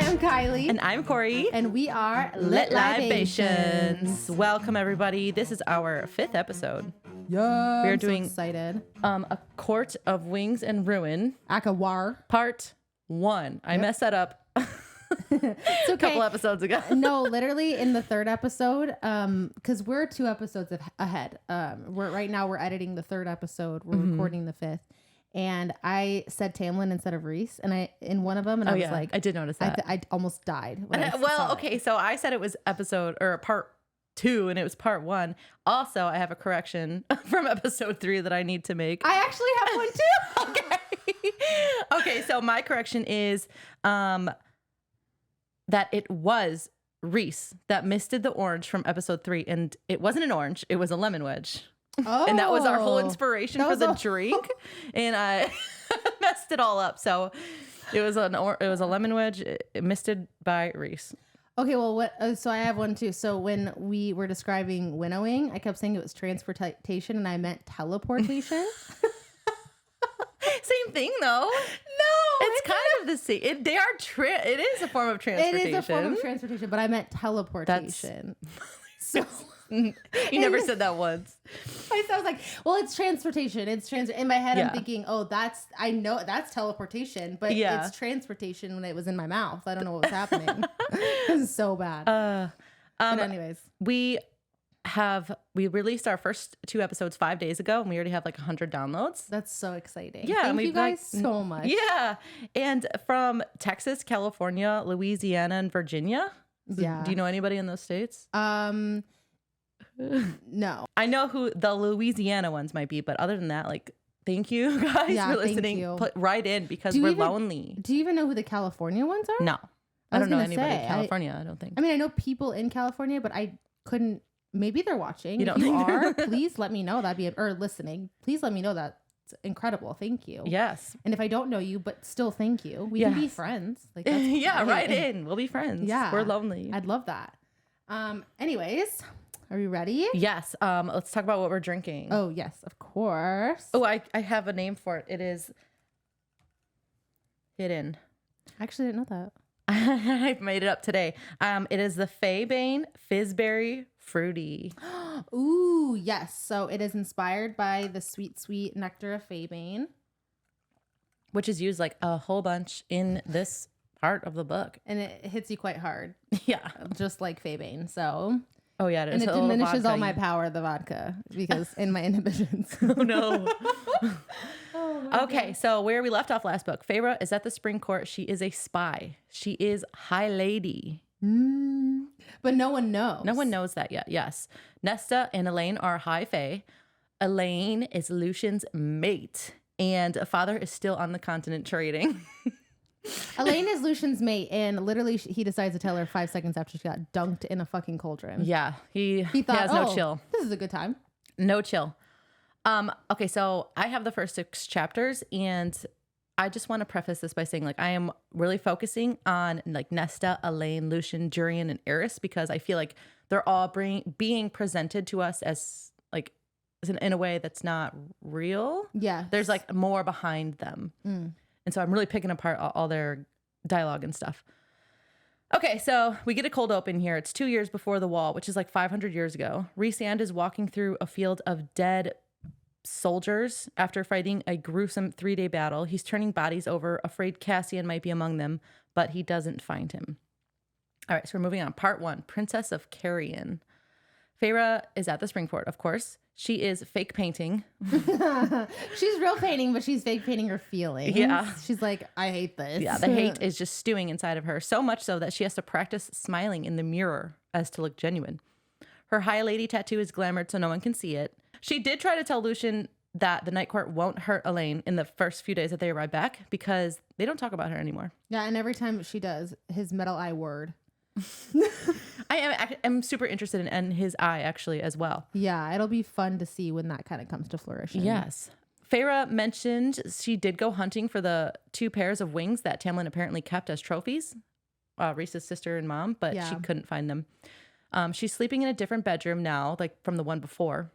I'm Kylie. And I'm Corey. And we are Litlibations. Welcome, everybody. This is our 5th episode. Yeah, We're I'm doing so excited. A Court of Wings and Ruin, Akawar. Part 1. I messed that up It's okay. a couple episodes ago. No, literally in the 3rd episode, because we're 2 episodes ahead. Right now we're editing the 3rd episode. We're recording the 5th. And I said Tamlin instead of Reese, and in one of them, and I was like, I did notice that. I almost died. When So I said it was part 2, and it was part 1. Also, I have a correction from episode 3 that I need to make. I actually have one too. Okay, so my correction is that it was Reese that misted the orange from episode 3, and it wasn't an orange; it was a lemon wedge. Oh, and that was our whole inspiration for the drink, and I messed it all up. So it was a lemon wedge, misted by Reese. Okay, well, so I have one too. So when we were describing winnowing, I kept saying it was transportation, and I meant teleportation. Same thing, though. No, it's kind of the same. It is a form of transportation. It is a form of transportation, but I meant teleportation. So you never said that once. I was like, well, it's transportation. It's in my head. I'm thinking, I know that's teleportation, but it's transportation when it was in my mouth. I don't know what was happening. This is so bad. But anyways, we released our first 2 episodes 5 days ago, and we already have like 100 downloads. That's so exciting. Yeah, thank you guys so much. Yeah, and from Texas, California, Louisiana, and Virginia. Yeah. Do you know anybody in those states? No. I know who the Louisiana ones might be, but other than that, like, thank you guys for listening. Put right in because we're lonely. Do you even know who the California ones are? No, I don't know anybody in California. I don't think. I mean, I know people in California, but I couldn't. Maybe they're watching. You don't if you think are, please let me know. Or listening. Please let me know. That's incredible. Thank you. Yes. And if I don't know you, but still thank you. We can be friends. Like that's right in. We'll be friends. Yeah. We're lonely. I'd love that. Anyways, are we ready? Yes. Let's talk about what we're drinking. Oh, yes, of course. Oh, I have a name for it. It is hidden. I actually didn't know that. I've made it up today. It is the faebane Fizzberry Fruity. Ooh, yes. So it is inspired by the sweet, sweet nectar of faebane, which is used like a whole bunch in this part of the book. And it hits you quite hard. Yeah. Just like faebane. So. Oh, yeah. And it diminishes all my power, the vodka, because in my inhibitions. Oh, no. Okay, so where we left off last book, Feyre is at the spring court. She is a spy. She is high lady. But no one knows. No one knows that yet, yes. Nesta and Elaine are high fae. Elaine is Lucian's mate. And father is still on the continent trading. Elaine is Lucian's mate, and literally he decides to tell her 5 seconds after she got dunked in a fucking cauldron. Yeah, he thought, has no chill. This is a good time. No chill. Okay, so I have the first 6 chapters, and I just want to preface this by saying, like, I am really focusing on like Nesta, Elaine, Lucian, Jurian, and Eris, because I feel like they're all being presented to us as like in a way that's not real. Yeah, there's like more behind them. And so I'm really picking apart all their dialogue and stuff. Okay, so we get a cold open here. It's 2 years before the wall, which is like 500 years ago. Rhysand is walking through a field of dead soldiers after fighting a gruesome 3-day battle. He's turning bodies over, afraid Cassian might be among them, but he doesn't find him. All right, so we're moving on. Part 1, Princess of Carrion. Feyre is at the spring court, of course. She is fake painting. She's real painting, but she's fake painting her feelings. Yeah. She's like, I hate this. Yeah, the hate is just stewing inside of her, so much so that she has to practice smiling in the mirror as to look genuine. Her high lady tattoo is glamored so no one can see it. She did try to tell Lucian that the night court won't hurt Elaine in the first few days that they arrive back because they don't talk about her anymore. Yeah, and every time she does, his metal eye word. I'm super interested in his eye actually as well. Yeah, it'll be fun to see when that kind of comes to fruition. Yes. Feyre mentioned she did go hunting for the 2 pairs of wings that Tamlin apparently kept as trophies, Rhys's sister and mom, but she couldn't find them. She's sleeping in a different bedroom now, like from the one before.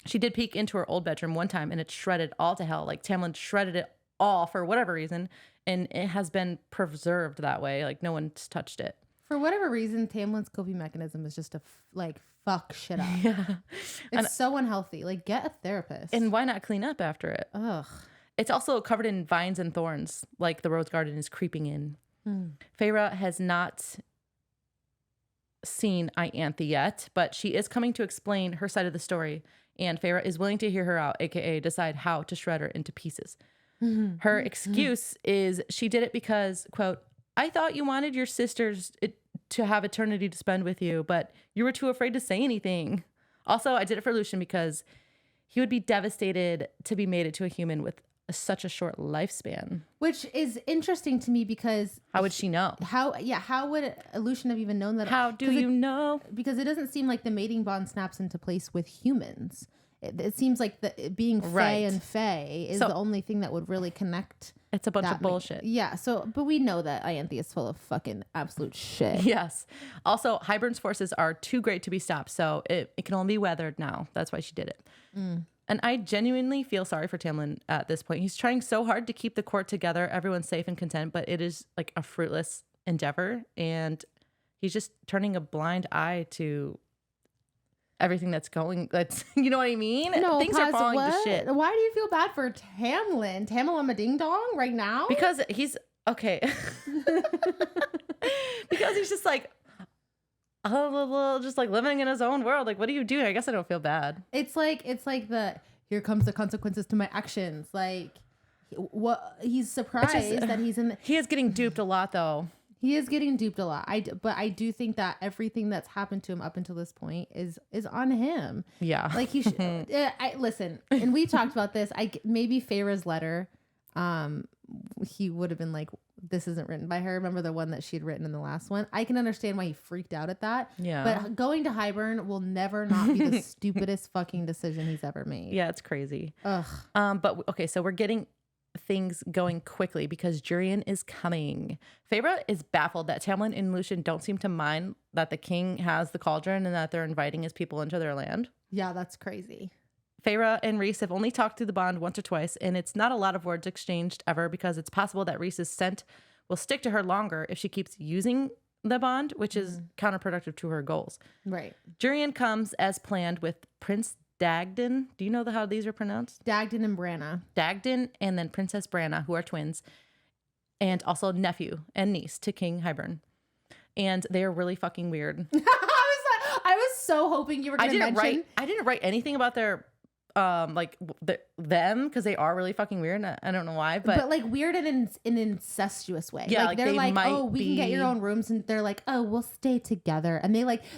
She did peek into her old bedroom one time and it's shredded all to hell. Like Tamlin shredded it all for whatever reason. And it has been preserved that way. Like no one's touched it. For whatever reason, Tamlin's coping mechanism is just to fuck shit up. Yeah. It's so unhealthy. Like, get a therapist. And why not clean up after it? Ugh. It's also covered in vines and thorns, like the rose garden is creeping in. Feyre has not seen Ianthe yet, but she is coming to explain her side of the story. And Feyre is willing to hear her out, aka decide how to shred her into pieces. Her excuse is she did it because, quote, I thought you wanted your sisters to have eternity to spend with you, but you were too afraid to say anything. Also, I did it for Lucien because he would be devastated to be mated to a human with such a short lifespan. Which is interesting to me because... How would she know? How would Lucien have even known that? How do you know? Because it doesn't seem like the mating bond snaps into place with humans. It seems like being Fae and Fae is the only thing that would really connect. It's a bunch of bullshit. Yeah. So, but we know that Ianthe is full of fucking absolute shit. Yes. Also, Hybern's forces are too great to be stopped. So it can only be weathered now. That's why she did it. And I genuinely feel sorry for Tamlin at this point. He's trying so hard to keep the court together. Everyone's safe and content, but it is like a fruitless endeavor. And he's just turning a blind eye to everything that's going. That's, you know what I mean? No, things are falling to shit. Why do you feel bad for Tamlin Ding Dong right now? Because he's okay. Because he's just like, just like living in his own world. Like, what are you doing? I guess I don't feel bad. It's like the here comes the consequences to my actions. Like, what he's surprised that he's in. He is getting duped a lot, though. He is getting duped a lot. But I do think that everything that's happened to him up until this point is on him. Yeah. Like he should. Listen, and we talked about this. Maybe Feyre's letter. He would have been like, this isn't written by her. Remember the one that she'd written in the last one? I can understand why he freaked out at that. Yeah. But going to Hybern will never not be the stupidest fucking decision he's ever made. Yeah, it's crazy. Ugh. But okay, so we're getting things going quickly because Jurian is coming. Feyre is baffled that Tamlin and Lucien don't seem to mind that the king has the cauldron and that they're inviting his people into their land. Yeah, that's crazy. Feyre and Rhys have only talked through the bond once or twice, and it's not a lot of words exchanged ever because it's possible that Rhys's scent will stick to her longer if she keeps using the bond, which is counterproductive to her goals. Right. Jurian comes as planned with Prince Dagden. Do you know how these are pronounced? Dagden and Branna. Dagden and then Princess Branna, who are twins, and also nephew and niece to King Hybern. And they are really fucking weird. I was so hoping you were going to mention. I didn't write anything about their them because they are really fucking weird. I don't know why, but like weird in an incestuous way. Yeah, like they're like, oh, we can get your own rooms, and they're like, oh, we'll stay together, and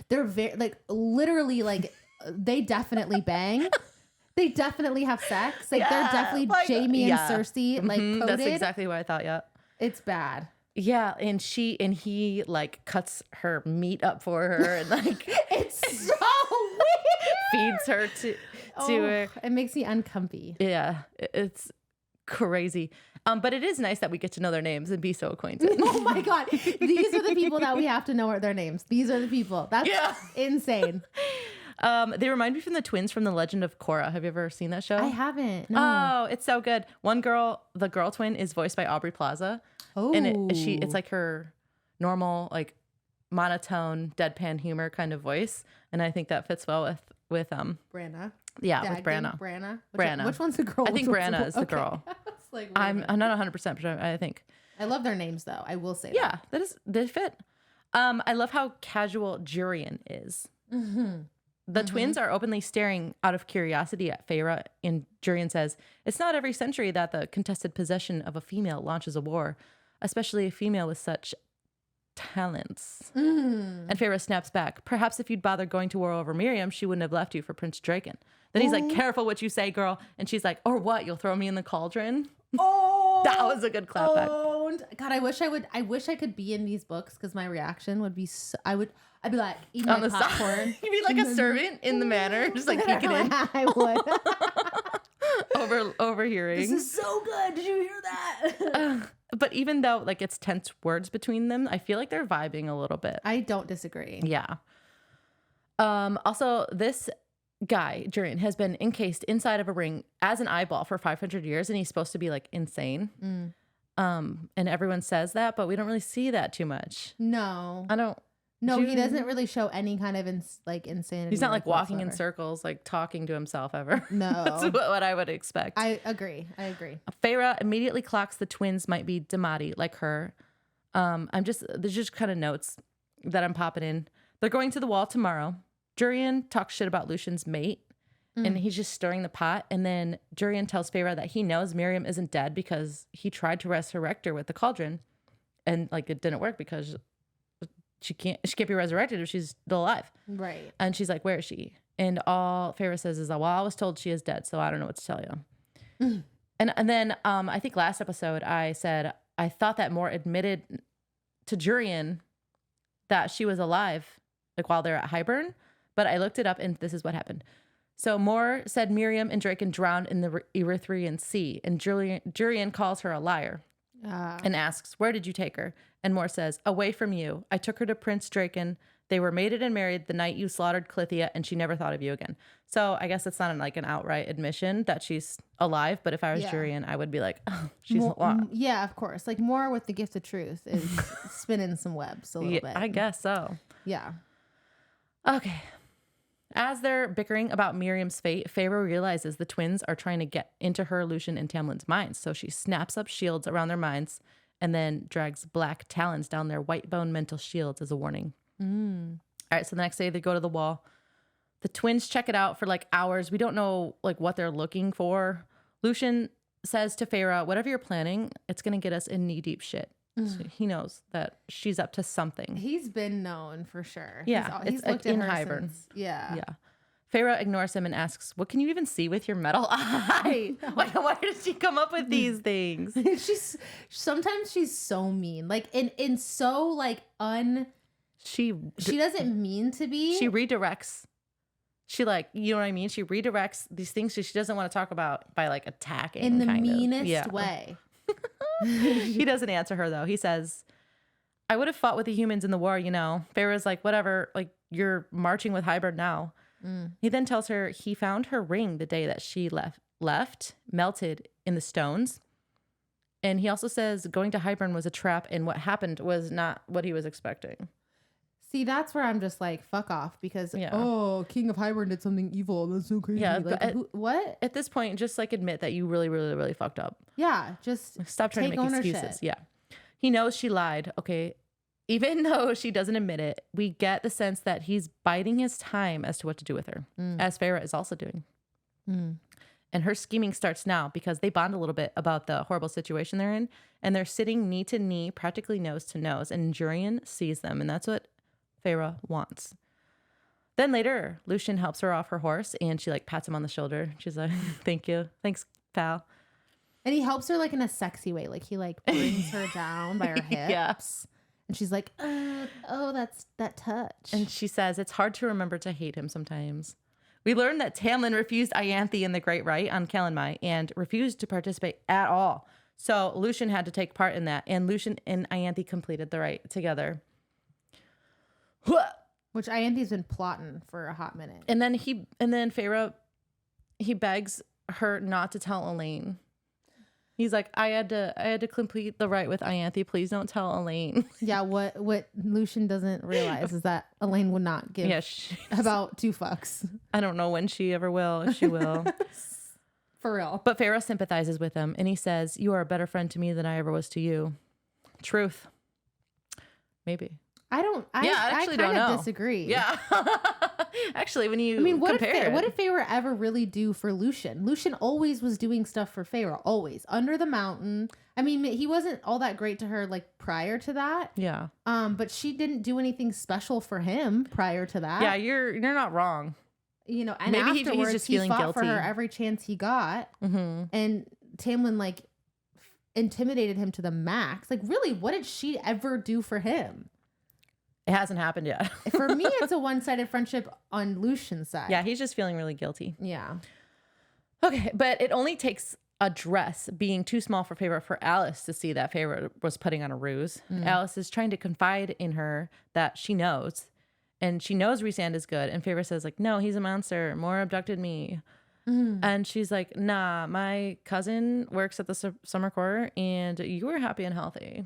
they're very like literally like they definitely bang. They definitely have sex. Like they're definitely like, Jamie and Cersei like coded. That's exactly what I thought. Yeah, it's bad. Yeah, and he like cuts her meat up for her and like it's so weird. Feeds her to her. It makes me uncomfy. Yeah, it's crazy. But it is nice that we get to know their names and be so acquainted. Oh my God. These are the people that we have to know their names. These are the people. That's insane. They remind me from the twins from The Legend of Korra. Have you ever seen that show? I haven't. No. Oh, it's so good. The girl twin is voiced by Aubrey Plaza. Oh. And it's like her normal, like monotone, deadpan humor kind of voice. And I think that fits well with Branna. Yeah, Dagden, with Branna. Branna. Which one's the girl? I think Branna is the girl. Like, I'm not 100%, but I think. I love their names though. I will say that. Yeah, they fit. I love how casual Jurian is. Mm-hmm. The twins are openly staring out of curiosity at Feyre, and Jurian says, it's not every century that the contested possession of a female launches a war, especially a female with such talents. And Feyre snaps back. Perhaps if you'd bothered going to war over Miriam, she wouldn't have left you for Prince Draken. Then he's like, careful what you say, girl. And she's like, or what? You'll throw me in the cauldron? Oh, that was a good clapback. God, I wish I could be in these books because my reaction would be I'd be like eating on my popcorn. You'd be like a servant in the manor, just like peeking in. I would. Overhearing. This is so good. Did you hear that? But even though like it's tense words between them, I feel like they're vibing a little bit. I don't disagree. Yeah. Also, this guy, Jurian, has been encased inside of a ring as an eyeball for 500 years, and he's supposed to be like insane. And everyone says that, but we don't really see that too much. No. No, he doesn't really show any kind of insanity. He's not like walking in circles, like talking to himself ever. No. That's what I would expect. I agree. Feyre immediately clocks the twins might be Damati, like her. There's just kind of notes that I'm popping in. They're going to the wall tomorrow. Jurian talks shit about Lucian's mate, and he's just stirring the pot. And then Jurian tells Feyre that he knows Miriam isn't dead because he tried to resurrect her with the cauldron, and like it didn't work because she can't be resurrected if she's still alive. Right. And she's like, "Where is she?" And all Feyre says is, "Well, I was told she is dead, so I don't know what to tell you." And then I think last episode I said I thought that Moore admitted to Jurian that she was alive, like while they're at Hybern. But I looked it up, and this is what happened. So Moore said Miriam and Draken drowned in the Erythraean Sea, and Jurian calls her a liar and asks, "Where did you take her?" And Moore says, "Away from you. I took her to Prince Draken. They were mated and married the night you slaughtered Clythia, and she never thought of you again." So I guess it's not like an outright admission that she's alive, but if I was Jurian, I would be like, "Oh, she's alive." Yeah, of course. Like Moore with the gift of truth is spinning some webs a little bit. I guess so. Yeah. Okay. As they're bickering about Miriam's fate, Feyre realizes the twins are trying to get into her, Lucian, and Tamlin's minds. So she snaps up shields around their minds and then drags black talons down their white bone mental shields as a warning. All right, so the next day they go to the wall. The twins check it out for like hours. We don't know like what they're looking for. Lucian says to Feyre, "Whatever you're planning, it's going to get us in knee-deep shit." So he knows that she's up to something. He's been known for sure. Yeah, he's looked at in her Hybern. since. Yeah. Yeah. Feyre ignores him and asks, "What can you even see with your metal eye?" Why did she come up with these things? Sometimes she's so mean. Like in so like she doesn't mean to be. She redirects. She like, you know what I mean? She redirects these things she doesn't want to talk about by like attacking. In the meanest way. He doesn't answer her though. He says, "I would have fought with the humans in the war, you know." Feyre's like, "Whatever, like you're marching with Hybern now." He then tells her he found her ring the day that she left melted in the stones. And he also says going to Hybern was a trap and what happened was not what he was expecting. See, that's where I'm just like, fuck off, because King of Hybern did something evil. That's so crazy. Yeah, like, what? At this point, just like admit that you really, really, really fucked up. Yeah, just stop trying to make excuses. Yeah, he knows she lied. Okay, even though she doesn't admit it, we get the sense that he's biding his time as to what to do with her, as Feyre is also doing. And her scheming starts now because they bond a little bit about the horrible situation they're in, and they're sitting knee to knee, practically nose to nose, and Jurian sees them, and that's what Feyre wants. Then later, Lucian helps her off her horse, and she like pats him on the shoulder. She's like, "Thank you, thanks, pal." And he helps her like in a sexy way, like he like brings her down by her hips. Yeah. And she's like, "Oh, that's that touch." And she says it's hard to remember to hate him sometimes. We learned that Tamlin refused Ianthe in the Great Rite on Calanmai and refused to participate at all. So Lucian had to take part in that, and Lucian and Ianthe completed the rite together. Which Ianthe's been plotting for a hot minute. And then Feyre, he begs her not to tell Elaine. He's like, I had to complete the rite with Ianthe. Please don't tell Elaine. Yeah, what Lucian doesn't realize is that Elaine would not give about 2 fucks. I don't know when she ever will, if she will. For real. But Feyre sympathizes with him, and he says, "You are a better friend to me than I ever was to you." Truth. Maybe. I actually don't know. Disagree. Yeah. Actually, when you what compare if Feyre ever really do for Lucian? Lucian always was doing stuff for Feyre, always. Under the mountain. I mean, he wasn't all that great to her like prior to that. Yeah. But she didn't do anything special for him prior to that. Yeah, you're not wrong. You know, and maybe afterwards he's just feeling fought guilty for her every chance he got. Mm-hmm. And Tamlin like intimidated him to the max. Like, really, what did she ever do for him? It hasn't happened yet. For me, it's a one-sided friendship on Lucian's side. Yeah, he's just feeling really guilty. Yeah. Okay, but it only takes a dress being too small for Feyre for Alice to see that Feyre was putting on a ruse. Alice is trying to confide in her that she knows, And she knows Rhysand is good. And Feyre says, like, no, he's a monster. Mor abducted me. And she's like, nah, my cousin works at the summer court and you were happy and healthy.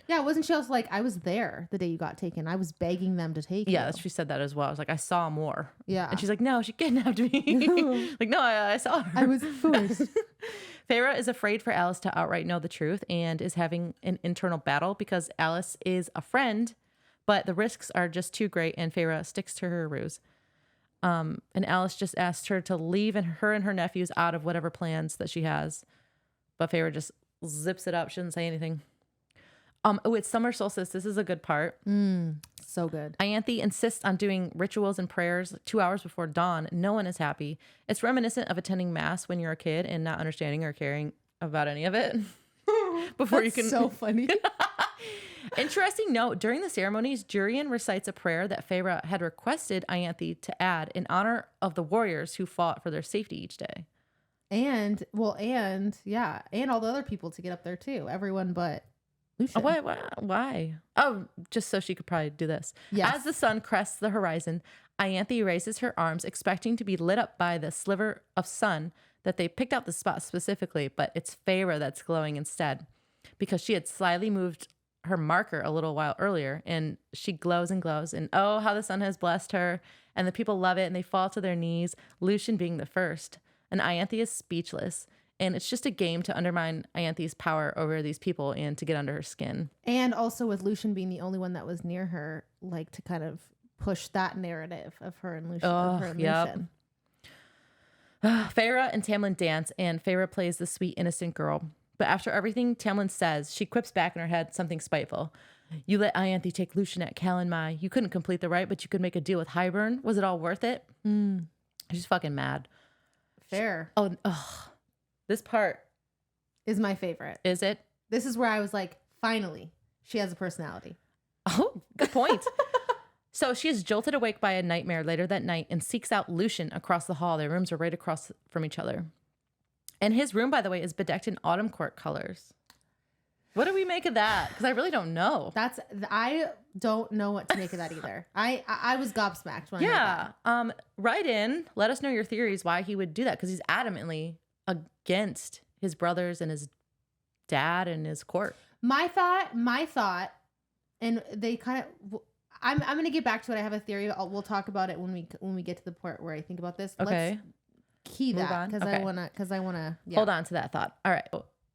Yeah, wasn't she also like, I was there the day you got taken. I was begging them to take you. Yeah, she said that as well. I was like, I saw Mor. Yeah. And she's like, no, she kidnapped me. Like, no, I saw her. I was forced. Feyre is afraid for Alice to outright know the truth and is having an internal battle because Alice is a friend, but the risks are just too great and Feyre sticks to her ruse. And Alice just asked her to leave her and her nephews out of whatever plans that she has. But Feyre just zips it up. She doesn't say anything. It's summer solstice. This is a good part. So good. Ianthe insists on doing rituals and prayers 2 hours before dawn. No one is happy. It's reminiscent of attending Mass when you're a kid and not understanding or caring about any of it. Before That's you can. so funny. Interesting note, during the ceremonies, Jurian recites a prayer that Feyre had requested Ianthe to add in honor of the warriors who fought for their safety each day. And all the other people to get up there too. Everyone but Lucian. Why? Oh, just so she could probably do this. Yes. As the sun crests the horizon, Ianthe raises her arms, expecting to be lit up by the sliver of sun that they picked out the spot specifically, but it's Feyre that's glowing instead because she had slyly moved her marker a little while earlier, and she glows and glows, and oh, how the sun has blessed her, and the people love it, and they fall to their knees, Lucian being the first, and Ianthe is speechless, and it's just a game to undermine Ianthe's power over these people and to get under her skin. And also with Lucian being the only one that was near her, like to kind of push that narrative of her and Lucian. Lucian. Feyre and Tamlin dance, and Feyre plays the sweet, innocent girl. But after everything Tamlin says, she quips back in her head something spiteful. You let Ianthe take Lucian at Calanmai. You couldn't complete the rite, but you could make a deal with Hybern. Was it all worth it? She's fucking mad. Fair. This part is my favorite. Is it? This is where I was like, finally, she has a personality. Oh, good point. So she is jolted awake by a nightmare later that night and seeks out Lucian across the hall. Their rooms are right across from each other. And his room, by the way, is bedecked in autumn court colors. What do we make of that? Because I really don't know. I don't know what to make of that either. I was gobsmacked when I heard that. Write in. Let us know your theories why he would do that. Because he's adamantly against his brothers and his dad and his court. My thought, and they kind of. I'm going to get back to it. I have a theory. We'll talk about it when we get to the part where I think about this. Okay. Let's key that because okay. I want to hold on to that thought. All right.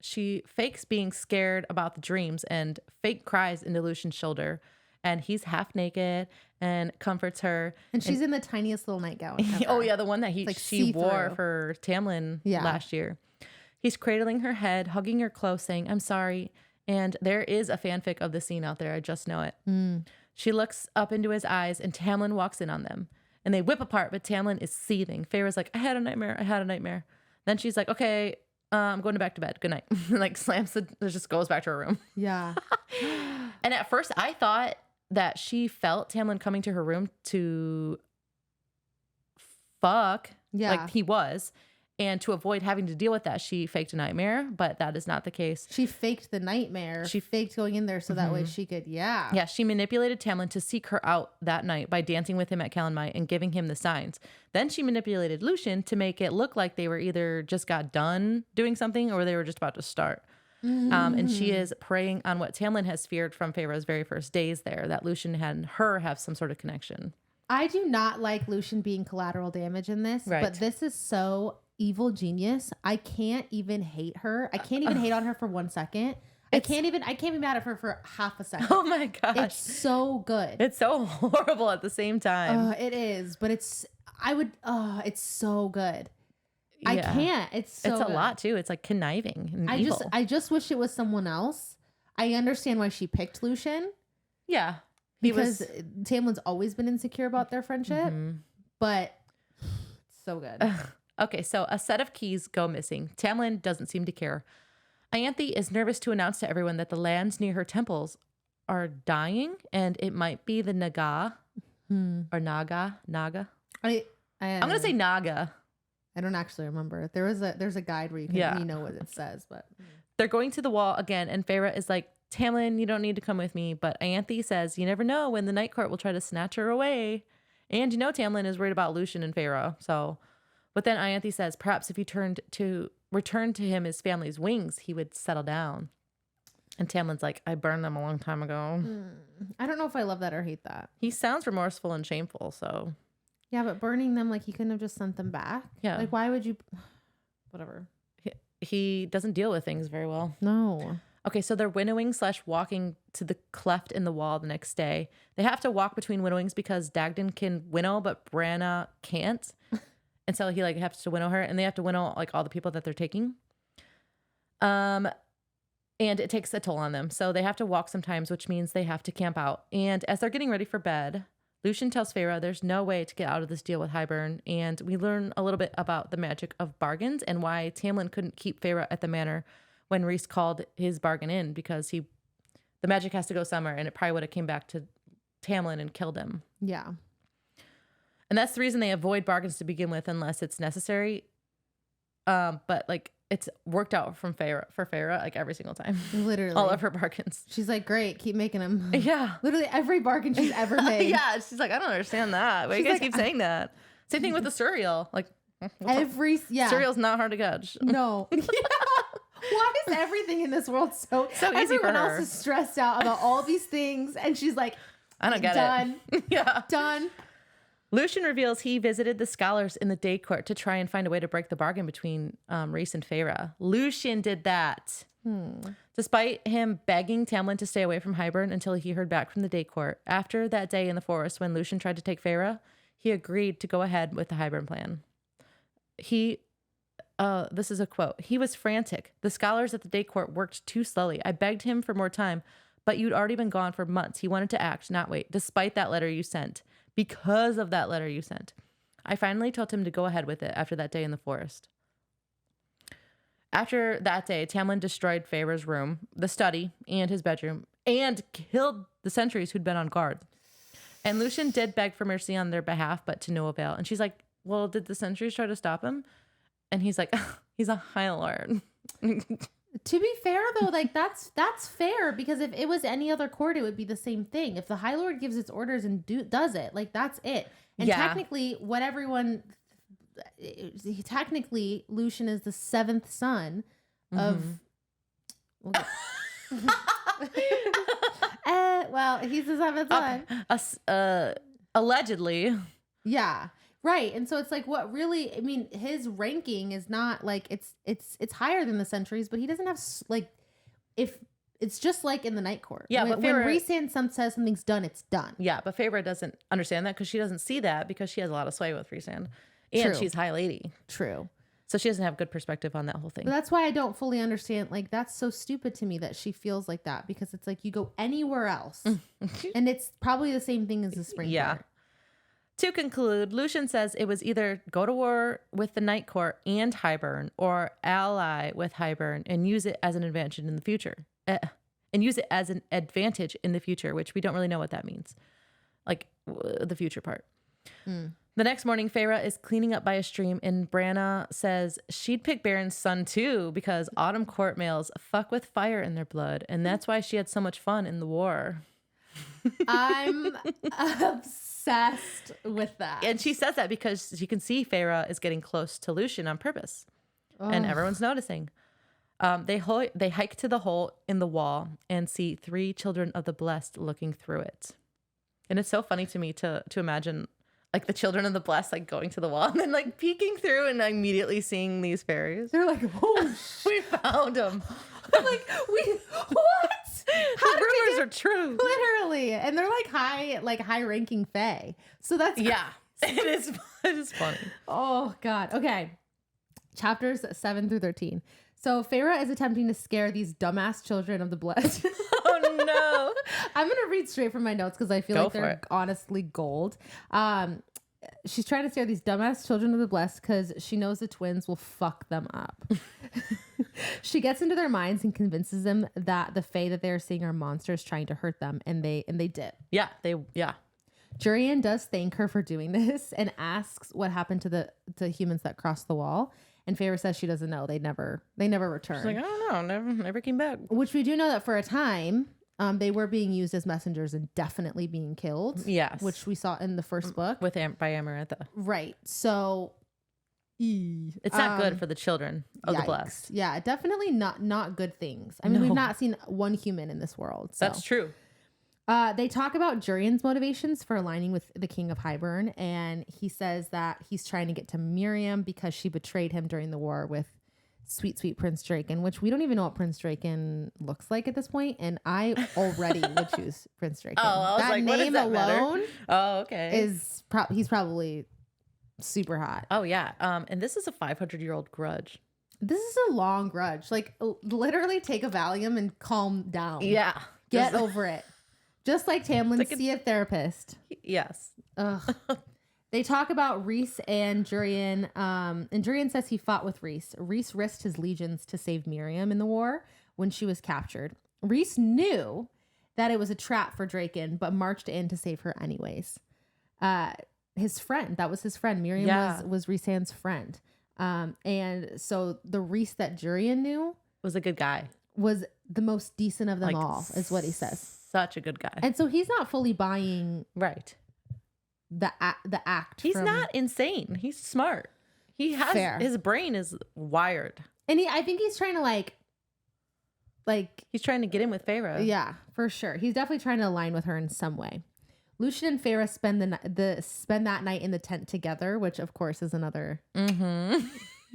She fakes being scared about the dreams and fake cries into Lucian's shoulder, and he's half naked and comforts her. And she's in the tiniest little nightgown ever. Oh yeah, the one that she wore see-through. for Tamlin last year. He's cradling her head, hugging her close, saying, "I'm sorry." And there is a fanfic of the scene out there. I just know it. She looks up into his eyes, and Tamlin walks in on them. And they whip apart, but Tamlin is seething. Feyre's like, I had a nightmare. Then she's like, okay, I'm going back to bed. Good night. Like slams just goes back to her room. Yeah. And at first I thought that she felt Tamlin coming to her room to fuck. Yeah. Like he was. And to avoid having to deal with that, she faked a nightmare, but that is not the case. She faked the nightmare. She faked going in there so that way she could, Yeah, she manipulated Tamlin to seek her out that night by dancing with him at Calanmai and giving him the signs. Then she manipulated Lucian to make it look like they were either just got done doing something or they were just about to start. And she is preying on what Tamlin has feared from Feyre's very first days there, that Lucian and her have some sort of connection. I do not like Lucian being collateral damage in this, but this is so evil genius. I can't even hate her. I can't even hate on her for 1 second. I can't be mad at her for half a second. Oh my gosh. It's so good. It's so horrible at the same time. It is, but it's so good. Yeah. I can't. It's a good. lot too. It's like conniving and evil. I just wish it was someone else. I understand why she picked Lucian. Yeah. Because Tamlin's always been insecure about their friendship, but it's so good. Okay, so a set of keys go missing. Tamlin doesn't seem to care. Ianthe is nervous to announce to everyone that the lands near her temples are dying, and it might be the Naga or Naga. I'm gonna say Naga. I don't actually remember. There's a guide where you know what it says, but they're going to the wall again, and Feyre is like, Tamlin, you don't need to come with me. But Ianthe says, you never know when the Night Court will try to snatch her away. And Tamlin is worried about Lucien and Feyre. But then Ianthe says, perhaps if he returned to him his family's wings, he would settle down. And Tamlin's like, I burned them a long time ago. I don't know if I love that or hate that. He sounds remorseful and shameful, so. Yeah, but burning them, like, he couldn't have just sent them back. Yeah. Like, why would you? Whatever. He doesn't deal with things very well. No. Okay, so they're winnowing / walking to the cleft in the wall the next day. They have to walk between winnowings because Dagden can winnow, but Branna can't. And so he has to winnow her, and they have to winnow all the people that they're taking. And it takes a toll on them. So they have to walk sometimes, which means they have to camp out. And as they're getting ready for bed, Lucien tells Feyre there's no way to get out of this deal with Hybern. And we learn a little bit about the magic of bargains and why Tamlin couldn't keep Feyre at the manor when Rhys called his bargain in, because the magic has to go somewhere, and it probably would have came back to Tamlin and killed him. Yeah. And that's the reason they avoid bargains to begin with unless it's necessary. But it's worked out for Feyre every single time. Literally. All of her bargains. She's like, great, keep making them. Yeah. Literally every bargain she's ever made. Yeah. She's like, I don't understand that. Why you guys keep saying that? Same thing with the cereal. Cereal's not hard to catch. No. Why is everything in this world so easy for everyone her? else is stressed out about all these things, and she's like, I don't get done. it. Yeah. Done. Lucien reveals he visited the scholars in the day court to try and find a way to break the bargain between Rhys and Feyre. Lucien did that. Despite him begging Tamlin to stay away from Hybern until he heard back from the day court. After that day in the forest when Lucien tried to take Feyre, he agreed to go ahead with the Hybern plan. This is a quote. He was frantic. The scholars at the day court worked too slowly. I begged him for more time, but you'd already been gone for months. He wanted to act, not wait, despite that letter you sent. Because of that letter you sent. I finally told him to go ahead with it after that day in the forest. After that day, Tamlin destroyed Feyre's room, the study, and his bedroom, and killed the sentries who'd been on guard. And Lucien did beg for mercy on their behalf, but to no avail. And she's like, well, did the sentries try to stop him? And he's like, he's a High Lord. To be fair, though, that's fair, because if it was any other court, it would be the same thing. If the High Lord gives its orders and does it, that's it. And technically, technically, Lucien is the 7th son of. He's the 7th son. Allegedly. Yeah. Right. And so it's what really, I mean, his ranking is not it's higher than the sentries, but he doesn't have if it's just like in the Night Court. Yeah. When Rhys says something's done, it's done. Yeah. But Feyre doesn't understand that because she doesn't see that because she has a lot of sway with Rhys. And she's High Lady. True. So she doesn't have good perspective on that whole thing. But that's why I don't fully understand. That's so stupid to me that she feels like that, because it's you go anywhere else and it's probably the same thing as the Spring Court. To conclude, Lucien says it was either go to war with the Night Court and Hybern, or ally with Hybern and use it as an advantage in the future. Which we don't really know what that means. The future part. The next morning, Feyre is cleaning up by a stream, and Branna says she'd pick Baron's son too because autumn court males fuck with fire in their blood, and that's why she had so much fun in the war. I'm obsessed with that. And she says that because she can see Feyre is getting close to Lucien on purpose. And everyone's noticing. They hike to the hole in the wall and see 3 children of the blessed looking through it. And it's so funny to me to imagine the children of the blessed going to the wall and then peeking through and immediately seeing these fairies. They're like, oh, we found them. I'm like, what? The rumors are true. Literally. And they're high ranking fae. So that's it is funny. Oh God. Okay. Chapters 7 through 13. So Feyre is attempting to scare these dumbass children of the blessed. Oh no. I'm going to read straight from my notes because I feel they're honestly gold. She's trying to scare these dumbass children of the blessed because she knows the twins will fuck them up. She gets into their minds and convinces them that the fae that they're seeing are monsters trying to hurt them, and they did. Yeah. Jurian does thank her for doing this and asks what happened to the humans that crossed the wall. And Feyre says she doesn't know. They never returned. She's like, I don't know, never came back. Which we do know that for a time, they were being used as messengers and definitely being killed. Yes. Which we saw in the first book. By Amarantha. Right. So it's not good for the children of the blessed. Yeah, definitely not good things. I mean, we've not seen one human in this world. So. That's true. They talk about Jurian's motivations for aligning with the king of Hybern, and he says that he's trying to get to Miriam because she betrayed him during the war with sweet Prince Draken, which we don't even know what Prince Draken looks like at this point, and I already would choose Prince Draken. Oh, I was that like, name what does that alone matter? Oh, okay. is he's probably super hot. Oh yeah. And this is a 500-year-old grudge. This is a long grudge. Like literally take a Valium and calm down. Yeah. Get over it. Just like Tamlin, like see a therapist. Yes. Ugh. They talk about Rhys and Jurian, and Jurian says he fought with Rhys. Rhys risked his legions to save Miriam in the war when she was captured. Rhys knew that it was a trap for Draken, but marched in to save her anyways. His friend, that was his friend. Miriam was Rhysand's friend. And so the Rhys that Jurian knew was a good guy. Was the most decent of them all, is what he says. Such a good guy. And so he's not fully buying the act. He's not insane. He's smart. He has his brain is wired. And I think he's trying to like he's trying to get in with Feyre. Yeah, for sure. He's definitely trying to align with her in some way. Lucian and Feyre spend that night in the tent together, which of course is another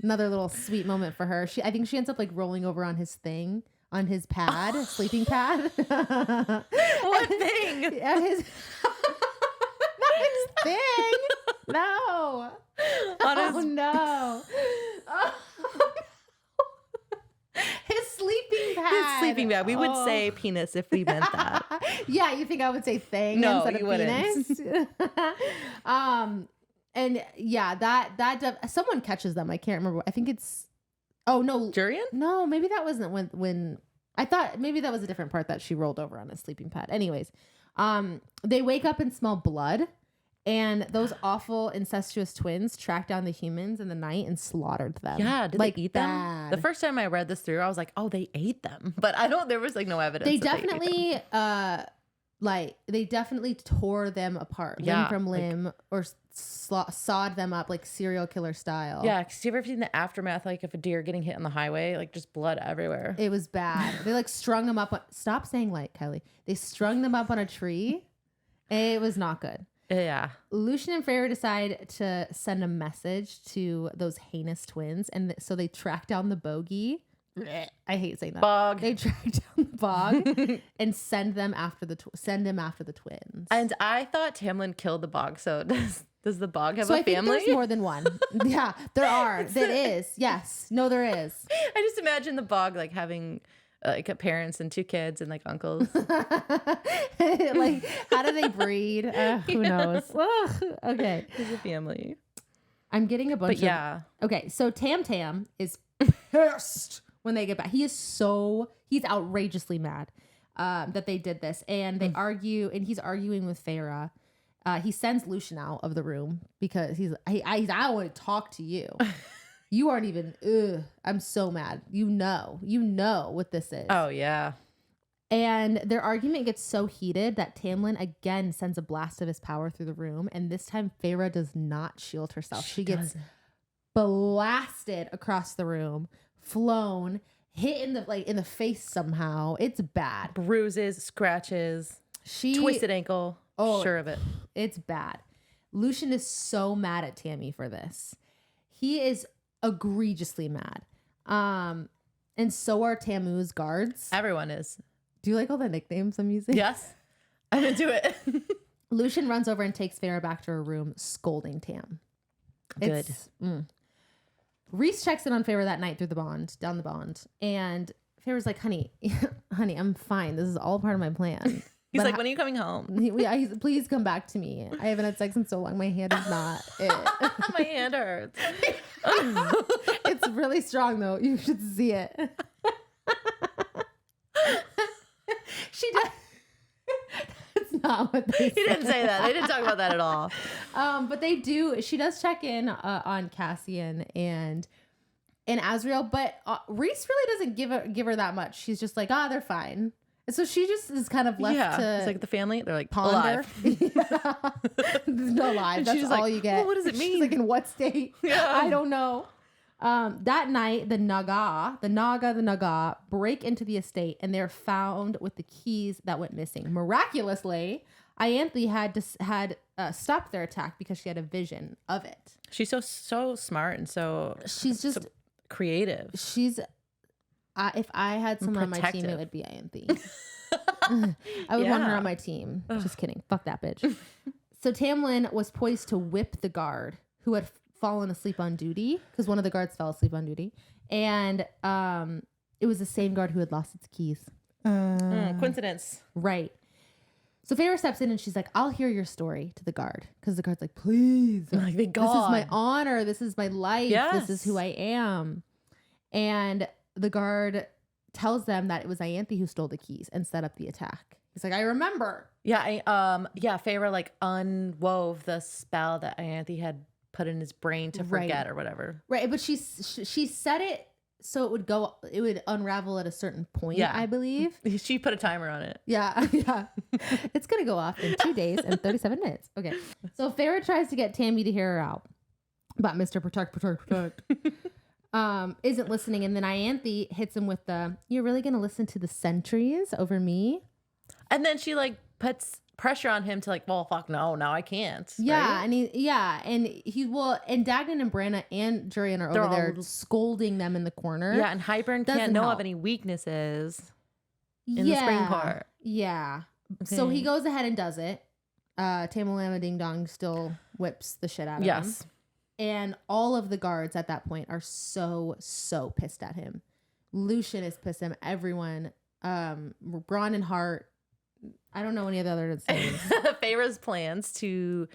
little sweet moment for her. I think she ends up like rolling over on his thing. On his pad, sleeping pad. What thing? His thing. No. No. His sleeping pad. His sleeping pad. We would say penis if we meant that. Yeah, you think I would say thing instead of penis? And yeah, that someone catches them. I can't remember. I think it's. Oh no, Jurian? No, maybe that wasn't when I thought maybe that was a different part that she rolled over on a sleeping pad. Anyways, they wake up and smell blood, and those awful incestuous twins tracked down the humans in the night and slaughtered them. Yeah, did they eat bad. them? The first time I read this through, I was like, oh, they ate them, but there was like no evidence. They definitely they definitely tore them apart, limb from limb, or sawed them up like serial killer style. Yeah, because you ever seen the aftermath, like if a deer getting hit on the highway, like just blood everywhere. It was bad. They like strung them up. Stop saying like, Kylie. They strung them up on a tree. It was not good. Yeah. Lucian and Feyre decide to send a message to those heinous twins, and so they track down the bogey. I hate saying that. Bog. They track down the bog and send them after the twins. And I thought Tamlin killed the bog. So does the bog have a family? I think there's more than one. Yeah, there are. There is. Yes. No, there is. I just imagine the bog like having like parents and 2 kids and like uncles. Like, how do they breed? Who knows? Ugh. Okay. There's a family. I'm getting a bunch of... Okay, so Tam is pissed when they get back. He's outrageously mad that they did this. And they argue, and he's arguing with Feyre. He sends Lucian out of the room because I don't want to talk to you. You aren't even, I'm so mad. You know what this is. Oh, yeah. And their argument gets so heated that Tamlin again sends a blast of his power through the room. And this time Feyre does not shield herself. She gets blasted across the room, flown, hit in the face somehow. It's bad. Bruises, scratches, twisted ankle. Oh, sure of it. It's bad. Lucian is so mad at Tammy for this. He is egregiously mad. And so are Tamu's guards. Everyone is. Do you like all the nicknames I'm using? Yes. I'm into it. Lucian runs over and takes Feyre back to her room, scolding Tam. Good. Rhys checks in on Feyre that night down the bond. And Feyre's like, honey, I'm fine. This is all part of my plan. He's like, when are you coming home? Please come back to me. I haven't had sex in so long. My hand is not it. My hand hurts. It's really strong, though. You should see it. She does. That's not what they said. He didn't say that. They didn't talk about that at all. But they do. She does check in on Cassian, and and Azriel, but Reese really doesn't give her that much. She's just like, they're fine. And so she just is kind of left to it's like the family. They're like ponder. Alive. No live. That's all you get. Well, what does it mean? She's like, in what state? Yeah. I don't know. That night, the Naga break into the estate, and they're found with the keys that went missing. Miraculously, Ianthe had stopped their attack because she had a vision of it. She's so smart and she's just so creative. She's if I had someone on my team, it would be Ianthe. I would want her on my team. Ugh. Just kidding. Fuck that bitch. So Tamlin was poised to whip the guard who had fallen asleep on duty, because one of the guards fell asleep on duty, and it was the same guard who had lost its keys. Coincidence, right? So Feyre steps in and she's like, "I'll hear your story," to the guard, because the guard's like, "Please, like, thank God. This is my honor. This is my life. Yes. This is who I am." And the guard tells them that it was Ianthe who stole the keys and set up the attack. He's like, "I remember." Yeah, Feyre like unwove the spell that Ianthe had put in his brain to forget or whatever. Right, but she set it so it would unravel at a certain point, I believe. She put a timer on it. Yeah. It's going to go off in 2 days and 37 minutes. Okay. So Feyre tries to get Tammy to hear her out. But Mr. Protect. Isn't listening. And then Ianthe hits him with "You're really going to listen to the sentries over me?" And then she like puts pressure on him to like, "Well, fuck no, I can't." Yeah, right? and Dagnan and Branna and Jurian are over there scolding them in the corner. Yeah, and Hybern can't know of any weaknesses in the spring court. Yeah. Okay. So he goes ahead and does it. Tamalama Ding Dong still whips the shit out of him. And all of the guards at that point are so pissed at him. Lucian is pissed at him. Everyone. Bronn and Hart. I don't know any of the other names. Feyre's plans to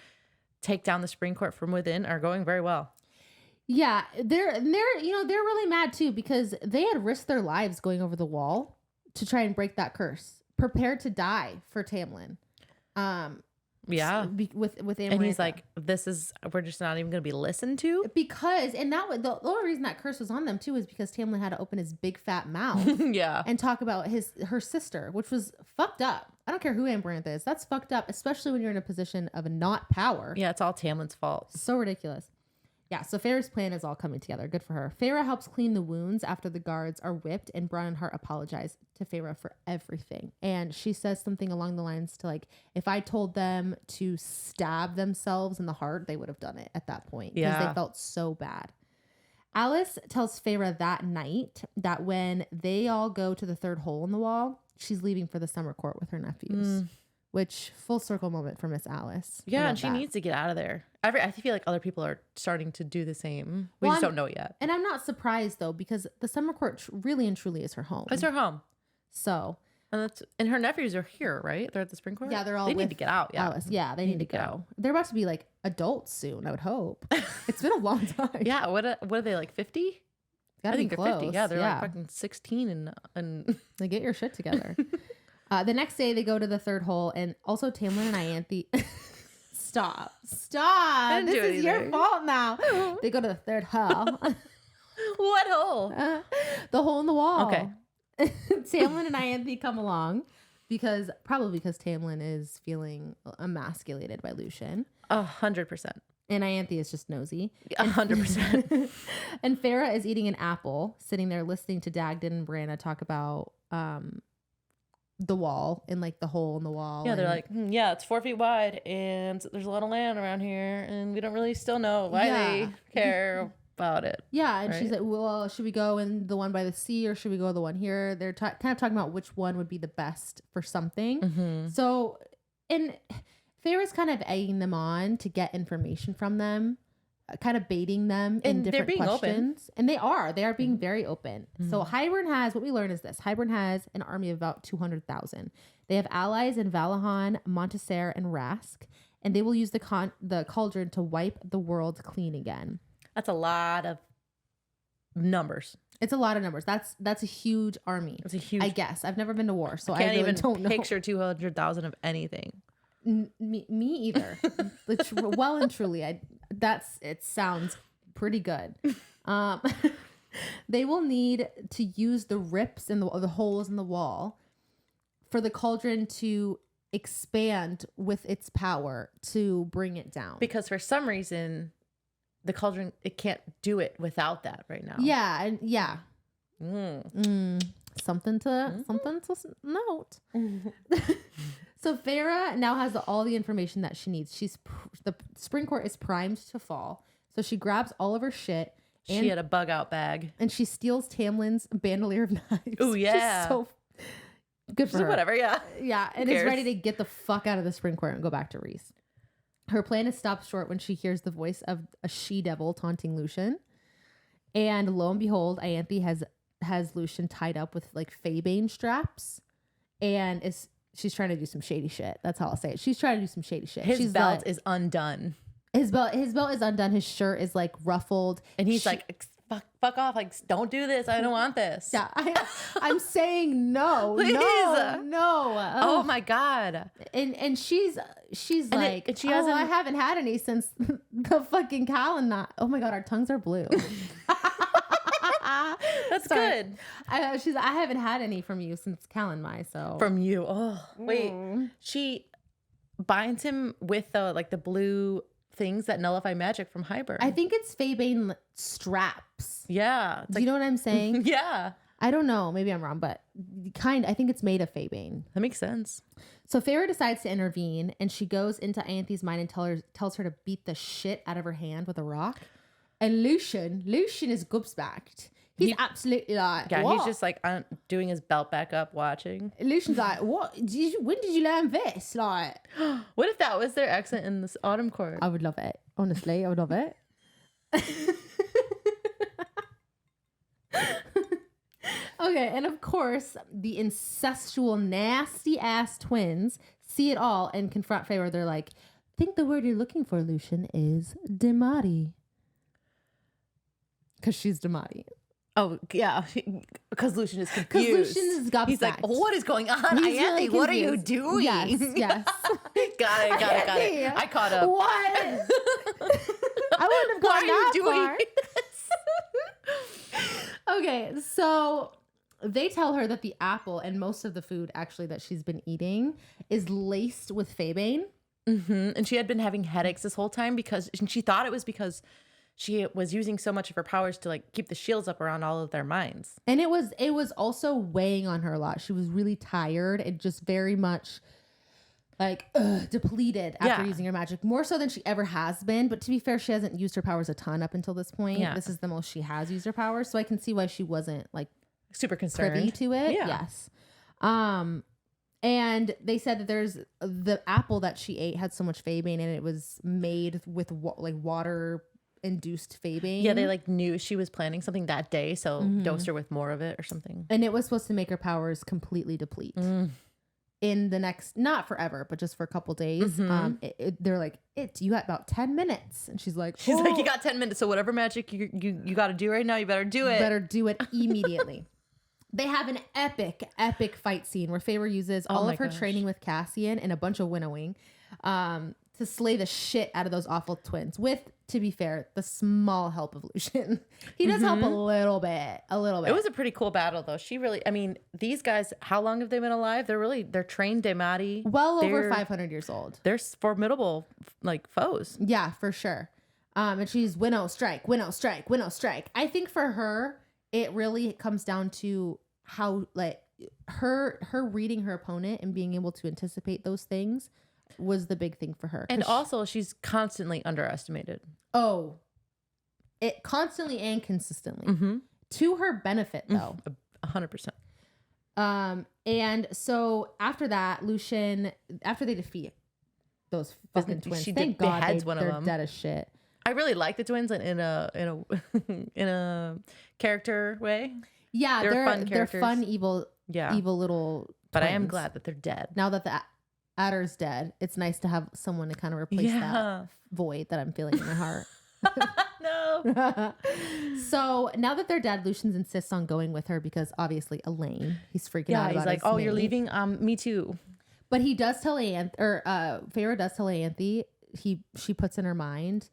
take down the spring court from within are going very well. Yeah, they're really mad too, because they had risked their lives going over the wall to try and break that curse, prepared to die for Tamlin. With Amarantha. And he's like, we're just not even going to be listened to, because the only reason that curse was on them too is because Tamlin had to open his big fat mouth and talk about her sister, which was fucked up. I don't care who Amarantha is, that's fucked up, especially when you're in a position of not power. Yeah, it's all Tamlin's fault. So ridiculous. Yeah, so Feyre's plan is all coming together. Good for her. Feyre helps clean the wounds after the guards are whipped, and Bronn and Hart apologize to Feyre for everything. And she says something along the lines to like, if I told them to stab themselves in the heart, they would have done it at that point, because they felt so bad. Alice tells Feyre that night that when they all go to the third hole in the wall, she's leaving for the summer court with her nephews. Which, full circle moment for Miss Alice. Yeah, and she needs to get out of there. I feel like other people are starting to do the same. We just don't know it yet. And I'm not surprised, though, because the summer court really and truly is her home. It's her home. So. And her nephews are here, right? They're at the spring court? Yeah, they're all They need to get out. Yeah, Alice. Yeah, they need to go. They're about to be like adults soon, I would hope. It's been a long time. Yeah, what are they, like 50? I think they're 50. Yeah, they're like fucking 16 and they get your shit together. The next day, they go to the third hole, and also Tamlin and Ianthe. Stop! This is your fault now. They go to the third hole. What hole? The hole in the wall. Okay. Tamlin and Ianthe come along probably because Tamlin is feeling emasculated by Lucian. 100%. And Ianthe is just nosy. 100%. And Feyre is eating an apple, sitting there listening to Dagnan and Branna talk about the wall and like the hole in the wall. Yeah, they're like, it's 4 feet wide and there's a lot of land around here and we don't really still know why they care about it. Yeah, and she's like, well, should we go in the one by the sea or should we go the one here? They're kind of talking about which one would be the best for something. Mm-hmm. So, and Feyre's kind of egging them on to get information from them, kind of baiting them in different questions. Open. And they are being very open. Mm-hmm. So Hybern what we learn is this. Hybern has an army of about 200,000. They have allies in Valahan, Montessor, and Rask, and they will use the cauldron to wipe the world clean again. That's a lot of numbers. It's a lot of numbers. That's a huge army. It's a huge. I guess I've never been to war, so I can't really even don't know. Picture 200,000 of anything. Me either. Well and truly, it sounds pretty good. They will need to use the rips and the holes in the wall for the cauldron to expand with its power to bring it down. Because for some reason, the cauldron, it can't do it without that right now. Yeah, and yeah. Something to note. So Farah now has all the information that she needs. The spring court is primed to fall. So she grabs all of her shit. She had a bug out bag. And she steals Tamlin's bandolier of knives. Oh, yeah. So good for her. Whatever, yeah. Yeah, and is ready to get the fuck out of the spring court and go back to Reese. Her plan is stopped short when she hears the voice of a she-devil taunting Lucian. And lo and behold, Ianthe has Lucian tied up with like faebane straps. And she's trying to do some shady shit. That's how I'll say it. She's trying to do some shady shit. His belt is undone. His belt is undone. His shirt is like ruffled. And he's like, fuck off. Like, don't do this. I don't want this. Yeah, I'm saying no. Please. No. Oh my God. And she's like, she hasn't. I haven't had any since the fucking calendar. Oh my God, our tongues are blue. That's good. I haven't had any from you since Calenmai. So from you. Oh wait, she binds him with the blue things that nullify magic from Hybern. I think it's faebane straps. Yeah. Do you know what I'm saying? Yeah. I don't know. Maybe I'm wrong, but I think it's made of faebane. That makes sense. So Farah decides to intervene, and she goes into Ianthe's mind and tells her to beat the shit out of her hand with a rock. And Lucian is gobsmacked. He's absolutely like, yeah, what? he's just like doing his belt back up, watching. Lucian's like, what? When did you learn this? Like, what if that was their accent in this autumn court? I would love it. Honestly, I would love it. Okay, and of course, the incestual, nasty ass twins see it all and confront Farah. They're like, I think the word you're looking for, Lucian, is Demati. Because she's Demati. Oh, yeah. Because Lucian is confused. Because Lucian is gobsmacked. He's like, what is going on? Ianthe, really what are you doing? Yes. Got it. I caught up. What? I wouldn't have gone that far. Okay, so they tell her that the apple and most of the food actually that she's been eating is laced with faebane. Mm-hmm. And she had been having headaches this whole time because she thought it was because she was using so much of her powers to like keep the shields up around all of their minds. And it was also weighing on her a lot. She was really tired and just very much like depleted after using her magic, more so than she ever has been. But to be fair, she hasn't used her powers a ton up until this point. Yeah. This is the most she has used her powers. So I can see why she wasn't like super concerned privy to it. Yeah. Yes. And they said that there's the apple that she ate had so much faebane and it was made with water induced faebane. Yeah, they like knew she was planning something that day, so dosed her with more of it or something. And it was supposed to make her powers completely deplete in the next, not forever, but just for a couple days. They're like, you got about 10 minutes, and she's like, you got 10 minutes, so whatever magic you got to do right now, you better do it. Better do it immediately. They have an epic fight scene where Feyre uses all of her training with Cassian and a bunch of winnowing to slay the shit out of those awful twins with, to be fair, the small help of Lucian. He does help a little bit. It was a pretty cool battle though. These guys, how long have they been alive? They're trained Demati. Well over 500 years old. They're formidable like foes. Yeah, for sure. And she's winnow, strike, winnow, strike, winnow, strike. I think for her, it really comes down to how like her reading her opponent and being able to anticipate those things was the big thing for her. And also she's constantly underestimated. Oh, it constantly and consistently to her benefit though. 100%. And so after that, Lucian, after they defeat those fucking twins, thank God they're dead as shit. I really like the twins in a character way. Yeah, they're fun, evil little. But twins. I am glad that they're dead now that the Adder's dead. It's nice to have someone to kind of replace that void that I'm feeling in my heart. No. So now that they're dead, Lucian insists on going with her because obviously Elaine, he's freaking out. He's like, "Oh, you're leaving? Me too." But he does tell Feyre does tell Ianthe. She puts in her mind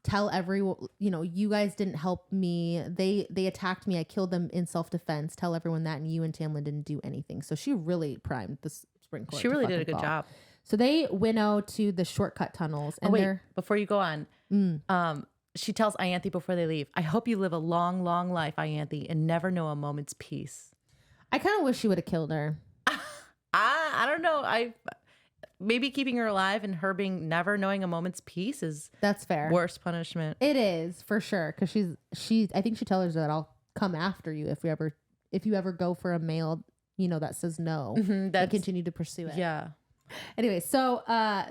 tell everyone, you guys didn't help me. They attacked me. I killed them in self-defense. Tell everyone that, and you and Tamlin didn't do anything. So she really primed the spring court. She really did a good job. So they winnow to the shortcut tunnels. And before you go on, she tells Ianthe before they leave, I hope you live a long, long life, Ianthe, and never know a moment's peace. I kind of wish she would have killed her. I don't know. Maybe keeping her alive and her being never knowing a moment's peace is that's fair. Worst punishment. It is for sure. Cause I think she tells her that I'll come after you if you ever go for a male, that says no, and continue to pursue it. Yeah. Anyway, so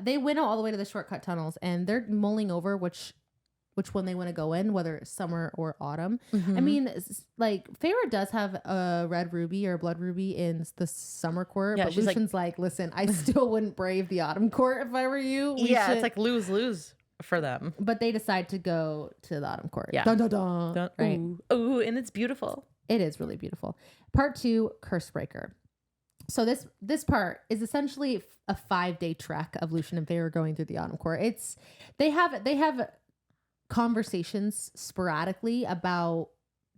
they winnow all the way to the shortcut tunnels, and they're mulling over which one they want to go in, whether it's summer or autumn. I mean, like Feyre does have a red ruby or a blood ruby in the summer court, but Lucian's like, listen, I still wouldn't brave the autumn court if I were you. It's like lose for them. But they decide to go to the autumn court. Yeah. Dun, dun, dun, right? Ooh, and it's beautiful. It is really beautiful. Part 2, Cursebreaker. So this part is essentially a 5-day trek of Lucian and Feyre going through the autumn court. They have conversations sporadically about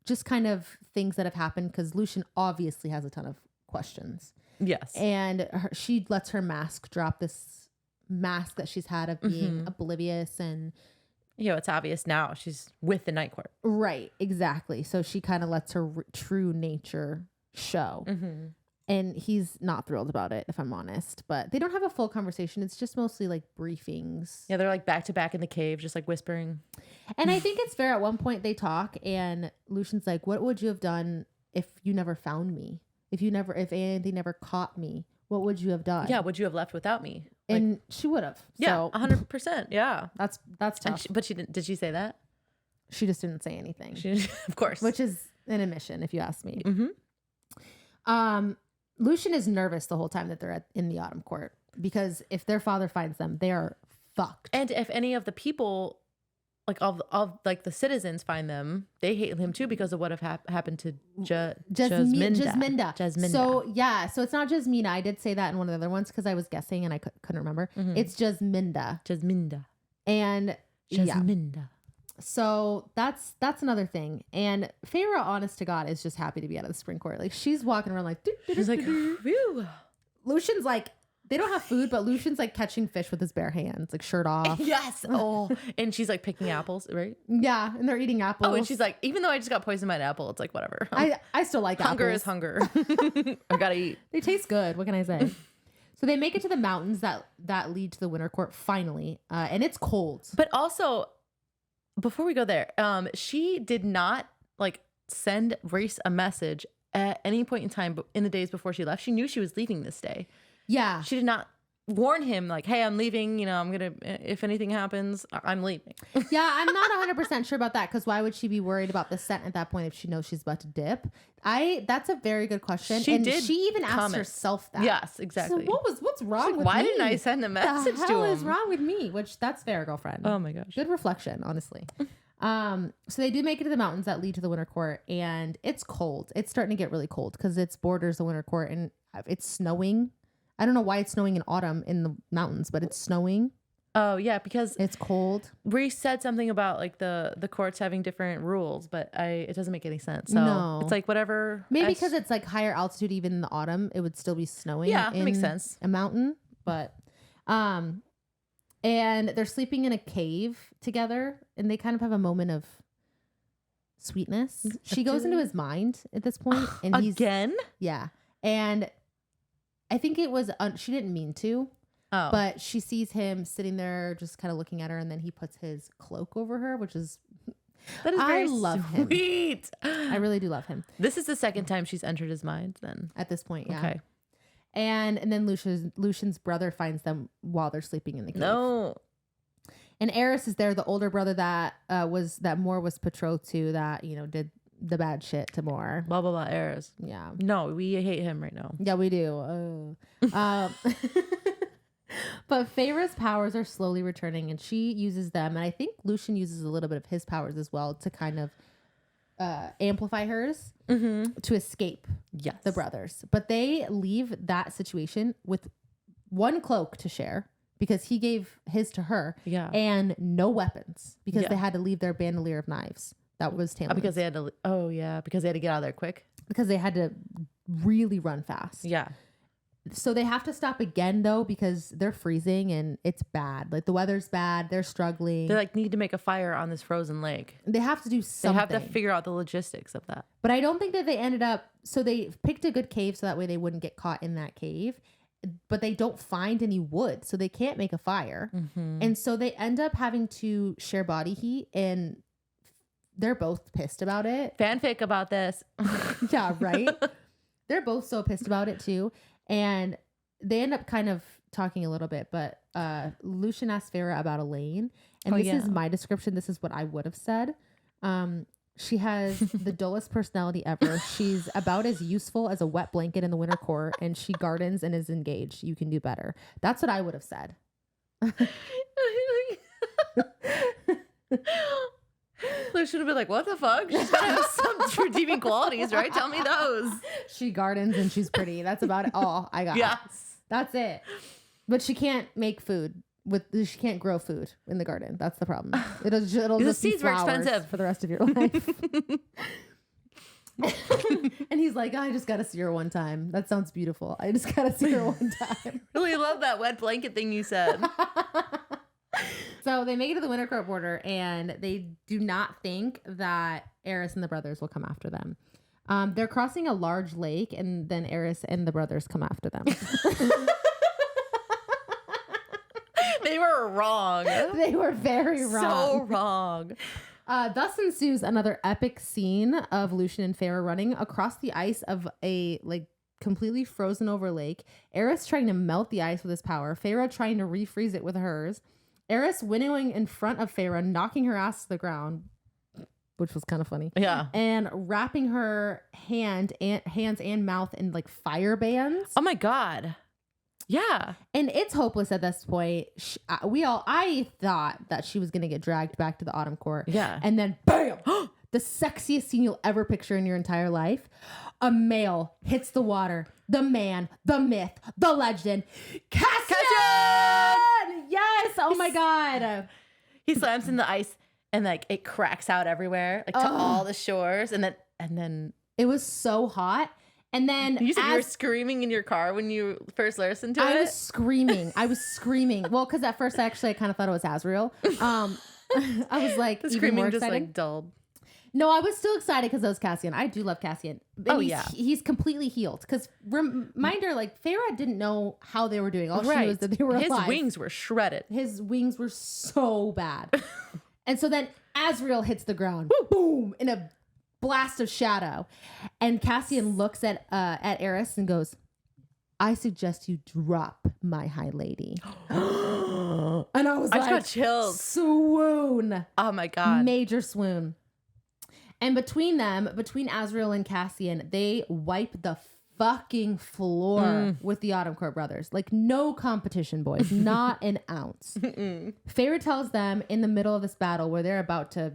just kind of things that have happened, because Lucian obviously has a ton of questions. Yes. And she lets her mask drop, this mask that she's had of being oblivious, and it's obvious now she's with the Night Court. Right, exactly. So she kind of lets her true nature show. And he's not thrilled about it, if I'm honest. But they don't have a full conversation. It's just mostly like briefings. Yeah, they're like back to back in the cave, just like whispering. And I think it's fair. At one point they talk, and Lucian's like, what would you have done if you never found me? If Ianthe never caught me, what would you have done? Yeah, would you have left without me? And she would have. Yeah, 100%. Yeah. That's tough. But she didn't. Did she say that? She just didn't say anything. Of course. Which is an admission, if you ask me. Lucian is nervous the whole time that they're in the autumn court, because if their father finds them, they are fucked. And if any of the people, like all like the citizens, find them, they hate him too because of what have happened to Jasminda. So it's not Jasmina. I did say that in one of the other ones because I was guessing and I couldn't remember. It's Jasminda. And Jasminda. So that's another thing. And Feyre, honest to God, is just happy to be out of the spring court. Like, she's walking around like, she's like, phew. Lucian's like, they don't have food, but Lucian's like catching fish with his bare hands, like shirt off. Yes. Oh, and she's like picking apples, right? Yeah, and they're eating apples. Oh, and she's like, even though I just got poisoned by an apple, it's like, whatever. I still like hunger apples. is hunger. I gotta eat. They taste good. What can I say? So they make it to the mountains that lead to the winter court finally, and it's cold. But also, before we go there, she did not like send Rhys a message at any point in time in the days before she left. She knew she was leaving this day. Yeah. She did not warn him like, hey, I'm leaving. I'm going to, if anything happens, I'm leaving. Yeah, I'm not 100% sure about that, because why would she be worried about the scent at that point if she knows she's about to dip? That's a very good question. She even asked herself that. Yes, exactly. So what's wrong with me? Why didn't I send a message to him? What the hell is wrong with me? Which, that's fair, girlfriend. Oh my gosh. Good reflection, honestly. So they do make it to the mountains that lead to the winter court, and it's cold. It's starting to get really cold because it's borders the winter court, and it's snowing. I don't know why it's snowing in autumn in the mountains, but it's snowing. Oh yeah, because it's cold. Rhys said something about like the courts having different rules, but it doesn't make any sense. So no. It's like whatever. Maybe because it's like higher altitude, even in the autumn, it would still be snowing. Yeah, that makes sense. A mountain, but and they're sleeping in a cave together, and they kind of have a moment of sweetness. She goes into his mind at this point, and he's again. Yeah, and I think it was she didn't mean to. Oh. But she sees him sitting there just kind of looking at her, and then he puts his cloak over her, which is that is very sweet. I really do love him. This is the second time she's entered his mind then. At this point, yeah. Okay. And then Lucian's brother finds them while they're sleeping in the cave. No. And Eris is there, the older brother that Mor was betrothed to, that, did the bad shit to Mor. Blah, blah, blah, Eris. Yeah. No, we hate him right now. Yeah, we do. But Feyre's powers are slowly returning, and she uses them. And I think Lucian uses a little bit of his powers as well to kind of amplify hers to escape the brothers. But they leave that situation with one cloak to share because he gave his to her. Yeah. And no weapons because they had to leave their bandolier of knives. That was Tamlin's. Because they had to. Oh yeah, because they had to get out of there quick. Because they had to really run fast. Yeah. So they have to stop again though because they're freezing and it's bad. Like the weather's bad. They're struggling. They like need to make a fire on this frozen lake. They have to do something. They have to figure out the logistics of that. But I don't think that they ended up. So they picked a good cave so that way they wouldn't get caught in that cave. But they don't find any wood, so they can't make a fire. Mm-hmm. And so they end up having to share body heat, and they're both pissed about it. Fanfic about this. Yeah, right? They're both so pissed about it too. And they end up kind of talking a little bit, but Lucian asks Farah about Elaine. And this is my description. This is what I would have said. She has the dullest personality ever. She's about as useful as a wet blanket in the winter court, and she gardens and is engaged. You can do better. That's what I would have said. Luke should have been like, what the fuck? She's gotta have some redeeming qualities, right? Tell me those. She gardens and she's pretty. That's about it. All I got. Yes. That's it. But she can't make food. She can't grow food in the garden. That's the problem. It'll The just be seeds were flowers expensive for the rest of your life. And he's like, I just gotta see her one time. That sounds beautiful. I just gotta see her one time. Really love that wet blanket thing you said. So they make it to the winter court border, and they do not think that Eris and the brothers will come after them. They're crossing a large lake, and then Eris and the brothers come after them. They were wrong. They were very wrong. So wrong. Thus ensues another epic scene of Lucian and Farah running across the ice of a completely frozen over lake. Eris trying to melt the ice with his power. Farah trying to refreeze it with hers. Eris winnowing in front of Farah, knocking her ass to the ground, which was kind of funny. Yeah. And wrapping her hands and mouth in fire bands. Oh my God. Yeah. And it's hopeless at this point. I thought that she was going to get dragged back to the autumn court. Yeah. And then bam, the sexiest scene you'll ever picture in your entire life. A male hits the water. The man, the myth, the legend, Cassian! Yes. Oh my God. He slams in the ice and it cracks out everywhere, to all the shores. And then it was so hot. And then you said you were screaming in your car when you first listened to it. I was screaming. Well, because at first I kind of thought it was Azriel. I was like, the even screaming more just excited. Dulled. No, I was still excited because it was Cassian. I do love Cassian. And he's completely healed. Because reminder, Farah didn't know how they were doing. All she knew was that they were alive. His wings were shredded. His wings were so bad. And so then Azriel hits the ground. Boom! In a blast of shadow. And Cassian looks at Eris and goes, I suggest you drop my high lady. And I was I got chills. Swoon. Oh my God. Major swoon. And between Azriel and Cassian, they wipe the fucking floor with the Autumn Court brothers. No competition, boys. Not an ounce. Farah tells them in the middle of this battle where they're about to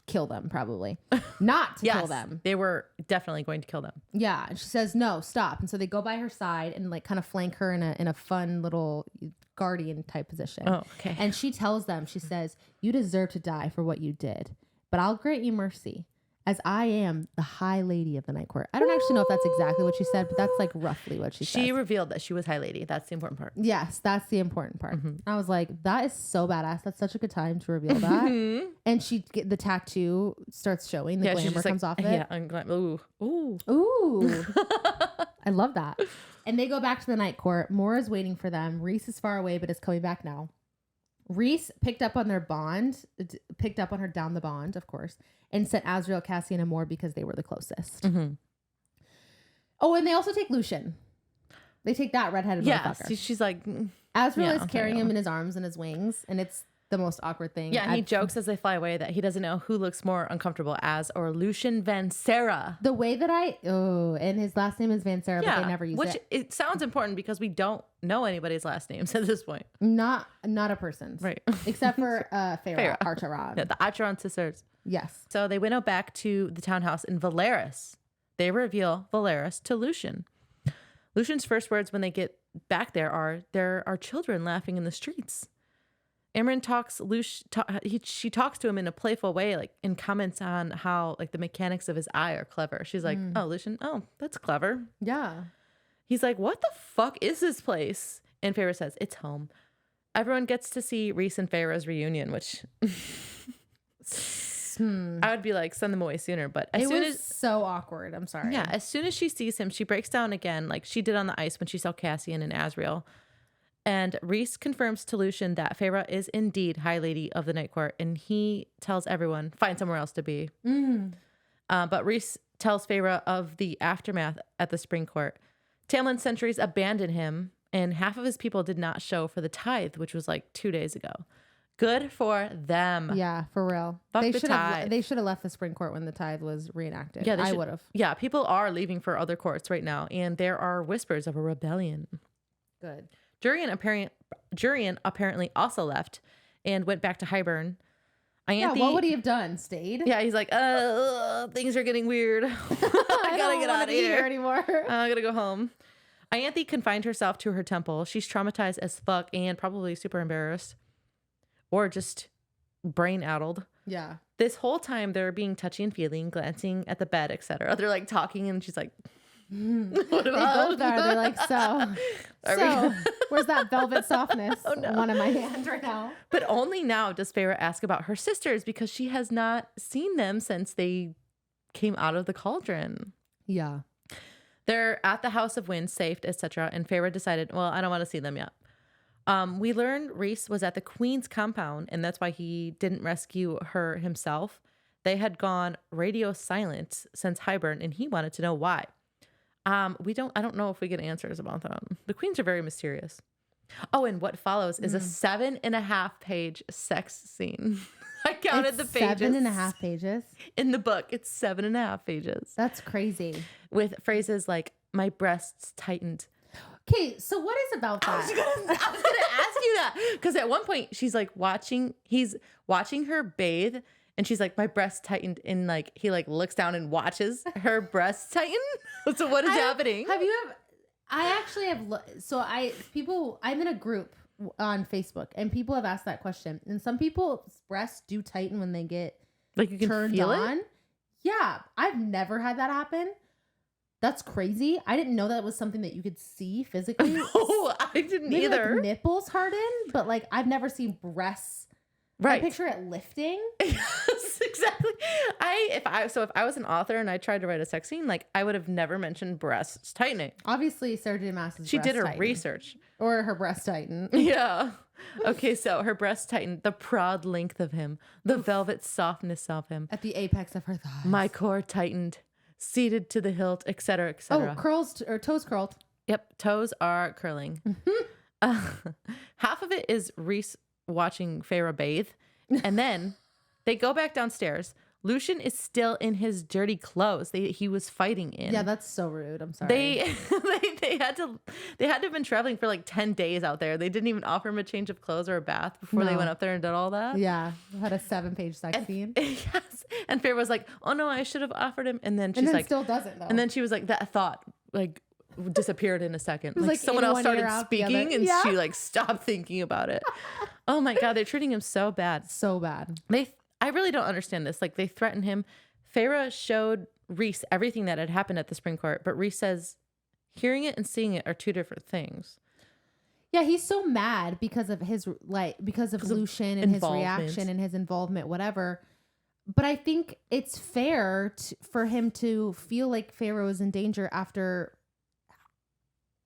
kill them, probably. Not to kill them. They were definitely going to kill them. Yeah. And she says, no, stop. And so they go by her side and kind of flank her in a fun little guardian type position. Oh, okay. And she tells them, she says, you deserve to die for what you did, but I'll grant you mercy as I am the high lady of the night court. I don't actually know if that's exactly what she said, but that's roughly what she said. She revealed that she was high lady. That's the important part. Yes, that's the important part. I was like, that is so badass. That's such a good time to reveal that. And the tattoo starts showing. The glamour comes off of it. Yeah, ooh. Ooh. I love that. And they go back to the night court. Mora's waiting for them. Reese is far away, but is coming back now. Reese picked up on her down the bond, of course, and sent Azriel, Cassian, and Mor because they were the closest. Oh, and they also take Lucian. They take that redheaded motherfucker. She's like... Azriel is carrying him in his arms and his wings, and it's the most awkward thing. Yeah, and he jokes as they fly away that he doesn't know who looks more uncomfortable, Az or Lucian Van Serra. The way that and his last name is Van Serra, but they never use it. Which it sounds important because we don't know anybody's last names at this point. Not a person's. Right. Except for Farah Archeron. Yeah, the Archeron sisters. Yes. So they went out back to the townhouse in Valeris. They reveal Valeris to Lucian. Lucian's first words when they get back there are children laughing in the streets. Amren she talks to him in a playful way, like, and comments on how, like, the mechanics of his eye are clever. She's like, oh, Lucian, oh, that's clever. Yeah. He's like, what the fuck is this place? And Feyre says, it's home. Everyone gets to see Rhys and Feyre's reunion, which I would be like, send them away sooner. But as soon as so awkward. I'm sorry. Yeah, as soon as she sees him, she breaks down again, like she did on the ice when she saw Cassian and Asriel. And Rhys confirms to Lucian that Feyre is indeed High Lady of the Night Court, and he tells everyone, find somewhere else to be. But Rhys tells Feyre of the aftermath at the Spring Court. Tamlin's sentries abandoned him, and half of his people did not show for the tithe, which was like 2 days ago. Good for them. Yeah, for real. Fuck the tithe. They should have left the Spring Court when the tithe was reenacted. Yeah, I would have. Yeah, people are leaving for other courts right now, and there are whispers of a rebellion. Good. Jurian apparently also left and went back to Hybern. Yeah, what would he have done? Stayed? Yeah, he's like, things are getting weird. I gotta get out of here anymore. I gotta go home. Ianthe confined herself to her temple. She's traumatized as fuck and probably super embarrassed. Or just brain-addled. Yeah. This whole time they're being touchy and feeling, glancing at the bed, etc. They're like talking and she's like, what about? They both are. They're like, where's that velvet softness? Oh, no. One in my hand right now. But only now does Feyre ask about her sisters because she has not seen them since they came out of the cauldron. Yeah. They're at the House of Wind, safe, etc. And Feyre decided, well, I don't want to see them yet. We learned Rhys was at the Queen's compound, and that's why he didn't rescue her himself. They had gone radio silent since Hybern, and he wanted to know why. I don't know if we get answers about them. The Queens are very mysterious. Oh, and what follows is a 7.5-page sex scene. I counted the pages. 7.5 pages? In the book, it's 7.5 pages. That's crazy. With phrases like, my breasts tightened. Okay, so what is about that? I was gonna ask you that. Because at one point, he's watching her bathe, and she's like, my breasts tightened, and like he like looks down and watches her breasts tighten. So what is happening? I'm in a group on Facebook, and people have asked that question, and some people's breasts do tighten when they get like you can turned feel on. It? Yeah, I've never had that happen. That's crazy. I didn't know that was something that you could see physically. No, I didn't either. Like nipples harden, but like I've never seen breasts. Right. I picture it lifting. Yes, exactly. If I was an author and I tried to write a sex scene, like I would have never mentioned breasts tightening. Obviously, Sarah J. Maas She did her research. Or her breast tighten. Yeah. Okay, so her breast tightened, the proud length of him, the velvet softness of him. At the apex of her thighs. My core tightened, seated to the hilt, etc., etc. Oh, curls or toes curled. Yep, toes are curling. Half of it is Rhys watching Feyre bathe, and then they go back downstairs. Lucian is still in his dirty clothes he was fighting in. Yeah, that's so rude. I'm sorry. They had to have been traveling for like 10 days out there. They didn't even offer him a change of clothes or a bath before they went up there and did all that. Yeah, had a 7-page sex scene. Yes, and Feyre was like, "Oh no, I should have offered him." And then she's like, still doesn't though. And then she was like, that thought like disappeared in a second. Like someone else started speaking, and she like stopped thinking about it. Oh my god, they're treating him so bad. So bad. I really don't understand this. Like they threaten him. Feyre showed Rhys everything that had happened at the Spring Court, but Rhys says hearing it and seeing it are two different things. Yeah, he's so mad because of Lucian and his reaction and his involvement, whatever. But I think it's fair for him to feel like Feyre is in danger after,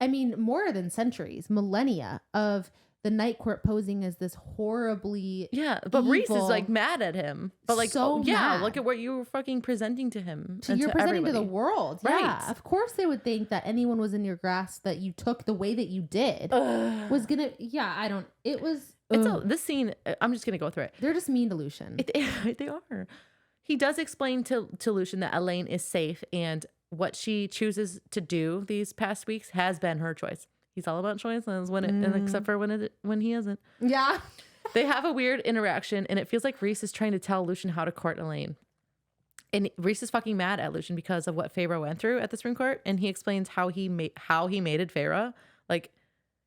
I mean, more than centuries, millennia of the Night Court posing as this horribly but Rhys is like mad at him. But like, mad. Look at what you were fucking presenting to him. You're presenting everybody. to the world. Right. Yeah, of course they would think that anyone was in your grasp that you took the way that you did was gonna. Yeah, I don't. It was. This scene. I'm just gonna go through it. They're just mean to Lucian. They are. He does explain to Lucian that Elaine is safe and what she chooses to do these past weeks has been her choice. He's all about choices except for when he isn't. Yeah. They have a weird interaction, and it feels like Rhys is trying to tell Lucian how to court Elaine. And Reese is fucking mad at Lucian because of what Feyre went through at the Supreme Court. And he explains how he mated Feyre. Like,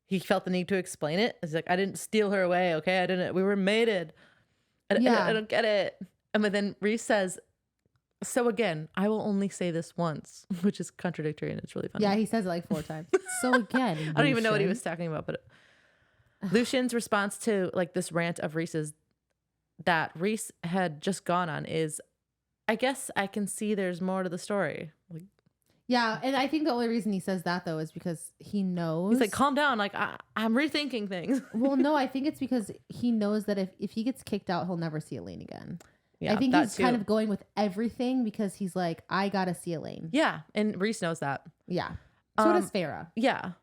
he felt the need to explain it. He's like, I didn't steal her away, okay? We were mated. I don't get it. And but then Reese says, so again, I will only say this once, which is contradictory and it's really funny. Yeah, he says it like 4 times. So again, I don't even know what he was talking about, but Lucian's response to like this rant of Reese's that Reese had just gone on is, I guess I can see there's more to the story. Like, yeah, and I think the only reason he says that though is because he knows. He's like, calm down. Like, I'm rethinking things. Well, no, I think it's because he knows that if he gets kicked out, he'll never see Elaine again. Yeah, I think he's kind of going with everything because he's like, I gotta see Elaine. Yeah, and Reese knows that. Yeah. So does Feyre. Yeah.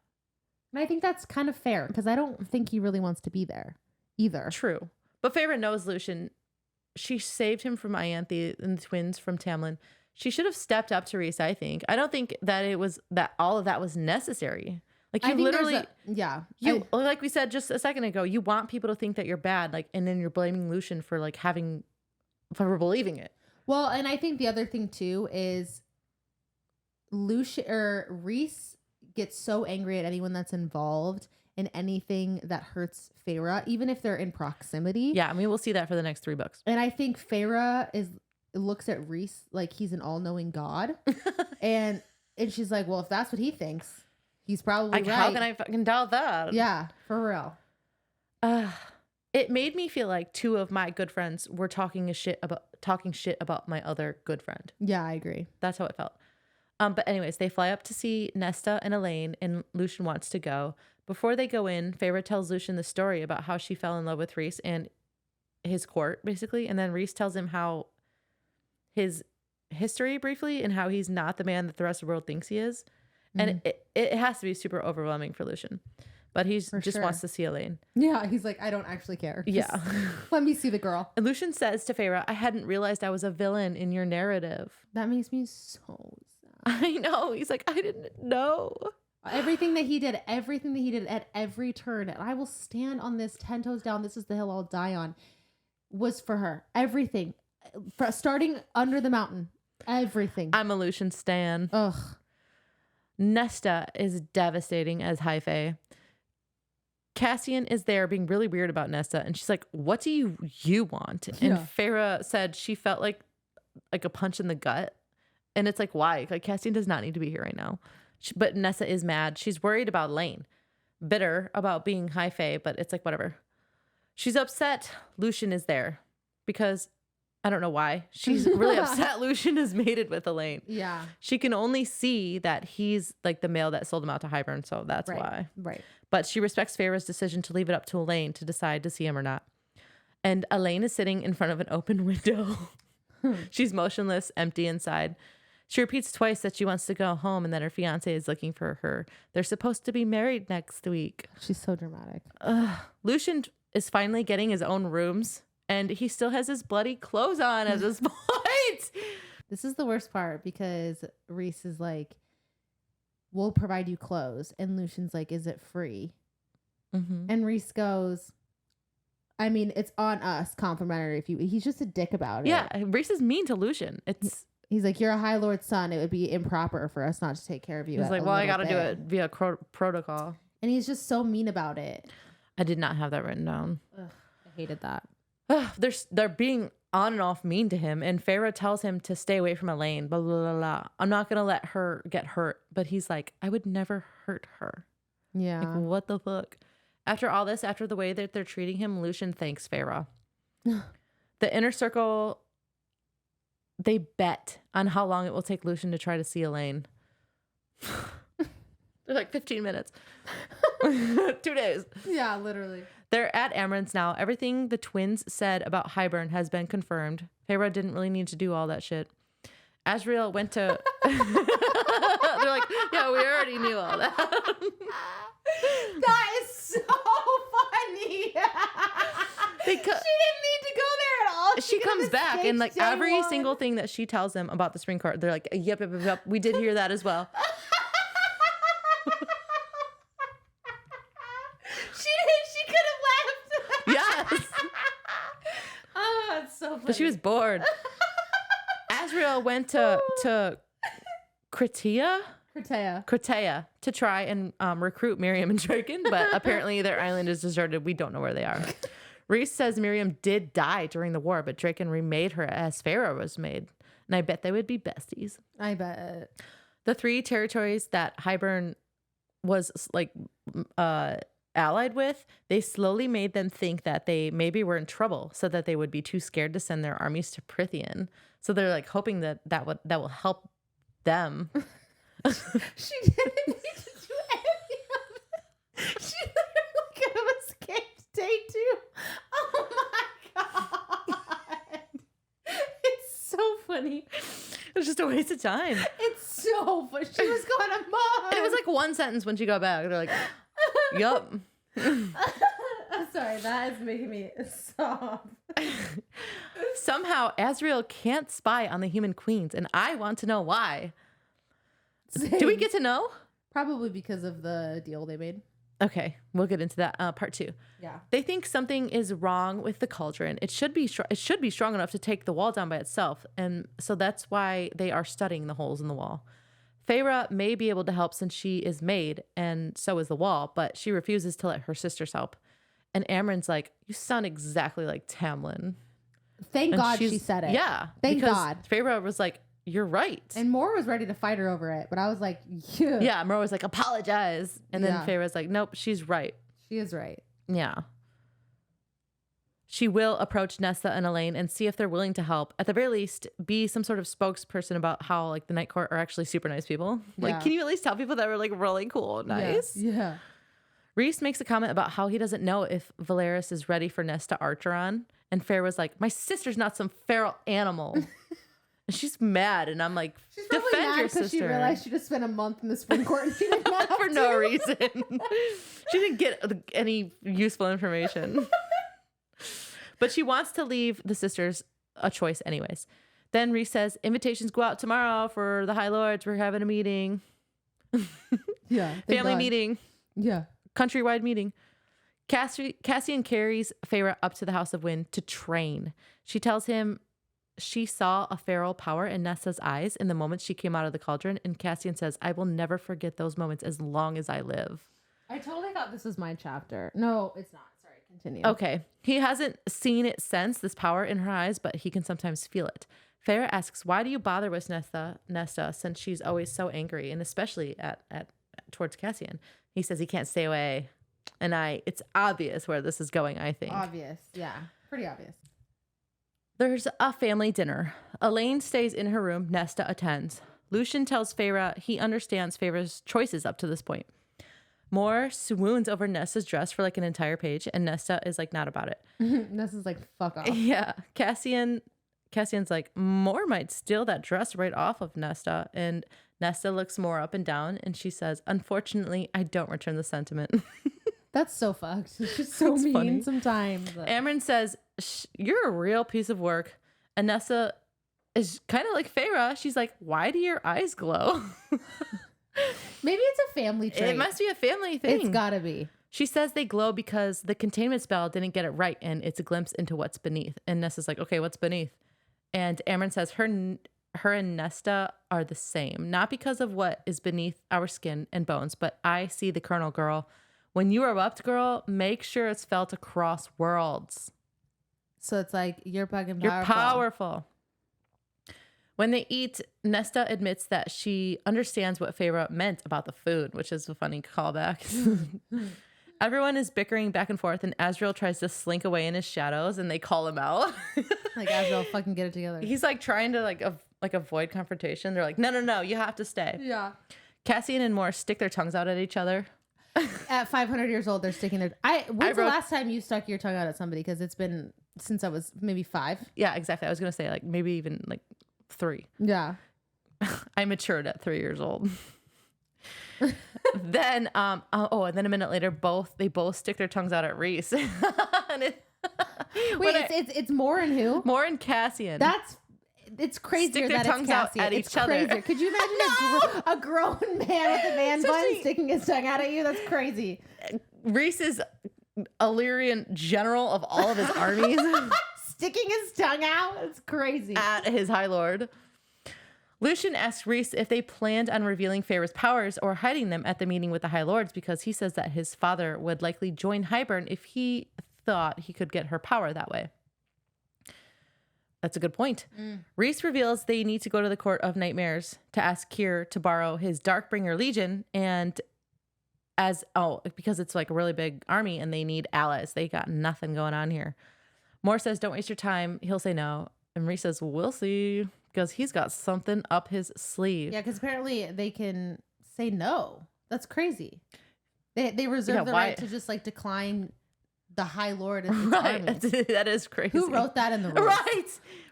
And I think that's kind of fair because I don't think he really wants to be there either. True. But Feyre knows Lucian. She saved him from Ianthe and the twins from Tamlin. She should have stepped up to Reese, I think. I don't think that it was that all of that was necessary. Like, you literally, like we said just a second ago, you want people to think that you're bad, like, and then you're blaming Lucian for like for believing it. Well, and I think the other thing too is Reese gets so angry at anyone that's involved in anything that hurts Feyre, even if they're in proximity. Yeah, I mean, we'll see that for the next 3 books. And I think Feyre looks at Reese like he's an all-knowing God. and she's like, well, if that's what he thinks, he's probably right. How can I fucking doubt that? Yeah, for real. It made me feel like 2 of my good friends were talking shit about my other good friend. Yeah, I agree. That's how it felt. But anyways, they fly up to see Nesta and Elaine, and Lucian wants to go. Before they go in, Feyre tells Lucian the story about how she fell in love with Reese and his court, basically. And then Reese tells him how his history briefly and how he's not the man that the rest of the world thinks he is. Mm-hmm. And it has to be super overwhelming for Lucian. But he just wants to see Elaine. Yeah, he's like, I don't actually care. Yeah. Let me see the girl. And Lucian says to Feyre, I hadn't realized I was a villain in your narrative. That makes me so sad. I know. He's like, I didn't know. Everything that he did at every turn, and I will stand on this 10 toes down, this is the hill I'll die on, was for her. Everything. Starting under the mountain. Everything. I'm a Lucian stan. Ugh. Nesta is devastating as High Fae. Cassian is there being really weird about Nesta, and she's like, what do you want? Yeah. And Feyre said she felt like a punch in the gut. And it's like, why? Like, Cassian does not need to be here right now. But Nesta is mad. She's worried about Elaine. Bitter about being High Fae, but it's like, whatever. She's upset Lucian is there because I don't know why. She's really upset Lucian is mated with Elaine. Yeah. She can only see that he's like the male that sold him out to Hybern, so that's why. Right. But she respects Feyre's decision to leave it up to Elaine to decide to see him or not. And Elaine is sitting in front of an open window. She's motionless, empty inside. She repeats twice that she wants to go home and that her fiance is looking for her. They're supposed to be married next week. She's so dramatic. Lucian is finally getting his own rooms, and he still has his bloody clothes on at this point. This is the worst part because Reese is like, we'll provide you clothes. And Lucian's like, is it free? Mm-hmm. And Reese goes, I mean, it's on us, complimentary. He's just a dick about it. Yeah, Reese is mean to Lucian. He's like, you're a High Lord son. It would be improper for us not to take care of you. He's like, well, I got to do it via protocol. And he's just so mean about it. I did not have that written down. Ugh, I hated that. They're being on and off mean to him. And Feyre tells him to stay away from Elaine. Blah, blah, blah, blah. I'm not going to let her get hurt. But he's like, I would never hurt her. Yeah. Like, what the fuck? After all this, after the way that they're treating him, Lucian thanks Feyre. The inner circle, they bet on how long it will take Lucian to try to see Elaine. They're like 15 minutes. 2 days. Yeah, literally. They're at Amren's now. Everything the twins said about Hybern has been confirmed. Feyre didn't really need to do all that shit. Asriel went to... They're like, yeah, we already knew all that. That is so funny. She didn't need to go there at all. She comes back and like every single thing that she tells them about the Supreme Court, they're like, yep, we did hear that as well. She could have left. Yes. Oh, it's so funny. But she was bored. Azriel went to Cretea to try and recruit Miriam and Draken, but apparently their island is deserted. We don't know where they are. Reese says Miriam did die during the war, but Draken remade her as Feyre was made. And I bet they would be besties. I bet. The 3 territories that Hybern was like allied with, they slowly made them think that they maybe were in trouble so that they would be too scared to send their armies to Prythian. So they're like hoping that will help them. She didn't need to do any of it. She literally could have escaped day 2. Oh my God. It's so funny. It was just a waste of time. It's so funny. She was going to Maas. It was like one sentence when she got back. They're like, yup. I'm sorry. That is making me sob. Somehow, Azriel can't spy on the human queens, and I want to know why. Same. Do we get to know? Probably because of the deal they made. Okay, we'll get into that part 2. Yeah. They think something is wrong with the cauldron. It should be strong enough to take the wall down by itself, and so that's why they are studying the holes in the wall. Feyre may be able to help since she is maid, and so is the wall, but she refuses to let her sisters help. And Amren's like, "You sound exactly like Tamlin." Thank God she said it. Yeah, Thank because God. Feyre was like, "You're right." And Moore was ready to fight her over it, but I was like, yeah. Yeah, Moore was like, "Apologize," and then Feyre's like, "Nope, she's right." She is right. Yeah. She will approach Nesta and Elaine and see if they're willing to help. At the very least, be some sort of spokesperson about how like the Night Court are actually super nice people. Like, can you at least tell people that we're like really cool, nice? Yeah. Reese makes a comment about how he doesn't know if Valeris is ready for Nesta Archeron. And Feyre was like, "My sister's not some feral animal." And she's mad, and I'm like, she's probably defend mad your because sister. she realized she just spent a month in the spring court and she didn't have for no reason. She didn't get any useful information. But she wants to leave the sisters a choice anyways. Then Reese says, "Invitations go out tomorrow for the High Lords. We're having a meeting." Yeah. Family meeting. Yeah. Countrywide meeting. Cassian carries Feyre up to the House of Wind to train. She tells him she saw a feral power in Nesta's eyes in the moment she came out of the cauldron, and Cassian says, "I will never forget those moments as long as I live." I totally thought this was my chapter. No, it's not. Sorry, continue. Okay. He hasn't seen it since, this power in her eyes, but he can sometimes feel it. Feyre asks, "Why do you bother with Nesta since she's always so angry, and especially at towards Cassian?" He says he can't stay away. And it's obvious where this is going, I think. Obvious. Yeah. Pretty obvious. There's a family dinner. Elaine stays in her room. Nesta attends. Lucien tells Feyre he understands Feyre's choices up to this point. Moore swoons over Nesta's dress for like an entire page, and Nesta is like not about it. Nesta's like, fuck off. Yeah. Cassian's like, "Moore might steal that dress right off of Nesta." And Nesta looks Moore up and down, and she says, "Unfortunately, I don't return the sentiment." That's so fucked. It's just so mean funny. sometimes. Amren says, "You're a real piece of work." And Nesta is kind of like Feyre. She's like, "Why do your eyes glow?" Maybe it's a family trait. It must be a family thing. It's gotta be. She says they glow because the containment spell didn't get it right, and it's a glimpse into what's beneath. And Nesta's like, "Okay, what's beneath?" And Amren says her and Nesta are the same, not because of what is beneath our skin and bones, but I see the kernel, girl. When you erupt, girl, make sure it's felt across worlds. So it's like, you're fucking powerful. You're powerful. When they eat, Nesta admits that she understands what Feyre meant about the food, which is a funny callback. Everyone is bickering back and forth, and Azriel tries to slink away in his shadows, and they call him out. Like, Azriel, fucking get it together. He's like trying to like avoid confrontation. They're like, no, you have to stay. Yeah. Cassian and Moore stick their tongues out at each other. At 500 years old, they're sticking their... When's the last time you stuck your tongue out at somebody? Because it's been since I was maybe 5. Yeah, exactly. I was going to say like maybe even like 3. Yeah. I matured at 3 years old. Then, and then a minute later, they both stick their tongues out at Reese. And it's Moore and who? Moore and Cassian. It's crazier Stick their that tongues it's Cassian. out at It's each other. crazier. Could you imagine a grown man with a man bun sticking his tongue out at you? That's crazy. Reese is Illyrian general of all of his armies. Sticking his tongue out? It's crazy. At his High Lord. Lucian asks Rhys if they planned on revealing Feyre's powers or hiding them at the meeting with the High Lords, because he says that his father would likely join Hybern if he thought he could get her power that way. That's a good point. Rhys reveals they need to go to the Court of Nightmares to ask Keir to borrow his Darkbringer Legion, and because it's like a really big army and they need allies. They got nothing going on here. Moore says, don't waste your time. He'll say no. And Rhys says, we'll see, because he's got something up his sleeve. Yeah, because apparently they can say no. That's crazy. They reserve the right to just like decline the High Lord and his army. That is crazy. Who wrote that in the rules? Right.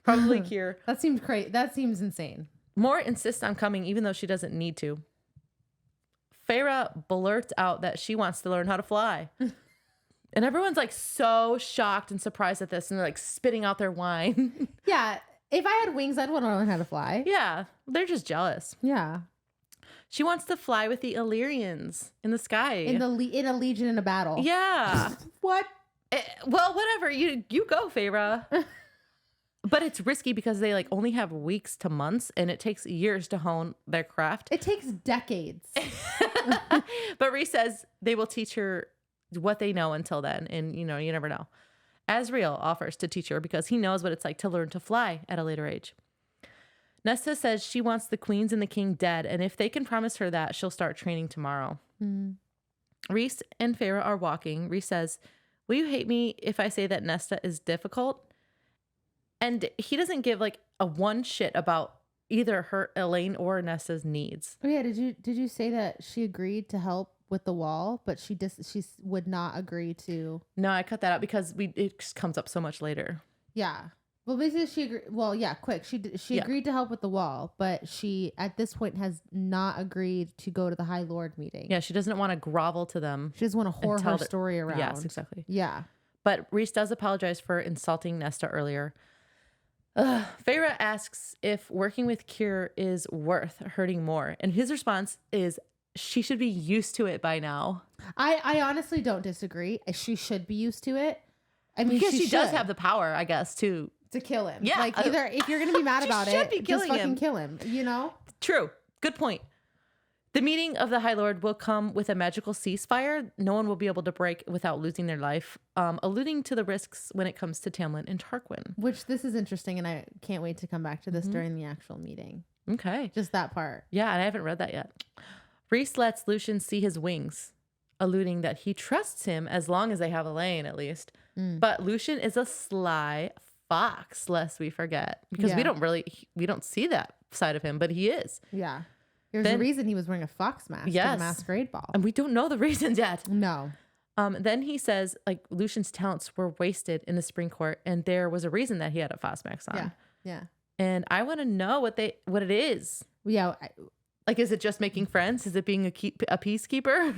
Probably Keir. That seems crazy. That seems insane. Moore insists on coming even though she doesn't need to. Feyre blurts out that she wants to learn how to fly. And everyone's like so shocked and surprised at this, and they're like spitting out their wine. Yeah. If I had wings, I'd want to learn how to fly. Yeah. They're just jealous. Yeah. She wants to fly with the Illyrians in the sky. In a legion in a battle. Yeah. What? Well, whatever. You go, Feyre. But it's risky because they like only have weeks to months, and it takes years to hone their craft. It takes decades. But Rhys says they will teach her what they know until then. And, you never know. Asriel offers to teach her because he knows what it's like to learn to fly at a later age. Nesta says she wants the queens and the king dead, and if they can promise her that, she'll start training tomorrow. Rhys and Feyre are walking. Rhys says, will you hate me if I say that Nesta is difficult? And he doesn't give like a one shit about either her, Elaine, or Nesta's needs. Oh yeah, did you say that she agreed to help with the wall, but she would not agree to? No, I cut that out because it just comes up so much later. Yeah. Well, basically she agreed. Well, yeah, quick. She agreed to help with the wall, but she at this point has not agreed to go to the High Lord meeting. Yeah, she doesn't want to grovel to them. She doesn't want to whore her story around. Yes, exactly. Yeah. But Rhys does apologize for insulting Nesta earlier. Feyre asks if working with Keir is worth hurting more, and his response is she should be used to it by now. I honestly don't disagree. She should be used to it. I mean, because she does have the power, I guess, to kill him. Yeah. Like either if you're gonna be mad about it, just fucking him. kill him. True. Good point. The meeting of the High Lord will come with a magical ceasefire. No one will be able to break without losing their life, alluding to the risks when it comes to Tamlin and Tarquin. Which this is interesting, and I can't wait to come back to this during the actual meeting. Okay. Just that part. Yeah, and I haven't read that yet. Rhys lets Lucian see his wings, alluding that he trusts him as long as they have Elaine, at least. But Lucian is a sly fox, lest we forget, because we don't see that side of him, but he is. Yeah. There's a reason he was wearing a fox mask to the masquerade ball. And we don't know the reasons yet. No. Then he says, like, Lucian's talents were wasted in the Spring Court, and there was a reason that he had a fox mask on. Yeah. And I want to know what it is. Yeah. Like, is it just making friends? Is it being a peacekeeper?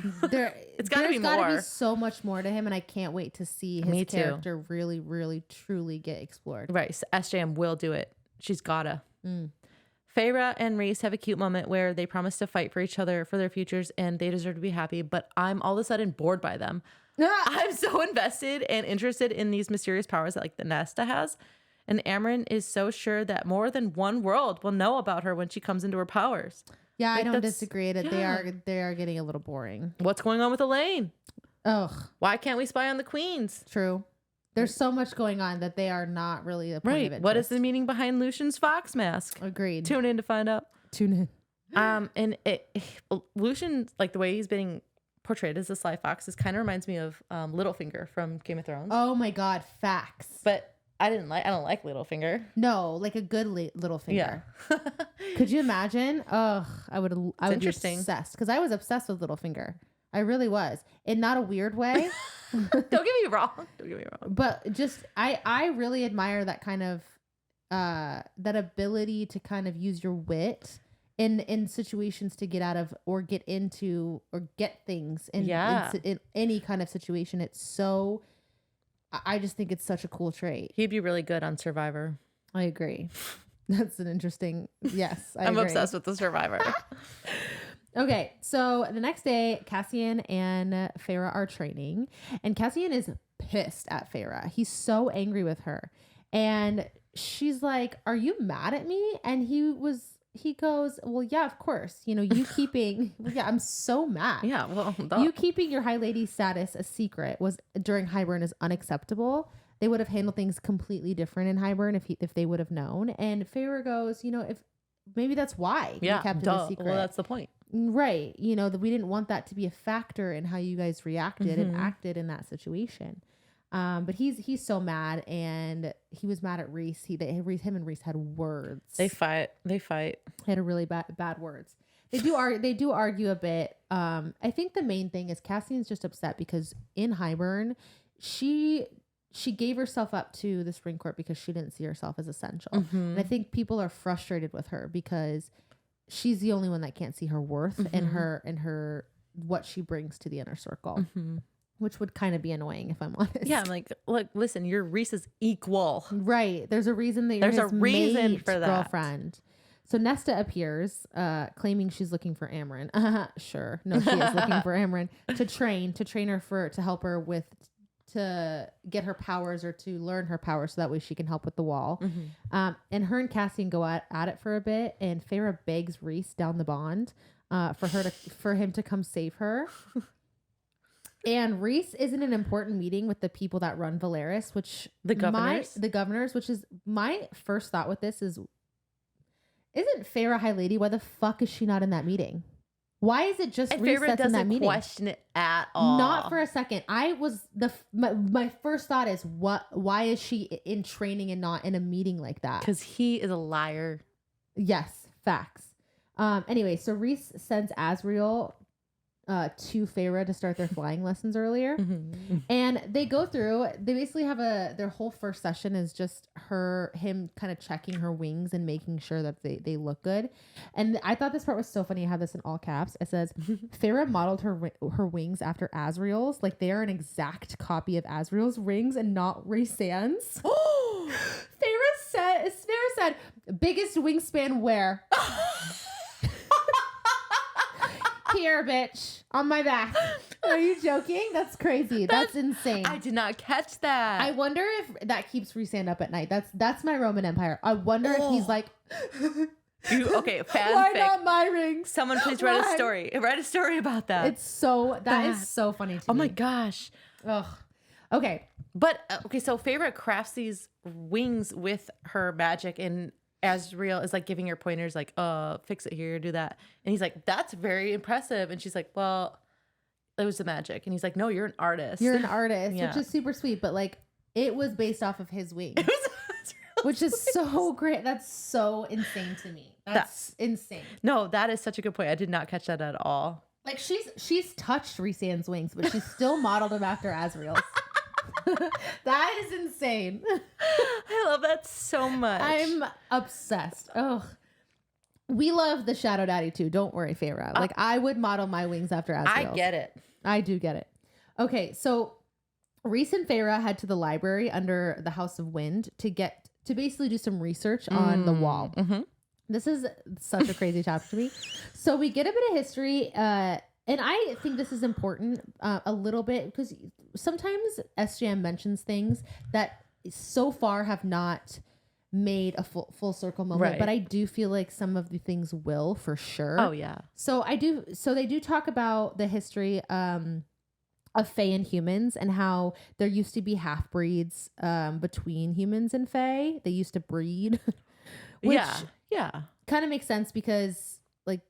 It's got to be more. There's got to be so much more to him, and I can't wait to see his character really, really, truly get explored. Right. So SJM will do it. She's gotta. Feyre and Rhys have a cute moment where they promise to fight for each other for their futures, and they deserve to be happy, but I'm all of a sudden bored by them. I'm so invested and interested in these mysterious powers that like the Nesta has. And Amren is so sure that more than one world will know about her when she comes into her powers. Yeah, I don't disagree. They are getting a little boring. What's going on with Elaine? Ugh. Why can't we spy on the queens? True. There's so much going on that they are not really a point of interest. What is the meaning behind Lucian's fox mask? Agreed. Tune in to find out. Tune in. And Lucian, like the way he's being portrayed as a sly fox, this kind of reminds me of Littlefinger from Game of Thrones. Oh my God, facts. But I don't like Littlefinger. No, like a good Littlefinger. Yeah. Could you imagine? Ugh, I would be obsessed, because I was obsessed with Littlefinger. I really was, in not a weird way. Don't get me wrong. But just I really admire that kind of that ability to kind of use your wit in situations to get out of or get into or get things in any kind of situation. It's so. I just think it's such a cool trait. He'd be really good on Survivor. I agree. That's an interesting. Yes, I'm obsessed with the Survivor. Okay, so the next day, Cassian and Feyre are training, and Cassian is pissed at Feyre. He's so angry with her, and she's like, "Are you mad at me?" And he was He goes, well, yeah, of course. You know, you keeping, yeah, I'm so mad. Yeah, well, You keeping your high lady status a secret was during Hybern is unacceptable. They would have handled things completely different in Hybern if they would have known. And Feyre goes, you know, if maybe that's why you kept it a secret. Well, that's the point. Right. You know, that we didn't want that to be a factor in how you guys reacted and acted in that situation. But he's so mad, and he was mad at Rhys. Him and Rhys had words. They fight. They had a really bad words. They do argue a bit. I think the main thing is Cassian's just upset because in Hybern, she gave herself up to the Spring Court because she didn't see herself as essential. And I think people are frustrated with her because she's the only one that can't see her worth and her what she brings to the inner circle. Which would kind of be annoying if I'm honest. Yeah, I'm like, look, listen, you're Rhys's equal. Right. There's a reason that you're his mate, for that girlfriend. So Nesta appears, claiming she's looking for Amren. Sure. No, she is looking for Amren to train her to help her to get her powers or to learn her powers so that way she can help with the wall. And her and Cassian go at it for a bit, and Feyre begs Rhys down the bond for him to come save her. And Rhys is in an important meeting with the people that run Valeris, which the governors, which is my first thought with this isn't Feyre High Lady? Why the fuck is she not in that meeting? Why is it just Rhys that's in that meeting? Question it at all. Not for a second. My first thought is why is she in training and not in a meeting like that? Because he is a liar. Yes, facts. Anyway, so Rhys sends Azriel to Feyre to start their flying lessons earlier. And they go through, they basically have their whole first session is just him kind of checking her wings and making sure that they look good. And I thought this part was so funny. I have this in all caps. It says, Feyre modeled her wings after Azriel's. Like they are an exact copy of Azriel's wings and not Rhysand's. Feyre said, biggest wingspan where? Here, bitch, on my back. Are you joking? That's crazy. That's insane. I did not catch that. I wonder if that keeps Rhysand up at night. That's my Roman Empire. I wonder if he's like, fanfic. Why not my rings? Someone please write a story. Write a story about that. It's that is so funny to me. Oh my gosh. Ugh. Okay. But so Feyre crafts these wings with her magic, and Azriel is like giving her pointers like, fix it here, do that. And he's like, that's very impressive. And she's like, well, it was the magic. And he's like, no, you're an artist. You're an artist, which is super sweet. But like, it was based off of his wings, which is so great. That's so insane to me. That's insane. No, that is such a good point. I did not catch that at all. Like she's touched Rhysand's wings, but she's still modeled them after Azriel's. That is insane. I love that so much. I'm obsessed. Oh, we love the Shadow Daddy too. Don't worry, Feyre. Like I would model my wings after Azriel's. I get it. I do get it. Okay, so Rhys and Feyre head to the library under the House of Wind to basically do some research on the wall. This is such a crazy chapter to me. So we get a bit of history, and I think this is important a little bit because sometimes SJM mentions things that so far have not made a full circle moment, right. But I do feel like some of the things will for sure. Oh yeah. So they do talk about the history of Fae and humans and how there used to be half breeds between humans and Fae. They used to breed. Which yeah. Kind of makes sense because like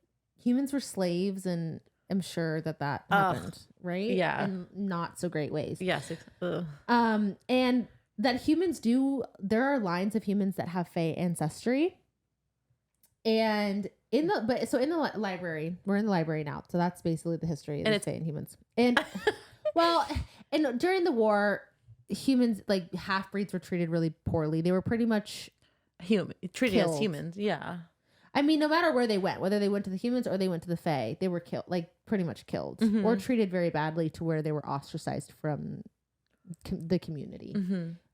humans were slaves, and I'm sure that happened, right? Yeah. In not so great ways. Yes. And that there are lines of humans that have Fae ancestry. And in the library, we're in the library now. So that's basically the history of Fae and humans. And and during the war, humans, like half breeds, were treated really poorly. They were pretty much treated as humans. Yeah. I mean, no matter where they went, whether they went to the humans or they went to the Fae, they were killed, like pretty much killed or treated very badly to where they were ostracized from the community.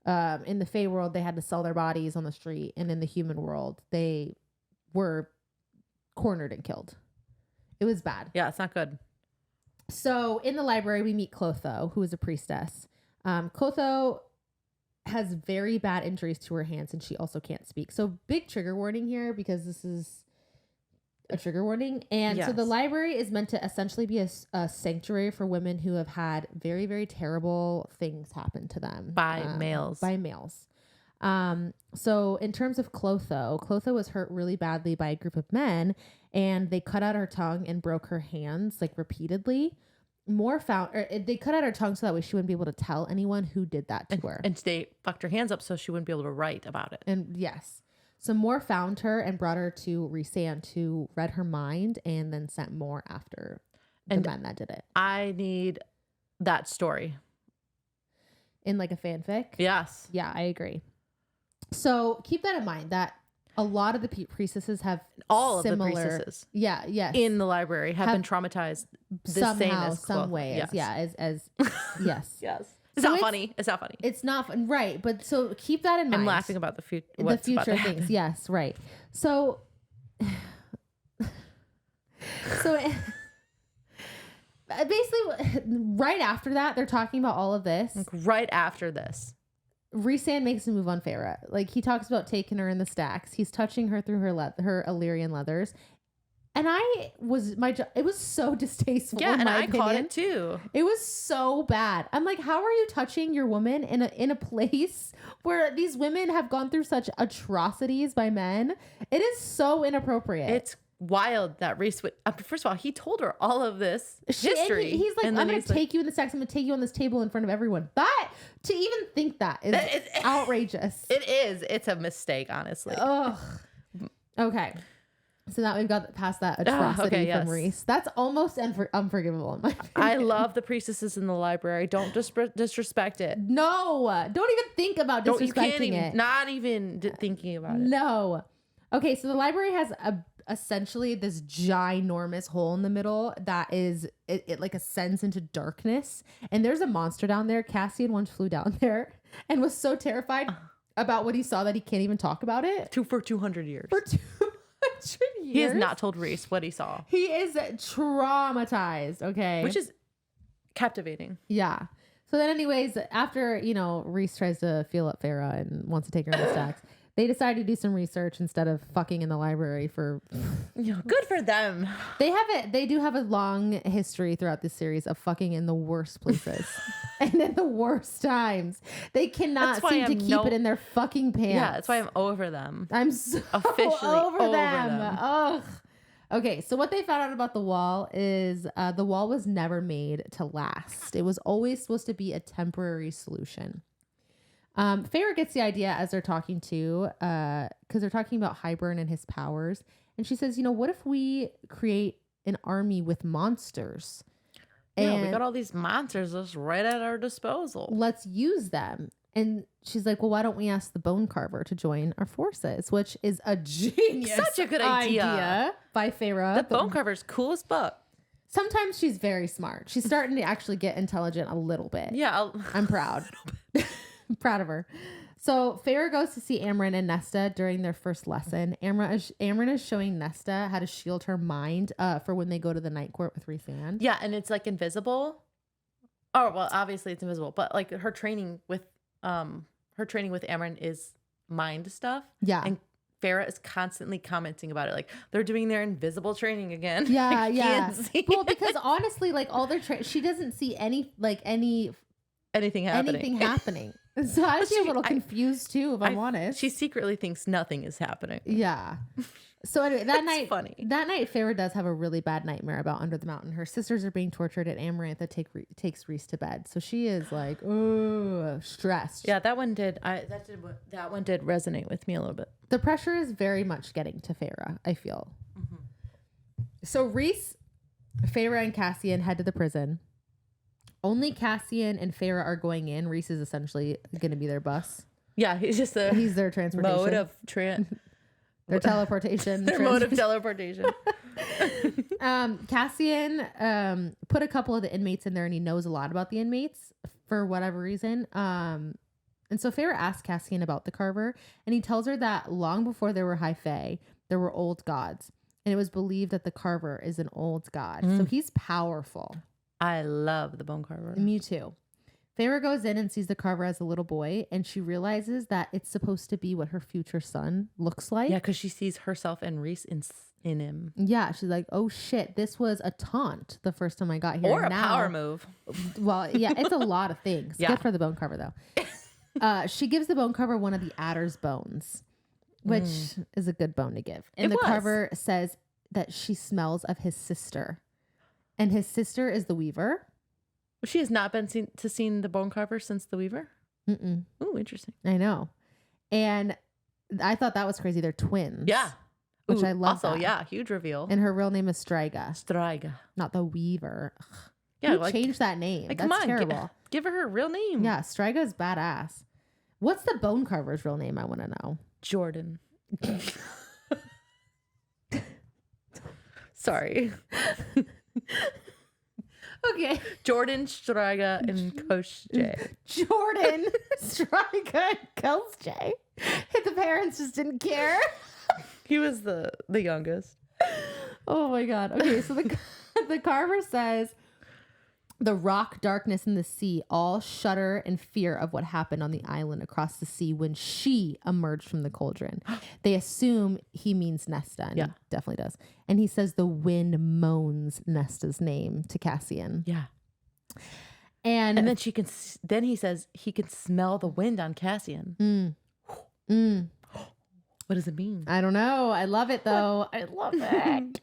In the Fae world, they had to sell their bodies on the street. And in the human world, they were cornered and killed. It was bad. Yeah, it's not good. So in the library, we meet Clotho, who is a priestess. Clotho has very bad injuries to her hands, and she also can't speak. So big trigger warning here, because this is a trigger warning. And so the library is meant to essentially be a sanctuary for women who have had very, very terrible things happen to them. By males. So in terms of Clotho was hurt really badly by a group of men, and they cut out her tongue and broke her hands like repeatedly. They cut out her tongue so that way she wouldn't be able to tell anyone who did that to her. And they fucked her hands up so she wouldn't be able to write about it. And yes. So Moore found her and brought her to Rhysand, who read her mind and then sent Moore after the men that did it. I need that story. In like a fanfic? Yes. Yeah, I agree. So keep that in mind that a lot of the priestesses have all similar, of the priestesses. Yeah, yes. In the library have been traumatized the somehow, same as some way. Yes. Yeah, as yes. Yes. It's not funny. It's not funny. It's not fun. Right. But so keep that in mind. I'm laughing about the future. The future things. Yes. Right. So, basically, right after that, they're talking about all of this. Like right after this, Rhysand makes a move on Feyre. Like he talks about taking her in the stacks. He's touching her through her Illyrian leathers. And it was so distasteful. Yeah, and I opinion. caught it too. It was so bad. I'm like, how are you touching your woman in a place where these women have gone through such atrocities by men? It is so inappropriate. It's wild that Rhys would. First of all, he told her all of this history. He's like, I'm going to take you in the stacks. I'm going to take you on this table in front of everyone. But to even think that is outrageous. It is. It's a mistake, honestly. Ugh. Okay. So now we've got past that atrocity from Rhys. That's almost unforgivable in my opinion. I love the priestesses in the library. Don't disrespect it. No, don't even think about disrespecting it. Not even thinking about it. No. Okay, so the library has essentially this ginormous hole in the middle that is it like ascends into darkness, and there's a monster down there. Cassian once flew down there and was so terrified about what he saw that he can't even talk about it for 200 years. For 200 years. He has not told Rhys what he saw. He is traumatized. Okay, which is captivating. Yeah. So then, anyways, after Rhys tries to feel up Feyre and wants to take her in the stacks. They decided to do some research instead of fucking in the library for. Good for them. They do have a long history throughout this series of fucking in the worst places and in the worst times. They cannot seem to keep it in their fucking pants. Yeah, that's why I'm over them. I'm so officially over them. Ugh. Okay, so what they found out about the wall is the wall was never made to last. It was always supposed to be a temporary solution. Feyre gets the idea as they're talking to, because they're talking about Hybern and his powers. And she says, what if we create an army with monsters? Yeah, we got all these monsters just right at our disposal. Let's use them. And she's like, well, why don't we ask the Bone Carver to join our forces? Which is a genius Such a good idea by Feyre. The Bone Carver's cool as fuck. Sometimes she's very smart. She's starting to actually get intelligent a little bit. Yeah. I'm proud. I'm proud of her. So Feyre goes to see Amren and Nesta during their first lesson. Amren is showing Nesta how to shield her mind for when they go to the night court with Rhysand. Yeah, and it's like invisible. Oh, well, obviously it's invisible, but like her training with Amren is mind stuff. Yeah. And Feyre is constantly commenting about it. Like, they're doing their invisible training again. Yeah, yeah. Well, because honestly, like all their she doesn't see anything happening. So I was a little confused too, if I'm honest. She secretly thinks nothing is happening. Yeah. So anyway, that night, funny. That night, Feyre does have a really bad nightmare about Under the Mountain. Her sisters are being tortured, and Amarantha takes Rhys to bed. So she is like, oh, stressed. Yeah, that one did resonate with me a little bit. The pressure is very much getting to Feyre, I feel. Mm-hmm. So Rhys, Feyre, and Cassian head to the prison. Only Cassian and Feyre are going in. Rhys is essentially going to be their bus. Yeah, he's their transportation. Mode of their teleportation. Their mode of teleportation. Cassian put a couple of the inmates in there, and he knows a lot about the inmates for whatever reason. And so Feyre asks Cassian about the Carver, and he tells her that long before there were High Fae, there were old gods, and it was believed that the Carver is an old god. So he's powerful. I love the Bone Carver. Me too. Feyre goes in and sees the carver as a little boy, and she realizes that it's supposed to be what her future son looks like. Yeah, because she sees herself and Rhys in him. Yeah, she's like, oh shit, this was a taunt the first time I got here. Or a power move. Well, yeah, it's a lot of things. Yeah. Good for the bone carver, though. She gives the bone carver one of the adder's bones, which is a good bone to give. And the carver says that she smells of his sister. And his sister is the weaver. She has not been seen the bone carver since the weaver? Mm-mm. Oh, interesting. I know. And I thought that was crazy. They're twins. Yeah. Which I love. Also, yeah, huge reveal. And her real name is Striga. Striga. Not the weaver. Ugh. Yeah, Who changed that name? Like, That's come on, terrible. Give her her real name. Yeah, Striga is badass. What's the bone carver's real name? I want to know. Jordan. Sorry. Okay. Jordan, Striga, and Coach J. Jordan, Striga, and Coach J. The parents just didn't care. He was the youngest. Oh my God. Okay, so the carver says, the rock, darkness, and the sea all shudder in fear of what happened on the island across the sea when she emerged from the cauldron. They assume he means Nesta, and yeah, he definitely does. And he says the wind moans Nesta's name to Cassian. Yeah. And then then he says he can smell the wind on Cassian. What does it mean? I don't know. I love it though. I love it.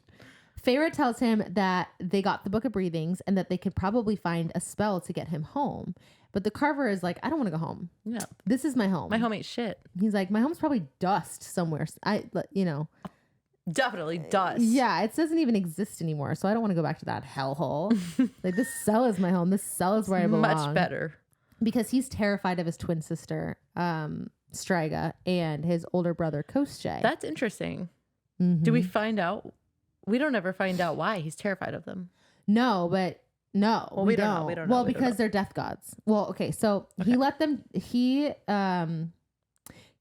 Feyre tells him that they got the Book of Breathings and that they could probably find a spell to get him home. But the carver is like, I don't want to go home. Yeah. This is my home. My home ain't shit. He's like, my home's probably dust somewhere. Definitely dust. Yeah, it doesn't even exist anymore. So I don't want to go back to that hellhole. Like, this cell is my home. This cell is where I belong. Much better. Because he's terrified of his twin sister, Striga, and his older brother, Kostjay. That's interesting. Mm-hmm. Do we find out? We don't ever find out why he's terrified of them. No, but no, well, we don't know. We don't well, know. because they're death gods. Well, okay, so he let them. He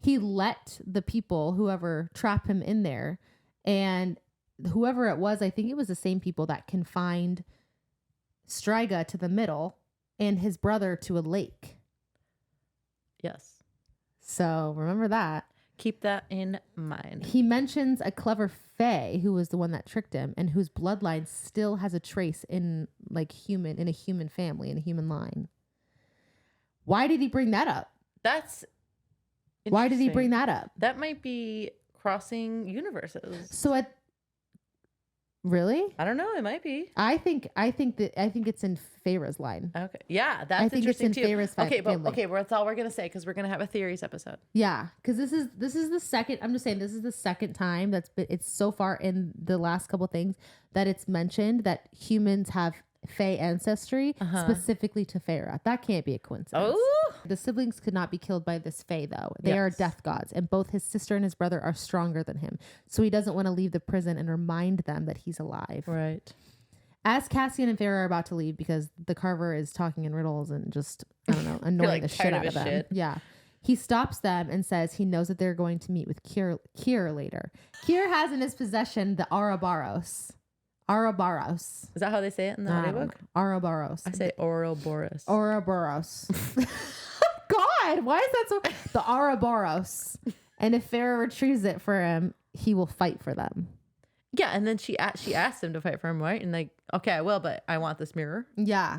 let the people, whoever, trap him in there, and whoever it was, I think it was the same people that confined Striga to the middle and his brother to a lake. Yes. So remember that. Keep that in mind. He mentions a clever fae who was the one that tricked him and whose bloodline still has a trace in a human family, in a human line. Why did he bring that up? Why did he bring that up? That might be crossing universes. So really? I don't know. It might be. I think it's in Feyre's line. Okay. Yeah, that's interesting too. Feyre's family. That's all we're gonna say because we're gonna have a theories episode. Yeah, because this is the second. I'm just saying this is the second time it's so far in the last couple things that it's mentioned that humans have fae ancestry specifically to Feyre. That can't be a coincidence. Oh, the siblings could not be killed by this fae though. They are death gods, and both his sister and his brother are stronger than him. So he doesn't want to leave the prison and remind them that he's alive. Right. As Cassian and Feyre are about to leave because the carver is talking in riddles and just, I don't know, annoying the shit out of them. Shit. Yeah. He stops them and says he knows that they're going to meet with Kier later. Kier has in his possession the Ouroboros. Ouroboros. Is that how they say it in the audiobook? Ouroboros. I say Ouroboros. Ouroboros. God, why is that so? The Ouroboros. And if Feyre retrieves it for him, he will fight for them. Yeah, and then she asked him to fight for him, right? And like, okay, I will, but I want this mirror. Yeah.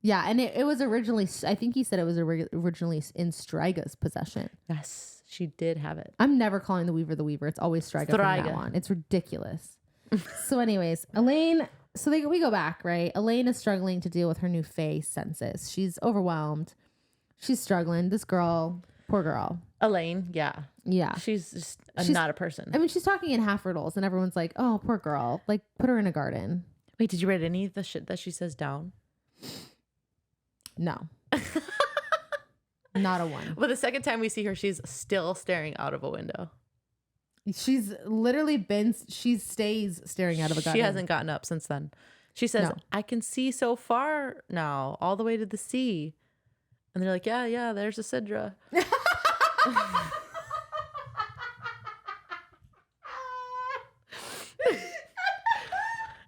Yeah, and it was originally, I think he said it was originally in Striga's possession. Yes, she did have it. I'm never calling the Weaver the Weaver. It's always Striga from now on. It's ridiculous. So anyways, Elaine, we go back, right? Elaine is struggling to deal with her new fae senses. She's overwhelmed. She's struggling. This girl, poor girl. Elaine, yeah. Yeah. She's just not a person. I mean, she's talking in half riddles and everyone's like, oh, poor girl. Like, put her in a garden. Wait, did you write any of the shit that she says down? No. Not a one. But the second time we see her, she's still staring out of a window. She's literally she stays staring out of a garden. She hasn't gotten up since then. She says, no. I can see so far now, all the way to the sea. And they're like, yeah, there's a Sidra.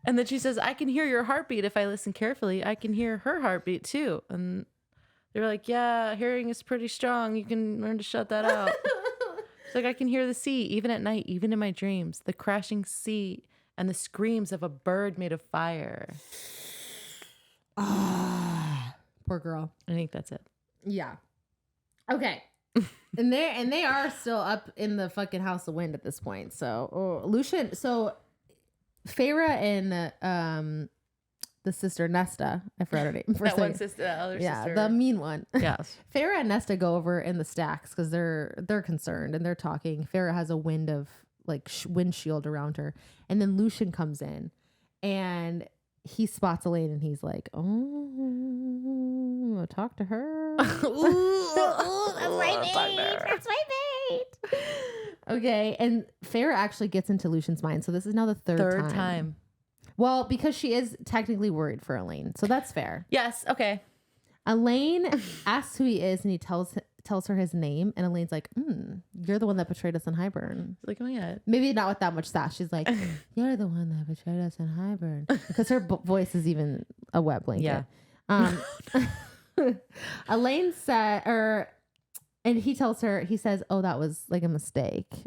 And then she says, I can hear your heartbeat if I listen carefully. I can hear her heartbeat too. And They're like, yeah, hearing is pretty strong. You can learn to shut that out. It's like, I can hear the sea, even at night, even in my dreams, the crashing sea and the screams of a bird made of fire. Ah, poor girl. I think that's it. Yeah. Okay. and they are still up in the fucking House of Wind at this point. So Lucian, so Feyre and the sister Nesta, I forgot her name. That one sister, the other sister. Yeah, the mean one. Yes. Feyre and Nesta go over in the stacks because they're concerned and they're talking. Feyre has a wind of like windshield around her, and then Lucian comes in, and he spots Elaine, and he's like, "Oh, talk to her." Ooh, that's my mate. That's my mate. Okay, and Feyre actually gets into Lucian's mind, so this is now the third time. Well, because she is technically worried for Elaine, so that's fair. Yes. Okay. Elaine asks who he is, and he tells her his name, and Elaine's like, "You're the one that betrayed us in Hybern." Like, oh yeah. Maybe not with that much sass. She's like, "You're the one that betrayed us in Hybern," because her voice is even a wet blanket. Yeah. Elaine said, and he tells her, he says, "Oh, that was like a mistake."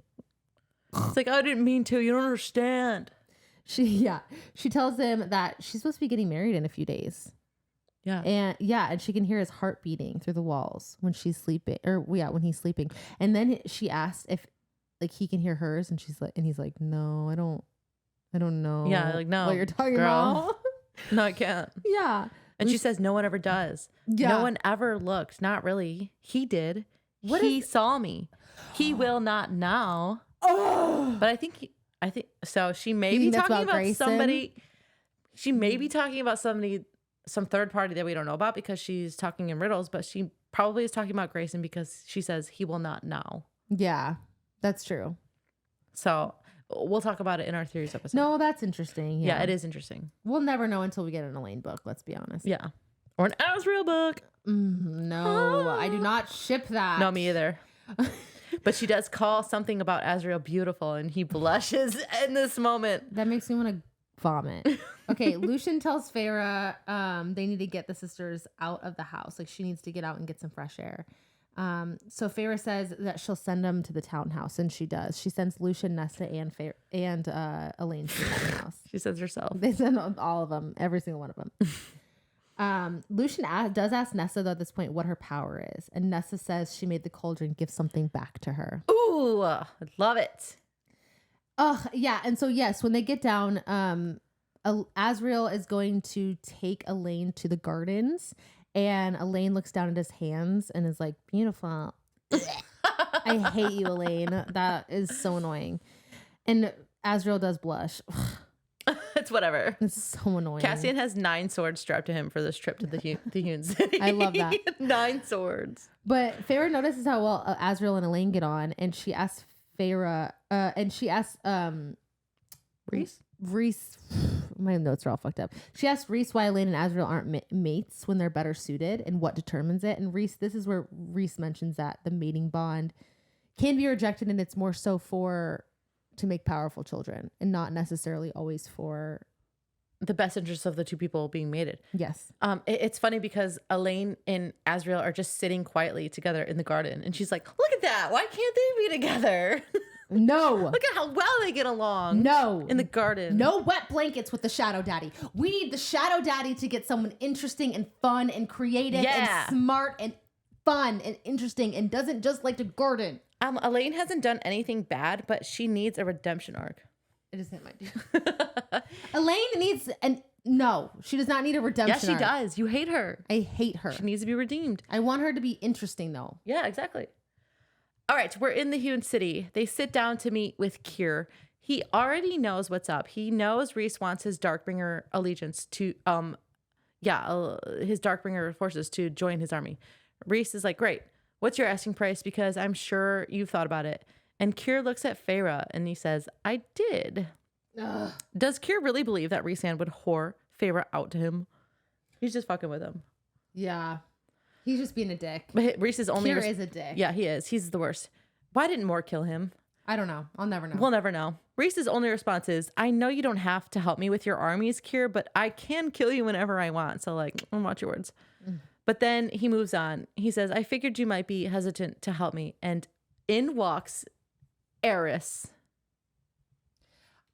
It's like, I didn't mean to. You don't understand. She tells him that she's supposed to be getting married in a few days. Yeah. And she can hear his heart beating through the walls when she's sleeping, when he's sleeping. And then she asked if like he can hear hers, and he's like, "No, I don't know." Yeah, like, no. What you're talking girl. about? No, I can't. Yeah. And she says no one ever does. Yeah. No one ever looked. Not really. He did. He saw me. He will not now. Oh. But I think so. She may be talking about somebody. She may be talking about somebody, some third party that we don't know about, because she's talking in riddles. But she probably is talking about Grayson because she says he will not now. Yeah, that's true. So we'll talk about it in our theories episode. No, that's interesting. Yeah, it is interesting. We'll never know until we get an Elaine book. Let's be honest. Yeah, or an Asriel book. No, I do not ship that. No, me either. But she does call something about Asriel beautiful, and he blushes in this moment. That makes me want to vomit. Okay, Lucian tells Feyre they need to get the sisters out of the house. Like, she needs to get out and get some fresh air. So Feyre says that she'll send them to the townhouse, and she does. She sends Lucian, Nesta, and Elaine to the townhouse. She sends herself. They send all of them, every single one of them. Lucian does ask Nesta, though, at this point, what her power is. And Nesta says she made the cauldron give something back to her. Ooh, I love it. Oh, yeah. And so, yes, when they get down, Asriel is going to take Elaine to the gardens. And Elaine looks down at his hands and is like, beautiful. I hate you, Elaine. That is so annoying. And Asriel does blush. It's whatever. It's so annoying. Cassian has 9 swords strapped to him for this trip to the Hewn City. I love that. 9 swords. But Feyre notices how well Asriel and Elaine get on, and she asks Feyre, Rhys, my notes are all fucked up. She asks Rhys why Elaine and Asriel aren't mates when they're better suited, and what determines it. And Rhys, this is where Rhys mentions that the mating bond can be rejected, and it's more so to make powerful children, and not necessarily always for the best interests of the two people being mated. Yes. It's funny because Elaine and Asriel are just sitting quietly together in the garden, and she's like, "Look at that! Why can't they be together?" No. Look at how well they get along. No. In the garden. No wet blankets with the shadow daddy. We need the shadow daddy to get someone interesting and fun and creative and smart and fun and interesting and doesn't just like to garden. Elaine hasn't done anything bad, but she needs a redemption arc. It isn't my deal. Elaine needs no, she does not need a redemption arc. Yes, she does. You hate her. I hate her. She needs to be redeemed. I want her to be interesting, though. Yeah, exactly. All right, we're in the Hewn City. They sit down to meet with Kier. He already knows what's up. He knows Rhys wants his Darkbringer allegiance to, his Darkbringer forces to join his army. Rhys is like, great. What's your asking price? Because I'm sure you've thought about it. And Kier looks at Feyre and he says, I did. Ugh. Does Kier really believe that Rhys would whore Feyre out to him? He's just fucking with him. Yeah. He's just being a dick. But Rhys is only... Kier is a dick. Yeah, he is. He's the worst. Why didn't Moore kill him? I don't know. I'll never know. We'll never know. Rhys's only response is, I know you don't have to help me with your armies, Kier, but I can kill you whenever I want. So, like, watch your words. But then he moves on. He says, I figured you might be hesitant to help me. And in walks Eris.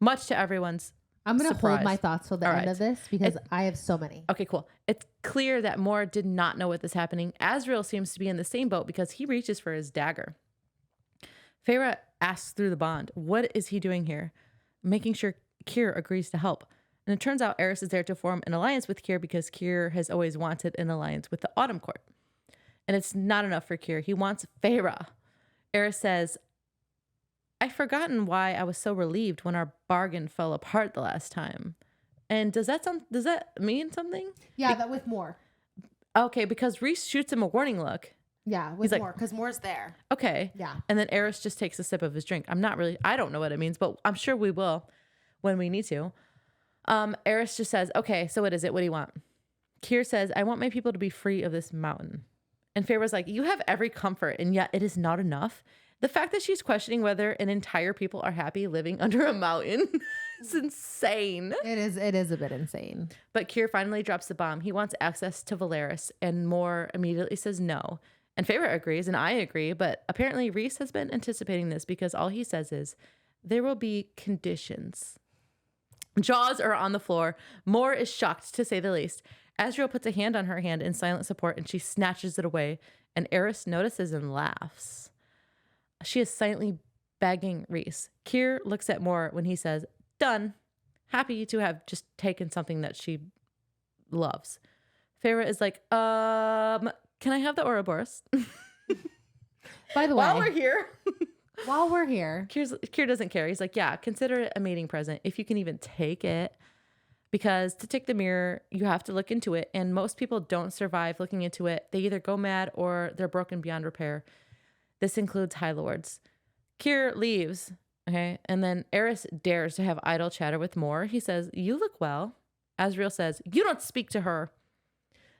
Much to everyone's I'm going to hold my surprise. thoughts till the All end right. of this because I have so many. Okay, cool. It's clear that Moore did not know what is happening. Azriel seems to be in the same boat because he reaches for his dagger. Feyre asks through the bond, what is he doing here? Making sure Kier agrees to help. And it turns out Eris is there to form an alliance with Kier because Kier has always wanted an alliance with the Autumn Court. And it's not enough for Kier. He wants Feyre. Eris says, I've forgotten why I was so relieved when our bargain fell apart the last time. And does that mean something? Yeah, that with more. Okay, because Rhys shoots him a warning look. Yeah, with more, because Moore's there. Okay. Yeah. And then Eris just takes a sip of his drink. I don't know what it means, but I'm sure we will when we need to. Eris just says, okay, so what is it? What do you want? Kier says, I want my people to be free of this mountain. And Feyre's like, you have every comfort, and yet it is not enough. The fact that she's questioning whether an entire people are happy living under a mountain is insane. It is a bit insane. But Kier finally drops the bomb. He wants access to Valeris, and Moore immediately says no. And Feyre agrees, and I agree, but apparently Rhys has been anticipating this because all he says is, there will be conditions. Jaws are on the floor. Moore is shocked, to say the least. Azriel puts a hand on her hand in silent support, and she snatches it away, and Eris notices and laughs. She is silently begging Rhys. Kier looks at Moore when he says, done. Happy to have just taken something that she loves. Feyre is like, can I have the Ouroboros? By the way, while we're here, Kier Kier doesn't care. He's like, yeah, consider it a mating present if you can even take it. Because to take the mirror, you have to look into it. And most people don't survive looking into it. They either go mad or they're broken beyond repair. This includes High Lords. Kier leaves. Okay. And then Eris dares to have idle chatter with Moore. He says, you look well. Azriel says, you don't speak to her.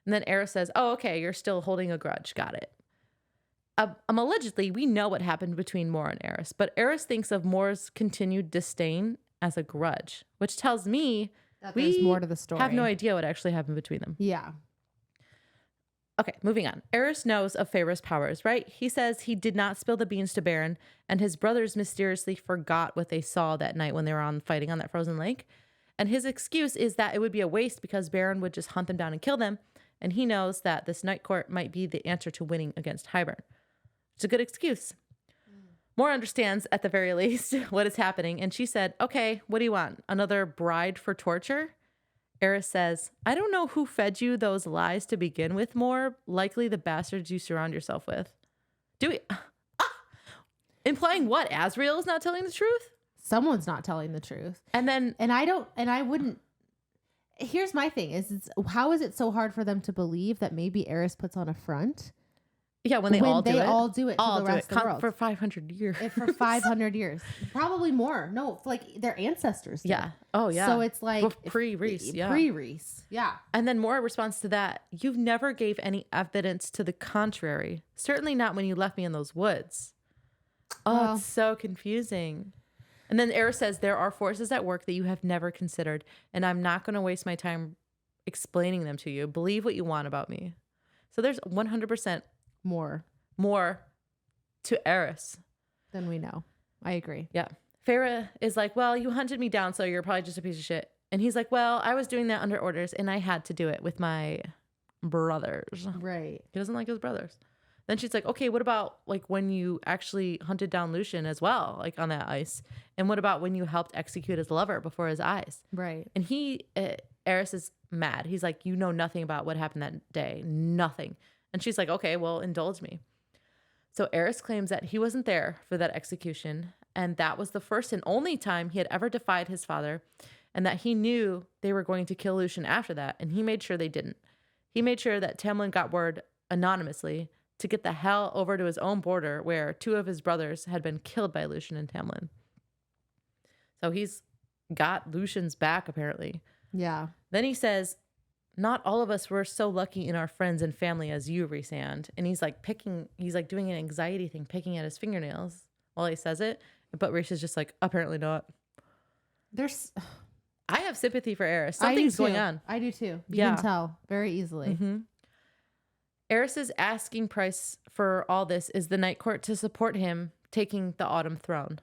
And then Eris says, oh, okay, you're still holding a grudge. Got it. Allegedly, we know what happened between Moore and Eris, but Eris thinks of Moore's continued disdain as a grudge, which tells me that there's more to the story. Have no idea what actually happened between them. Yeah. Okay, moving on. Eris knows of Feyre's powers, right? He says he did not spill the beans to Baron, and his brothers mysteriously forgot what they saw that night when they were fighting on that frozen lake. And his excuse is that it would be a waste because Baron would just hunt them down and kill them. And he knows that this night court might be the answer to winning against Hybern. It's a good excuse. Moore understands, at the very least, what is happening. And she said, okay, what do you want? Another bride for torture? Eris says, I don't know who fed you those lies to begin with, Moore. Likely the bastards you surround yourself with. Implying what? Azriel is not telling the truth? Someone's not telling the truth. And I wouldn't. Here's my thing how is it so hard for them to believe that maybe Eris puts on a front? Yeah, when they all do it to the rest of the world. For 500 years. For 500 years. Probably more. No, like their ancestors did. Yeah. Oh, yeah. So it's like pre-Rhys. Yeah. Pre-Rhys. Yeah. And then Moore responds to that. You've never gave any evidence to the contrary. Certainly not when you left me in those woods. Oh, it's so confusing. And then Eris says, there are forces at work that you have never considered, and I'm not going to waste my time explaining them to you. Believe what you want about me. So there's 100% more to Eris than we know. I agree. Yeah. Feyre is like, well, you hunted me down, so you're probably just a piece of shit. And he's like, well, I was doing that under orders, and I had to do it with my brothers. Right. He doesn't like his brothers. Then she's like, okay, what about like when you actually hunted down Lucien as well, like on that ice? And what about when you helped execute his lover before his eyes? Right. And Eris is mad. He's like, you know nothing about what happened that day. Nothing. And she's like, okay, well, indulge me. So Eris claims that he wasn't there for that execution. And that was the first and only time he had ever defied his father. And that he knew they were going to kill Lucien after that. And he made sure they didn't. He made sure that Tamlin got word anonymously to get the hell over to his own border where two of his brothers had been killed by Lucien and Tamlin. So he's got Lucien's back, apparently. Yeah. Then he says, not all of us were so lucky in our friends and family as you, Rhysand. And he's like doing an anxiety thing, picking at his fingernails while he says it. But Rhys is just like, apparently not. I have sympathy for Eris. Something's going on. I do too. You can tell very easily. Mm-hmm. Eris's asking price for all this is the Night Court to support him taking the Autumn throne.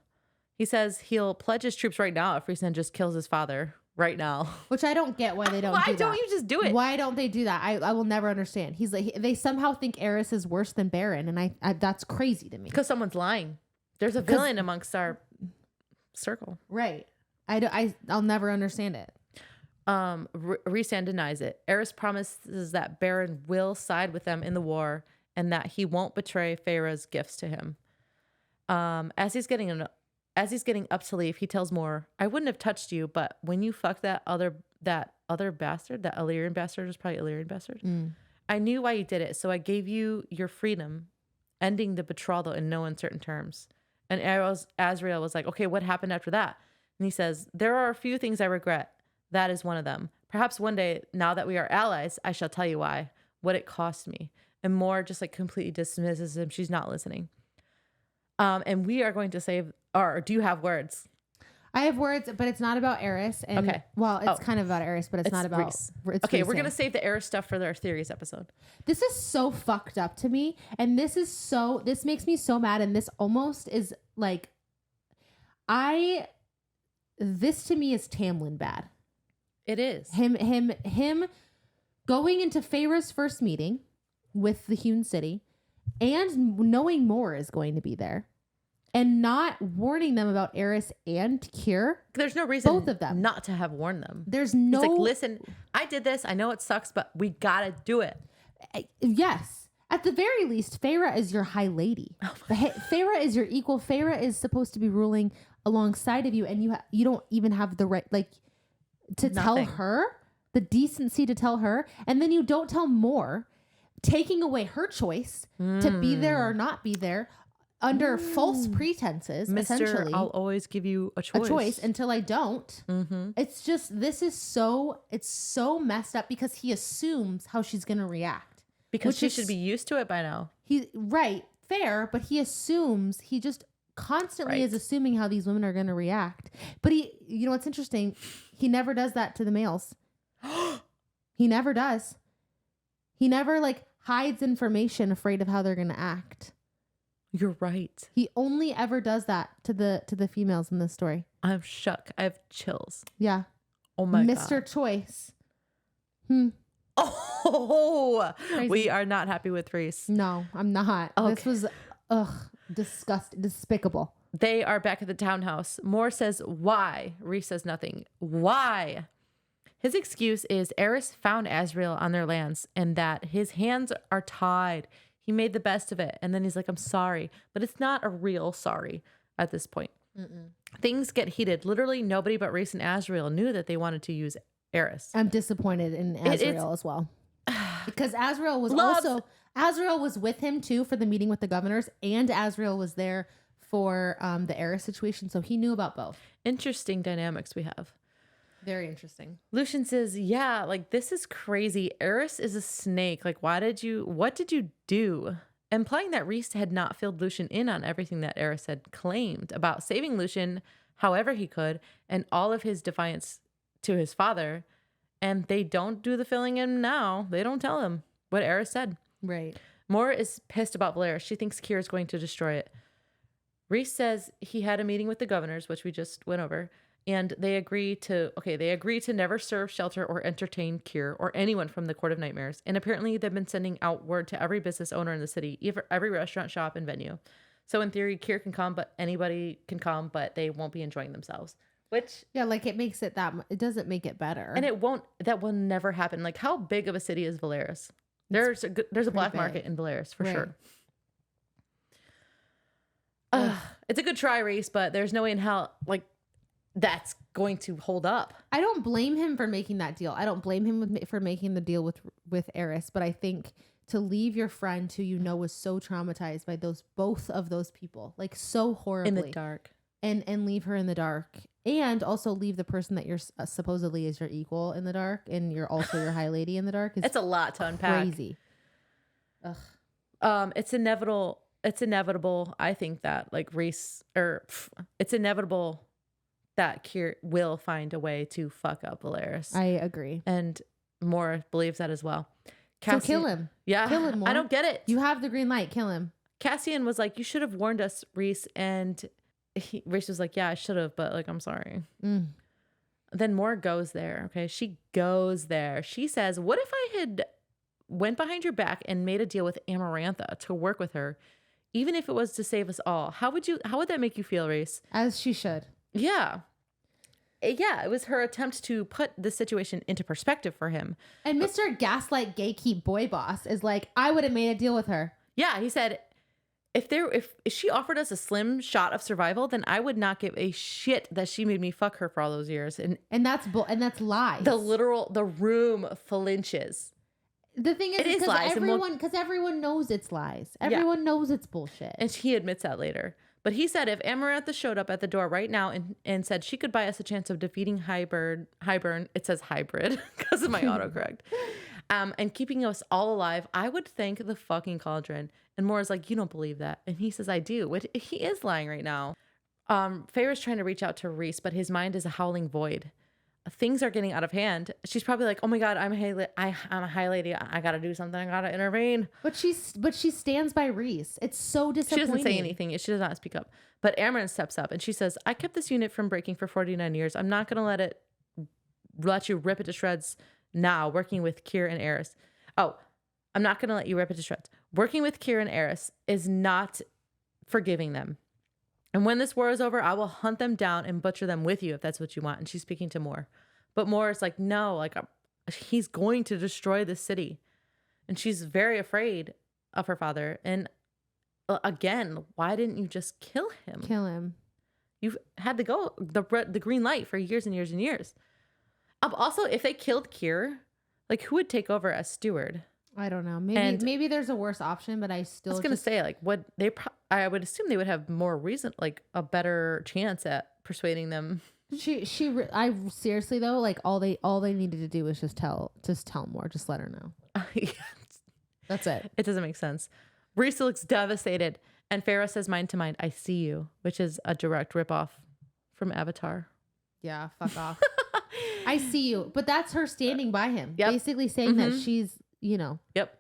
He says he'll pledge his troops right now if Rhysand just kills his father right now. Which I don't get why they don't do that. Why don't you just do it? Why don't they do that? I will never understand. He's like, they somehow think Eris is worse than Baron, and I that's crazy to me. Because someone's lying. There's a villain amongst our circle. Right. I'll never understand it. Rhysand denies it. Eris promises that Baron will side with them in the war and that he won't betray Feyre's gifts to him. As he's getting up to leave, he tells Mor, "I wouldn't have touched you, but when you fucked that other bastard, that Illyrian bastard was probably Illyrian bastard. I knew why you did it, so I gave you your freedom, ending the betrothal in no uncertain terms." And Azriel was like, "Okay, what happened after that?" And he says, "There are a few things I regret. That is one of them. Perhaps one day, now that we are allies, I shall tell you why, what it cost me." And Mor just like completely dismisses him. She's not listening. And we are going to save, or do you have words? I have words, but it's not about Eris. And, okay. Well, it's kind of about Eris, but it's not about... Okay, we're going to save the Eris stuff for their theories episode. This is so fucked up to me. And this makes me so mad. And this almost is like... This to me is Tamlin bad. It is. Him going into Feyre's first meeting with the Hewn City and knowing Mor is going to be there and not warning them about Eris and Kier. There's no reason both of them not to have warned them. There's no... It's like, listen, I did this. I know it sucks, but we gotta do it. Yes. At the very least, Feyre is your high lady. Oh Feyre is your equal. Feyre is supposed to be ruling alongside of you, and you don't even have the right, like, to tell her, the decency to tell her, and then you don't tell Mor, taking away her choice to be there or not be there under false pretenses. Essentially, I'll always give you a choice until I don't. It's just, it's so messed up because he assumes how she's going to react. Because she should be used to it by now. Fair, but he just constantly is assuming how these women are going to react. But you know what's interesting? He never does that to the males. He never does. He never like hides information afraid of how they're going to act. You're right. He only ever does that to the females in this story. I'm shook. I have chills. Yeah. Oh my God. Mr. Choice. Oh, crazy. We are not happy with Rhys. No, I'm not. Okay. This was disgusting, despicable. They are back at the townhouse. Mor says, "Why?" Rhys says nothing. Why? His excuse is Eris found Azriel on their lands and that his hands are tied. He made the best of it. And then he's like, "I'm sorry." But it's not a real sorry at this point. Things get heated. Literally nobody but Rhys and Azriel knew that they wanted to use Eris. I'm disappointed in Azriel as well. Because Azriel was with him too for the meeting with the governors, and Azriel was there for the Eris situation, so he knew about both. Interesting dynamics we have. Very interesting. Lucien says, "Yeah, like this is crazy. Eris is a snake. Like, what did you do?" Implying that Rhys had not filled Lucien in on everything that Eris had claimed about saving Lucien however he could and all of his defiance to his father. And they don't do the filling in now. They don't tell him what Eris said. Right. Mor is pissed about Valeris. She thinks Kier is going to destroy it. Rhys says he had a meeting with the governors, which we just went over, and they agree to never serve, shelter, or entertain Kier or anyone from the Court of Nightmares. And apparently they've been sending out word to every business owner in the city, every restaurant, shop, and venue. So in theory, Kier can come, but anybody can come, but they won't be enjoying themselves. Which, yeah, like it makes it it doesn't make it better. And that will never happen. Like, how big of a city is Valeris? There's a black market in Valeris for sure. It's a good try, Rhys, but there's no way in hell like that's going to hold up. I don't blame him for making that deal. I don't blame him for making the deal with Eris, but I think to leave your friend who you know was so traumatized by both of those people, like so horribly in the dark, and leave her in the dark. And also leave the person that you're supposedly is your equal in the dark, and you're also your high lady in the dark. It's a lot to unpack. Crazy. Ugh. It's inevitable. It's inevitable. I think that it's inevitable that Kier will find a way to fuck up Valeris. I agree, and Mor believes that as well. So kill him. Yeah. Kill him more. I don't get it. You have the green light. Kill him. Cassian was like, you should have warned us, Reese. And Reese was like, yeah, I should have, but like, I'm sorry. Then Moore goes there. Okay. She goes there. She says, what if I had went behind your back and made a deal with Amarantha to work with her, even if it was to save us all? How would that make you feel, Reese? As she should. Yeah. Yeah, it was her attempt to put the situation into perspective for him. And Mr. Gaslight Gatekeep Boy Boss is like, I would have made a deal with her. Yeah, he said, if she offered us a slim shot of survival, then I would not give a shit that she made me fuck her for all those years. And that's lies. The room flinches. The thing is because everyone knows it's lies. Everyone knows it's bullshit. And he admits that later. But he said if Amarantha showed up at the door right now and said she could buy us a chance of defeating Hybern, it says hybrid because of my autocorrect, and keeping us all alive, I would thank the fucking cauldron. And Moore's like, you don't believe that. And he says, I do. He is lying right now. Feyre's trying to reach out to Reese, but his mind is a howling void. Things are getting out of hand. She's probably like, oh my God, I'm a high lady. I got to do something. I got to intervene. But she stands by Reese. It's so disappointing. She doesn't say anything. She does not speak up. But Amren steps up and she says, I kept this unit from breaking for 49 years. I'm not going to let you rip it to shreds now, working with Kier and Eris. Oh, I'm not going to let you rip it to shreds. Working with Kier and Eris is not forgiving them. And when this war is over, I will hunt them down and butcher them with you if that's what you want. And she's speaking to Moore. But Moore is like, no, like he's going to destroy the city. And she's very afraid of her father. And again, why didn't you just kill him? Kill him. You've had the green light for years and years and years. Also, if they killed Kier, like who would take over as steward? I don't know. Maybe there's a worse option, but I was gonna say like I would assume they would have more reason, like a better chance at persuading them. I seriously though, like all they needed to do was just tell Moore, just let her know. That's it. It doesn't make sense. Reese looks devastated, and Feyre says, "Mind to mind, I see you," which is a direct ripoff from Avatar. Yeah, fuck off. I see you, but that's her standing by him, basically saying that she's. Yep.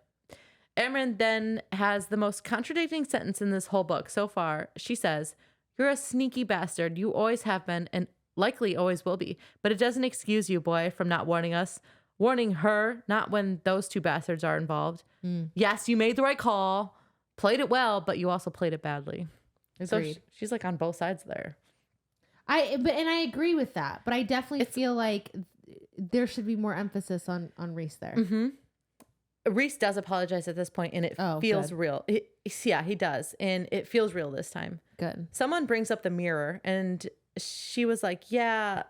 Amren then has the most contradicting sentence in this whole book so far. She says, you're a sneaky bastard. You always have been and likely always will be. But it doesn't excuse you, boy, from not warning us. Warning her, not when those two bastards are involved. Yes, you made the right call. Played it well, but you also played it badly. Agreed. So she's like on both sides there. I agree with that. But I definitely feel like there should be more emphasis on Reese there. Mm-hmm. Reese does apologize at this point, and it feels real. He does, and it feels real this time. Good. Someone brings up the mirror, and she was like, yeah.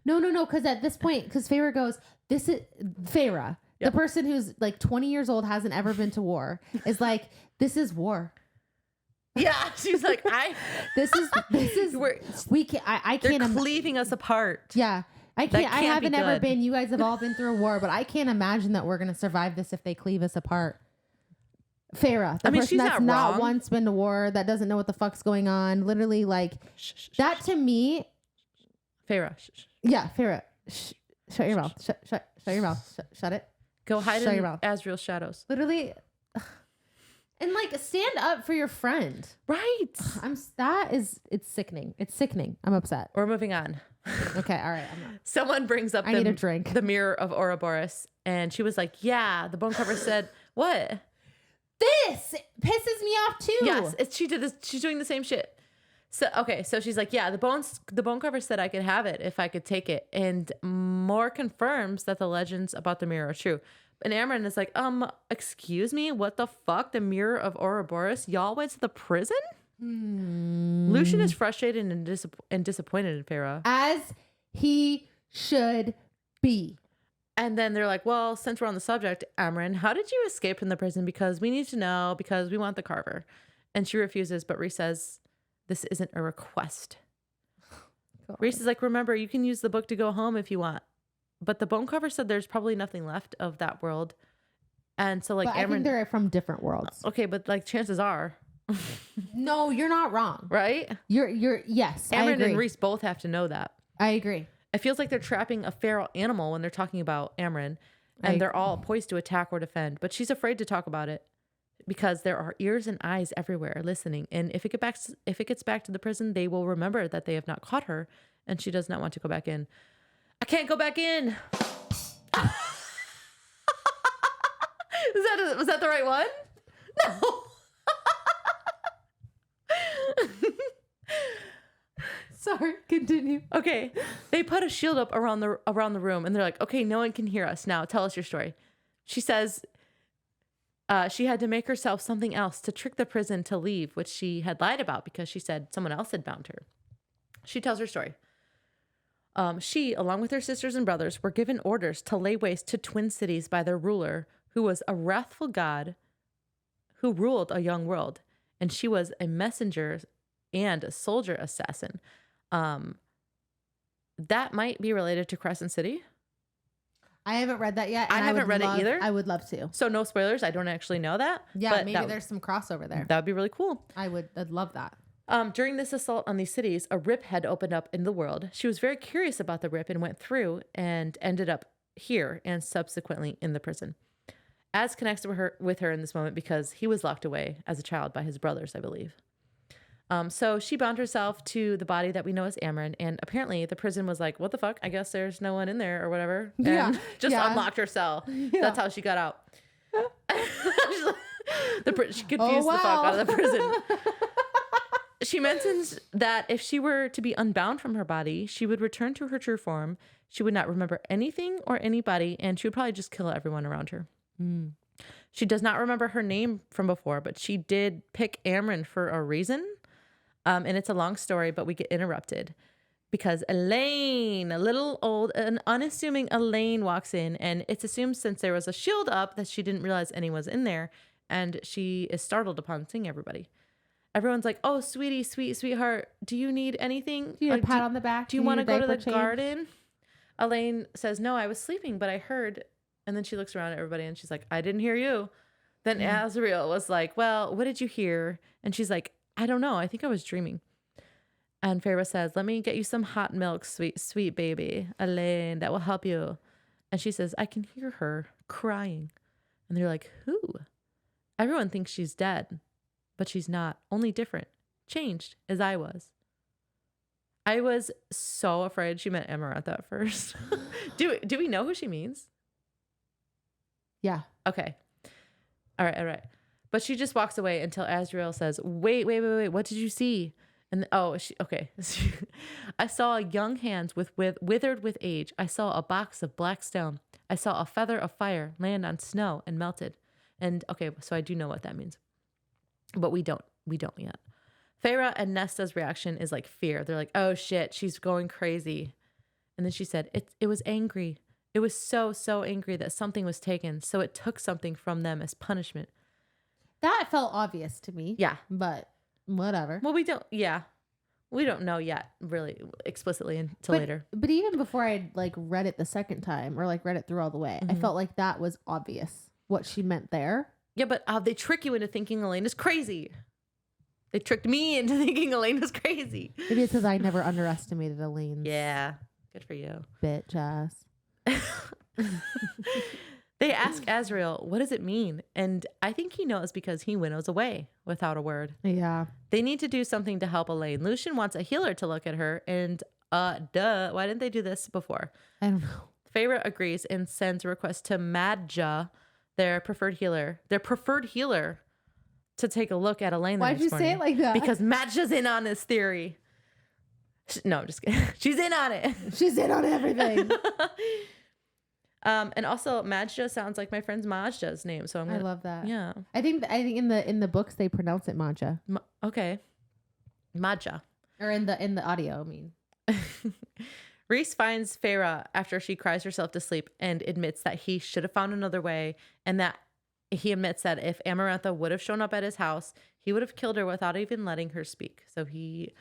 No, because at this point, because Feyre goes, this is Feyre, the person who's like 20 years old, hasn't ever been to war, is like, this is war. Yeah, she's like, I can't. They're cleaving us apart. Yeah. I haven't ever been. You guys have all been through a war, but I can't imagine that we're going to survive this if they cleave us apart. Feyre, the person that's not once been to war, that doesn't know what the fuck's going on. Literally, like, that to me. Feyre. Yeah, Feyre. Shut your mouth. Shut your mouth. Shut it. Go hide in Asriel's shadows. Literally. And like, stand up for your friend. Right. It's sickening. It's sickening. I'm upset. We're moving on. Okay, all right. Someone brings up need a drink. The mirror of Ouroboros, and she was like, yeah, the bone cover said, what? This pisses me off too. Yes, she did this. She's doing the same shit. So, okay, so she's like, yeah, the bone cover said I could have it if I could take it. And Moore confirms that the legends about the mirror are true. And Amren is like, excuse me, what the fuck? The mirror of Ouroboros? Y'all went to the prison? Lucian is frustrated and disappointed in Feyre. As he should be. And then they're like, well, since we're on the subject, Amren, how did you escape from the prison? Because we need to know, because we want the carver. And she refuses, but Reese says, this isn't a request. God. Reese is like, remember, you can use the book to go home if you want. But the bone cover said there's probably nothing left of that world. And so like Amren, I think they're from different worlds. Okay, but like chances are. No, you're not wrong. Right? Yes. Amren and Reese both have to know that. I agree. It feels like they're trapping a feral animal when they're talking about Amren. and they're all poised to attack or defend, but she's afraid to talk about it because there are ears and eyes everywhere listening. And if it gets back to the prison, they will remember that they have not caught her, and she does not want to go back in. I can't go back in. Was that the right one? No. Sorry, continue. Okay. They put a shield up around the room, and they're like, okay, no one can hear us now. Tell us your story. She says she had to make herself something else to trick the prison to leave, which she had lied about because she said someone else had bound her. She tells her story. She, along with her sisters and brothers, were given orders to lay waste to twin cities by their ruler, who was a wrathful god who ruled a young world. And she was a messenger and a soldier assassin. That might be related to Crescent City. I haven't read that yet. I haven't read it either. I would love to. So no spoilers. I don't actually know that. Yeah, but maybe there's some crossover there. That would be really cool. I'd love that. During this assault on these cities, a rip had opened up in the world. She was very curious about the rip and went through and ended up here and subsequently in the prison. Az connects with her in this moment because he was locked away as a child by his brothers, I believe. So she bound herself to the body that we know as Amren, and apparently the prison was like, what the fuck? I guess there's no one in there or whatever. And just unlocked her cell. Yeah. That's how she got out. She confused the fuck out of the prison. She mentions that if she were to be unbound from her body, she would return to her true form. She would not remember anything or anybody, and she would probably just kill everyone around her. Mm. She does not remember her name from before, but she did pick Amren for a reason. And it's a long story, but we get interrupted because Elaine, an unassuming Elaine walks in, and it's assumed since there was a shield up that she didn't realize anyone was in there, and she is startled upon seeing everybody. Everyone's like, oh, sweetie, sweetheart, do you need anything? Do you need a pat on the back? Do you want to go to the garden? Elaine says, no, I was sleeping, but I heard. And then she looks around at everybody and she's like, I didn't hear you. Then Azriel was like, well, what did you hear? And she's like, I don't know. I think I was dreaming. And Feyre says, let me get you some hot milk, sweet baby. Elaine, that will help you. And she says, I can hear her crying. And they're like, who? Everyone thinks she's dead. But she's not, only different, changed as I was. I was so afraid she meant Amarantha at first. Do we know who she means? Yeah. Okay. All right. But she just walks away until Azriel says, wait, what did you see? And I saw young hands withered with age. I saw a box of black stone. I saw a feather of fire land on snow and melted. And okay, so I do know what that means. But we don't yet. Feyre and Nesta's reaction is like fear. They're like, oh shit, she's going crazy. And then she said, it was angry. It was so angry that something was taken. So it took something from them as punishment. That felt obvious to me. Yeah. But whatever. Well, we don't know yet really explicitly until later. But even before I read it the second time or read it through all the way, I felt like that was obvious what she meant there. Yeah, but they trick you into thinking Elaine is crazy. They tricked me into thinking Elaine was crazy. Maybe it's because I never underestimated Elaine's. Yeah, good for you. Bitch ass. They ask Azriel, what does it mean? And I think he knows because he winnows away without a word. Yeah. They need to do something to help Elaine. Lucian wants a healer to look at her. And why didn't they do this before? I don't know. Feyre agrees and sends a request to Madja, their preferred healer, to take a look at Elaine. Why'd you say it like that? Because Madja's in on this theory. No, I'm just kidding. She's in on it. She's in on everything. And also Madja sounds like my friend's Majda's name. So I love that. Yeah. I think in the books they pronounce it Madja. Okay. Madja. Or in the audio, I mean. Rhys finds Feyre after she cries herself to sleep and admits that he should have found another way, and that he admits that if Amarantha would have shown up at his house, he would have killed her without even letting her speak. So he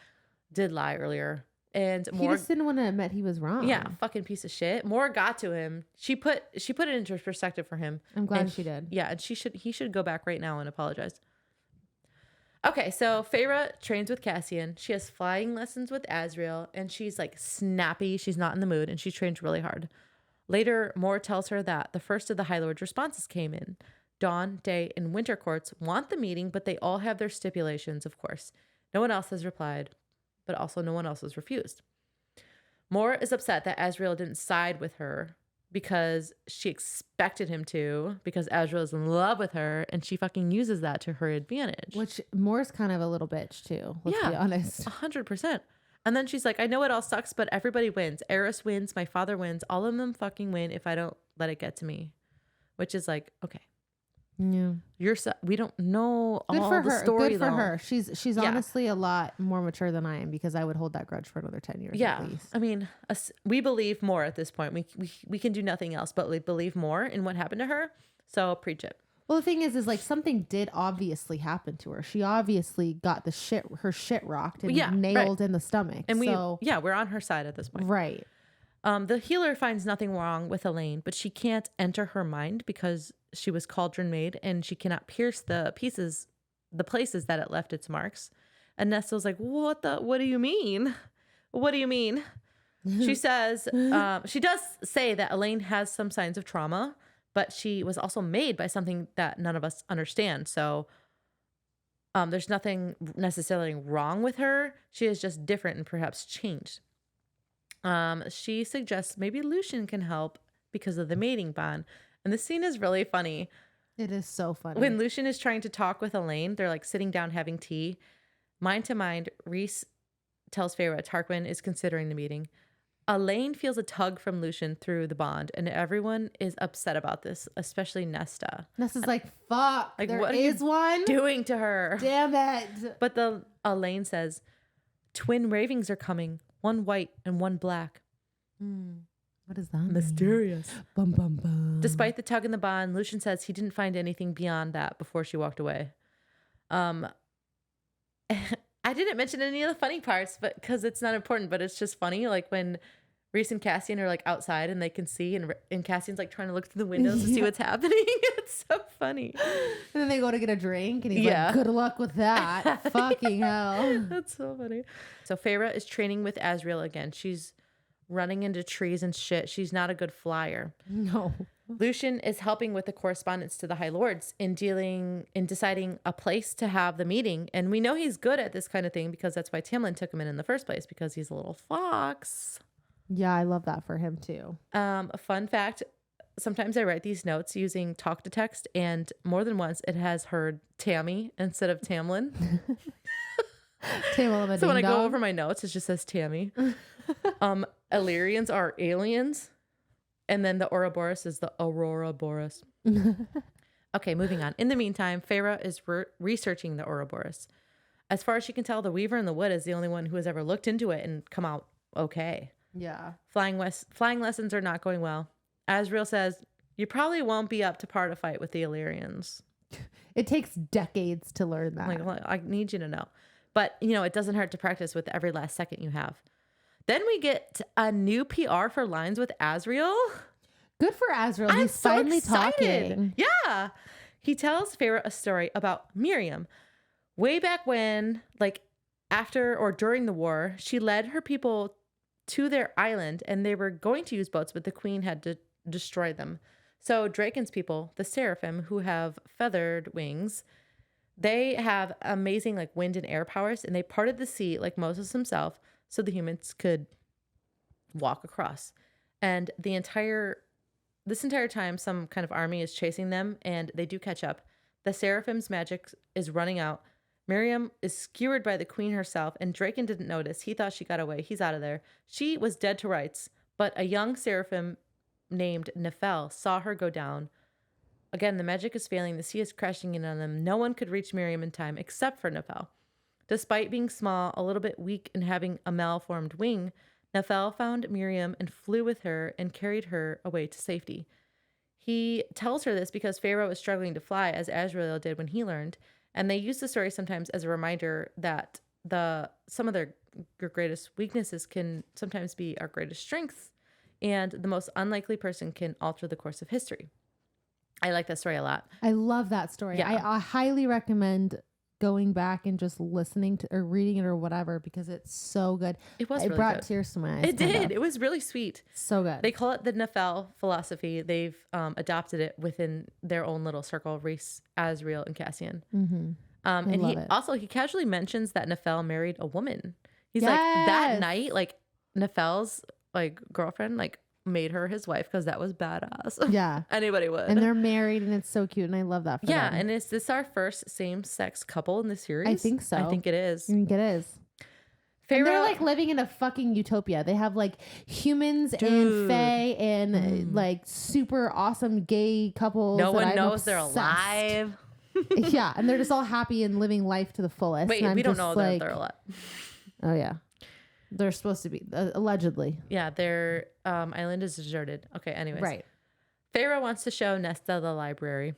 did lie earlier. And he just didn't want to admit he was wrong. Yeah, fucking piece of shit. More got to him. She put it into perspective for him. I'm glad she did. Yeah, and he should go back right now and apologize. Okay, so Feyre trains with Cassian. She has flying lessons with Azriel, and she's snappy. She's not in the mood, and she trains really hard. Later, Moore tells her that the first of the High Lord's responses came in. Dawn, Day, and Winter courts want the meeting, but they all have their stipulations, of course. No one else has replied, but also no one else has refused. Moore is upset that Azriel didn't side with her because she expected him to, because Azriel is in love with her, and she fucking uses that to her advantage. Which Moore's kind of a little bitch too, let's be honest. 100%. And then she's like, I know it all sucks, but everybody wins. Eris wins. My father wins. All of them fucking win if I don't let it get to me. Which is like, okay. Yeah. We don't know Good all for the her. story, Good for though. her. She's honestly a lot more mature than I am, because I would hold that grudge for another 10 years at least. I mean, we believe more at this point. We can do nothing else but believe more in what happened to her. So preach it. Well, the thing is like something did obviously happen to her. She obviously got her shit rocked and nailed in the stomach. And we're on her side at this point. Right. The healer finds nothing wrong with Elaine, but she can't enter her mind because she was cauldron made and she cannot pierce the places that it left its marks. And Nestle's like, what do you mean? What do you mean? She says, she does say that Elaine has some signs of trauma, but she was also made by something that none of us understand. So there's nothing necessarily wrong with her. She is just different and perhaps changed. She suggests maybe Lucian can help because of the mating bond. And this scene is really funny. It is so funny. When Lucian is trying to talk with Elaine, they're like sitting down having tea. Mind to mind, Rhys tells Feyre Tarquin is considering the meeting. Elaine feels a tug from Lucian through the bond, and everyone is upset about this, especially Nesta. Nesta's like, fuck, like, there what is one? Doing to her. Damn it. But Elaine says, twin ravings are coming, one white and one black. What is that? Mysterious. Bum, bum, bum. Despite the tug in the bond, Lucian says he didn't find anything beyond that before she walked away. I didn't mention any of the funny parts, but because it's not important, but it's just funny. Like when Rhys and Cassian are like outside and they can see, and Cassian's like trying to look through the windows to see what's happening. It's so funny. And then they go to get a drink and he's like, good luck with that. Fucking hell. That's so funny. So Feyre is training with Azriel again. She's running into trees and shit. She's not a good flyer. No. Lucian is helping with the correspondence to the High Lords in deciding a place to have the meeting. And we know he's good at this kind of thing because that's why Tamlin took him in the first place, because he's a little fox. Yeah, I love that for him too. A fun fact, sometimes I write these notes using talk to text, and more than once it has heard Tammy instead of Tamlin. So when I go over my notes, it just says Tammy. Illyrians are aliens. And then the Ouroboros is the Aurora Boreas. Okay, moving on. In the meantime, Feyre is researching the Ouroboros. As far as she can tell, the Weaver in the Wood is the only one who has ever looked into it and come out okay. Yeah. Flying lessons are not going well. Azriel says, you probably won't be up to par to fight with the Illyrians. It takes decades to learn that. Like, I need you to know. But, it doesn't hurt to practice with every last second you have. Then we get a new PR for lines with Azriel. Good for Azriel. He's so finally excited. talking. Yeah. He tells Feyre a story about Miriam. Way back when, like after or during the war, she led her people to their island and they were going to use boats, but the queen had to destroy them. So Draken's people, the Seraphim, who have feathered wings, they have amazing like wind and air powers, and they parted the sea like Moses himself so the humans could walk across. And this entire time, some kind of army is chasing them, and they do catch up. The Seraphim's magic is running out. Miriam is skewered by the queen herself, and Draken didn't notice. He thought she got away. He's out of there. She was dead to rights, but a young Seraphim named Nefel saw her go down. Again, the magic is failing. The sea is crashing in on them. No one could reach Miriam in time except for Nefel. Despite being small, a little bit weak, and having a malformed wing, Nefel found Miriam and flew with her and carried her away to safety. He tells her this because Feyre was struggling to fly, as Azriel did when he learned, and they use the story sometimes as a reminder that some of their greatest weaknesses can sometimes be our greatest strengths, and the most unlikely person can alter the course of history. I like that story a lot. I love that story. Yeah. I highly recommend going back and just listening to or reading it or whatever because it's so good. It was. It really brought good. tears to my eyes. It did. It was really sweet. So good. They call it the Nefel philosophy. They've adopted it within their own little circle. Reese, Asriel, and Cassian. Mm-hmm. And he casually mentions that Nefel married a woman. He's like, that night, like Nefel's like girlfriend like made her his wife because that was badass. Yeah. Anybody would. And they're married and it's so cute and I love that for them. And is this our first same-sex couple in the series? I think so. I think it is. I think it is. And they're like living in a fucking utopia. They have like humans and fae and like super awesome gay couples. No one knows they're alive. Yeah. And they're just all happy and living life to the fullest. Wait, we don't know that they're alive. Oh yeah. They're supposed to be, allegedly. Yeah, their island is deserted. Okay, anyways. Right. Feyre wants to show Nesta the library.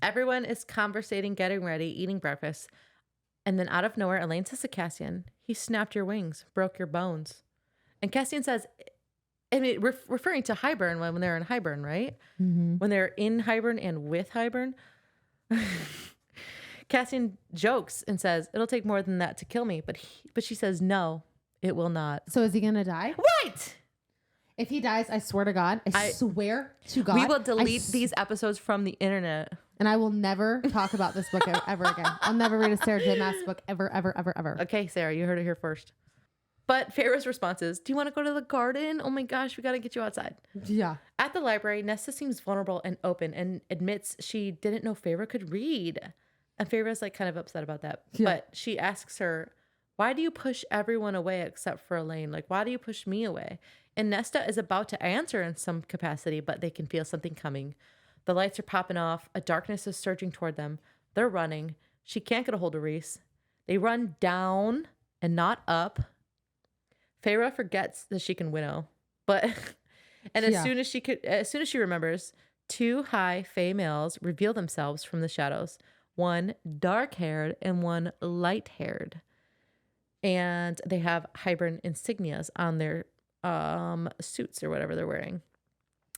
Everyone is conversating, getting ready, eating breakfast. And then out of nowhere, Elaine says to Cassian, he snapped your wings, broke your bones. And Cassian says, I mean, referring to Hybern when they're in Hybern, right? Mm-hmm. When they're in Hybern and with Hybern. Cassian jokes and says, it'll take more than that to kill me. But she says, no, it will not. So is he going to die? Right. If he dies, I swear to God, I swear to God. We will delete these episodes from the internet. And I will never talk about this book ever again. I'll never read a Sarah J. Maas book ever, ever, ever, ever. Okay, Sarah, you heard it here first. But Feyre's response is, do you want to go to the garden? Oh my gosh, we got to get you outside. Yeah. At the library, Nesta seems vulnerable and open and admits she didn't know Feyre could read. And Feyre's like kind of upset about that. Yeah. But she asks her, why do you push everyone away except for Elaine? Like, why do you push me away? And Nesta is about to answer in some capacity, but they can feel something coming. The lights are popping off. A darkness is surging toward them. They're running. She can't get a hold of Reese. They run down and not up. Feyre forgets that she can winnow, but as soon as she remembers, two high fae males reveal themselves from the shadows. One dark-haired and one light-haired, and they have Hybern insignias on their suits or whatever they're wearing.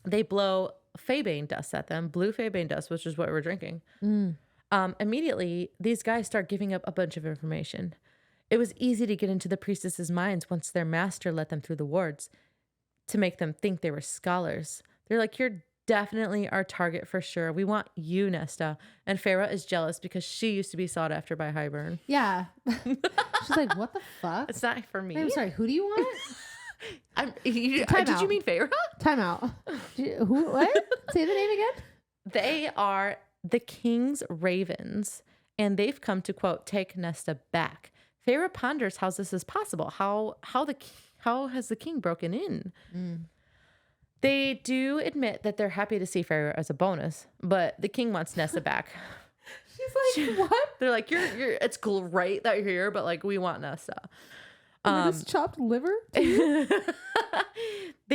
They blow faebane dust at them, blue faebane dust, which is what we're drinking. Immediately, these guys start giving up a bunch of information. It was easy to get into the priestesses' minds once their master let them through the wards to make them think they were scholars. They're like, you're definitely our target for sure. We want you, Nesta. And Feyre is jealous because she used to be sought after by Hybern. Yeah. She's like, what the fuck? It's not for me. I'm sorry, who do you want? Did you mean Feyre? Time out. Who? What? Say the name again. They are the king's ravens, and they've come to, quote, take Nesta back. Feyre ponders how this is possible. How has the king broken in? They do admit that they're happy to see Feyre as a bonus, but the king wants Nesta back. She's like, what? They're like, you're. It's great that you're here, but like, we want Nesta. This chopped liver? They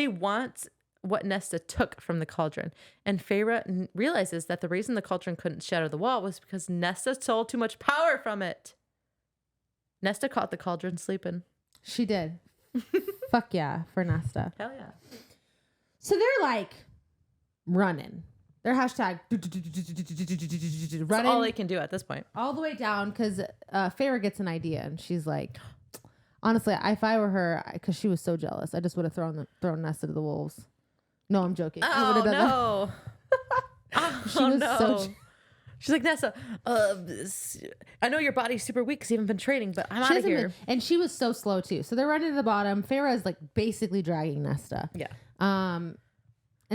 want what Nesta took from the cauldron. And Feyre realizes that the reason the cauldron couldn't shatter the wall was because Nesta stole too much power from it. Nesta caught the cauldron sleeping. She did. Fuck yeah, for Nesta. Hell yeah. So they're like running. They're hashtag running. That's all they can do at this point. All the way down because Feyre gets an idea and she's like, honestly, if I were her, because she was so jealous, I just would have thrown Nesta to the wolves. No, I'm joking. Oh, no. So she's like, Nesta, I know your body's super weak because you haven't been training, but I'm out of here. And she was so slow too. So they're running to the bottom. Feyre is like basically dragging Nesta. Yeah. And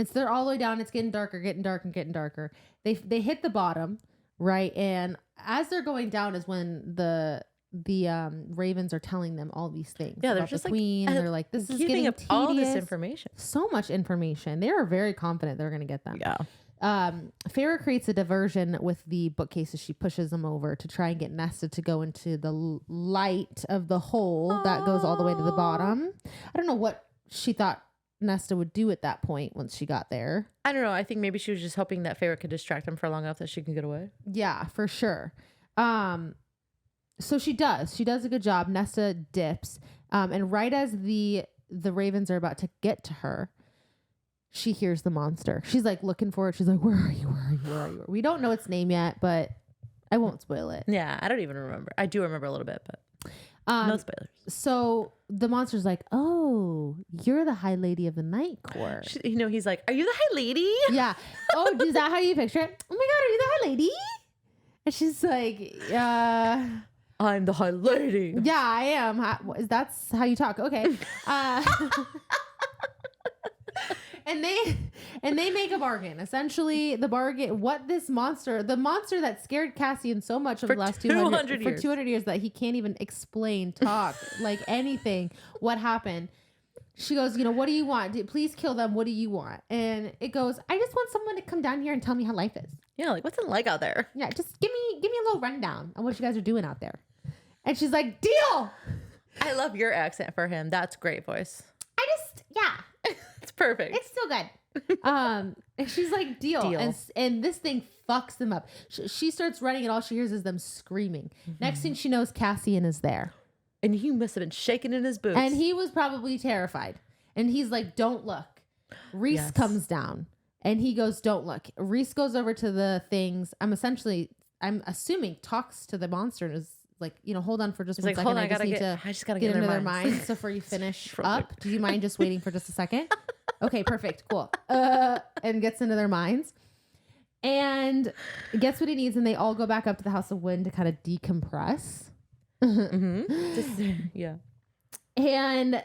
so they're all the way down. It's getting darker, getting darker. They hit the bottom, right? And as they're going down is when the ravens are telling them all these things. Yeah, they're about just the like, queen. And they're like, this is giving getting up tedious. all this information. So much information. They are very confident they're going to get them. Yeah. Feyre creates a diversion with the bookcases. She pushes them over to try and get Nesta to go into the light of the hole that goes all the way to the bottom. I don't know what she thought Nesta would do at that point once she got there. I don't know. I think maybe she was just hoping that Feyre could distract them for long enough that she can get away. Yeah, for sure. So she does. She does a good job. Nesta dips. And right as the ravens are about to get to her, she hears the monster. She's like looking for it. She's like, where are you? We don't know its name yet, but I won't spoil it. Yeah, I don't even remember. I do remember a little bit, but no spoilers. So the monster's like, oh, you're the High Lady of the Night Court. He's like, are you the High Lady? Yeah. Oh, is that how you picture it? Oh my God, are you the High Lady? And she's like, I'm the High Lady. Yeah, I am. That's how you talk. Okay. And they make a bargain. Essentially, the bargain, the monster that scared Cassian so much over the last 200 years. For 200 years that he can't even explain, talk, like anything, what happened. She goes, what do you want? Please kill them. What do you want? And it goes, I just want someone to come down here and tell me how life is. Yeah, like what's it like out there? Yeah, just give me a little rundown on what you guys are doing out there. And she's like, deal. I love your accent for him. That's great voice. Yeah. It's perfect. It's still good. And she's like, deal. And this thing fucks them up. She starts running and all she hears is them screaming. Next thing she knows, Cassian is there. And he must have been shaking in his boots. And he was probably terrified. And he's like, don't look. Reese comes down and he goes, don't look. Reese goes over to the things. I'm assuming talks to the monster and is like, hold on for just 1 second. Hold on, I just gotta get into their minds. So before you finish up, do you mind just waiting for just a second? Okay, perfect. Cool. And gets into their minds and gets what he needs. And they all go back up to the House of Wind to kind of decompress. Yeah. And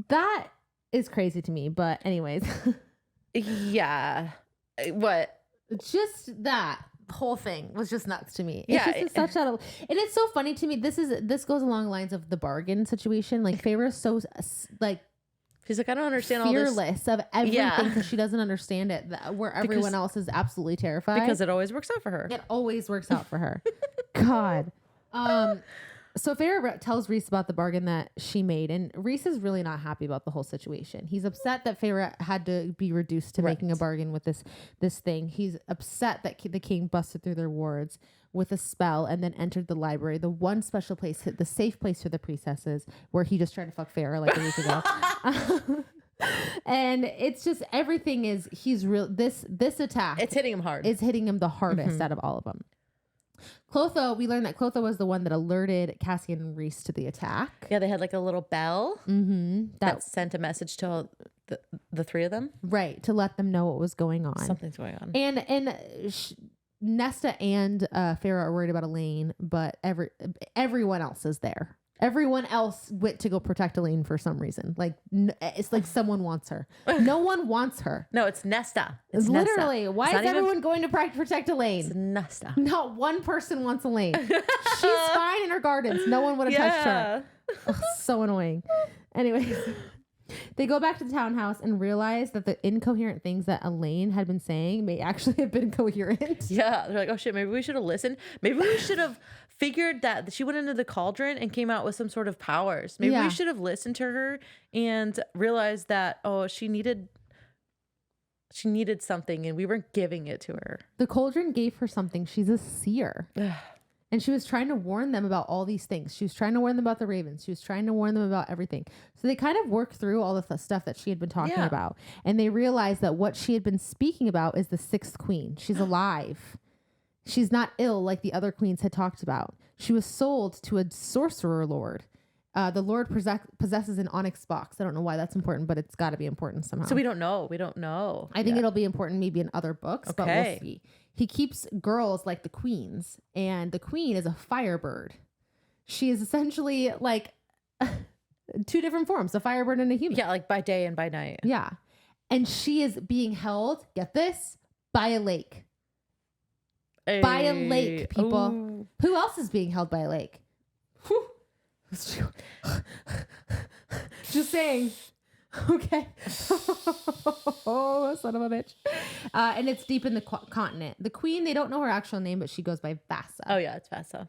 that is crazy to me. But anyways. Yeah. What? Just that whole thing was just nuts to me. Yeah. It's just and it's so funny to me. This goes along the lines of the bargain situation. Like Feyre's so like, she's like, I don't understand all this. Fearless of everything because she doesn't understand it. Where everyone else is absolutely terrified. Because it always works out for her. It always works out for her. God. So Feyre tells Reese about the bargain that she made, and Reese is really not happy about the whole situation. He's upset that Feyre had to be reduced to making a bargain with this thing. He's upset that the king busted through their wards with a spell and then entered the library, the one special place, the safe place for the priestesses, where he just tried to fuck Feyre like a week ago. And it's just everything is this attack. It's hitting him hard. It's hitting him the hardest out of all of them. Clotho, we learned that Clotho was the one that alerted Cassian and Reese to the attack. Yeah, they had like a little bell that sent a message to the three of them. Right, to let them know what was going on. Something's going on. And Nesta and Feyre are worried about Elaine, but everyone else is there. Everyone else went to go protect Elaine for some reason. Like it's like someone wants her. No one wants her. No, it's Nesta. It's literally. Nesta. Why is everyone going to protect Elaine? It's Nesta. Not one person wants Elaine. She's fine in her gardens. No one would have touched her. Ugh, so annoying. Anyways, they go back to the townhouse and realize that the incoherent things that Elaine had been saying may actually have been coherent. Yeah, they're like, oh shit, maybe we should have listened. Maybe we should have figured that she went into the cauldron and came out with some sort of powers. Maybe we should have listened to her and realized that, she needed something and we weren't giving it to her. The cauldron gave her something. She's a seer. And she was trying to warn them about all these things. She was trying to warn them about the ravens. She was trying to warn them about everything. So they kind of worked through all the stuff that she had been talking about. And they realized that what she had been speaking about is the sixth queen. She's alive. She's not ill like the other queens had talked about. She was sold to a sorcerer lord. The lord possesses an onyx box. I don't know why that's important, but it's got to be important somehow. So we don't know. I think it'll be important maybe in other books, but we'll see. He keeps girls like the queens, and the queen is a firebird. She is essentially like two different forms, a firebird and a human. Yeah, like by day and by night. Yeah. And she is being held, get this, by a lake. By a lake, people. Ooh. Who else is being held by a lake? Whew. Just saying. Okay. Oh, son of a bitch. And it's deep in the continent. The queen, they don't know her actual name, but she goes by Vasa. Oh, yeah, it's Vasa.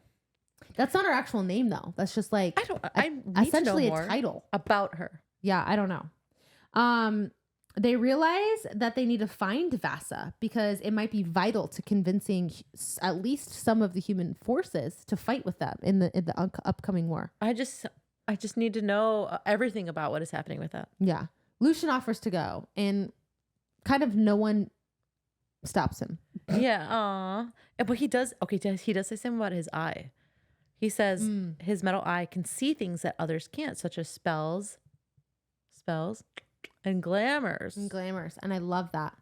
That's not her actual name, though. That's just like I need essentially to know more a title about her. Yeah, I don't know. They realize that they need to find Vasa because it might be vital to convincing at least some of the human forces to fight with them in the upcoming war. I just need to know everything about what is happening with that. Yeah. Lucian offers to go, and kind of no one stops him. Yeah. Aw. But he does. Okay. He does say something about his eye. He says his metal eye can see things that others can't, such as spells, and glamours. And I love that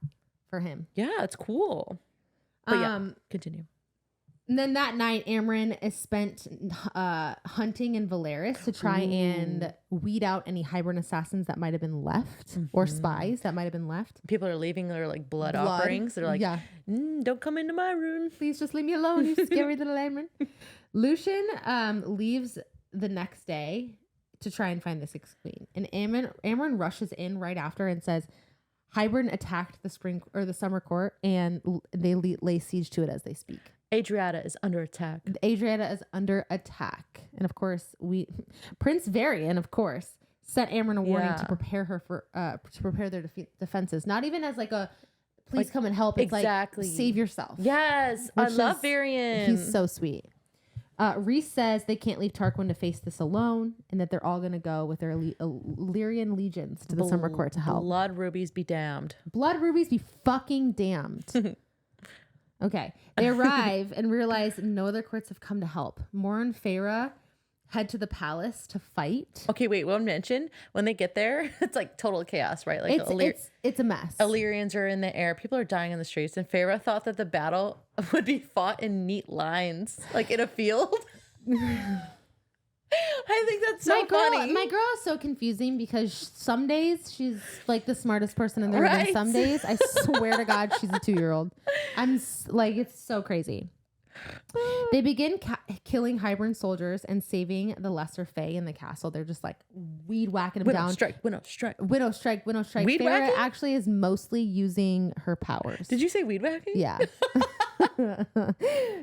for him. Yeah, it's cool. But yeah, continue. And then that night, Amren is spent hunting in Valeris to try and weed out any Hybern assassins that might have been left or spies that might have been left. People are leaving their like blood offerings. They're like, don't come into my room. Please just leave me alone, you scary little Amren. Lucian leaves the next day to try and find the Sixth Queen. And Amren rushes in right after and says, Hybern attacked the spring or the summer court and they lay siege to it as they speak. Adriata is under attack. And of course, Prince Varian, of course, sent Amren a warning to prepare her for to prepare their defenses. Not even as like a please come and help. It's like save yourself. Yes, I love Varian. He's so sweet. Rhys says they can't leave Tarquin to face this alone, and that they're all going to go with their Illyrian legions to the summer court to help. Blood rubies be damned. Blood rubies be fucking damned. Okay. They arrive and realize no other courts have come to help. Mor and Feyre head to the palace to fight. Okay, wait, one mention. When they get there, it's like total chaos, right? Like it's a mess. Illyrians are in the air. People are dying in the streets. And Feyre thought that the battle would be fought in neat lines, like in a field. I think that's so funny. My girl is so confusing because some days she's like the smartest person in the room. And some days, I swear to God, she's a 2-year-old. I'm like, it's so crazy. They begin killing Hybern soldiers and saving the lesser fae in the castle. They're just like weed whacking them down. Widow strike. Weed Feyre actually is mostly using her powers. Did you say weed whacking? Yeah.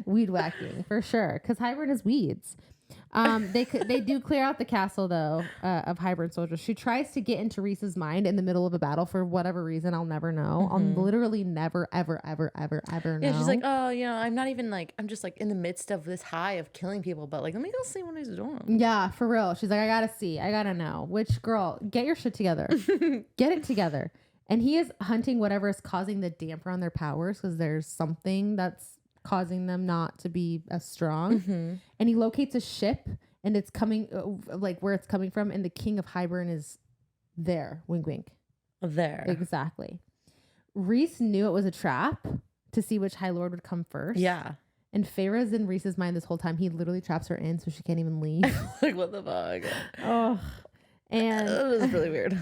Weed whacking for sure. Because Hybern is weeds. They do clear out the castle though of Hybern soldiers. She tries to get into Rhys's mind in the middle of a battle for whatever reason. I'll never know. I'll literally never ever know. Yeah, she's like, oh, I'm not even like, I'm just like in the midst of this high of killing people, but like, let me go see what he's doing. Yeah, for real. She's like, I gotta know. Which girl, get your shit together. Get it together. And he is hunting whatever is causing the damper on their powers because there's something that's causing them not to be as strong. And he locates a ship and it's coming like where it's coming from, and the king of Hybern is there. Wink wink. There. Exactly. Rhys knew it was a trap to see which High Lord would come first. Yeah. And Feyre's in Rhys's mind this whole time. He literally traps her in so she can't even leave. Like, what the fuck? Oh. And it was really weird.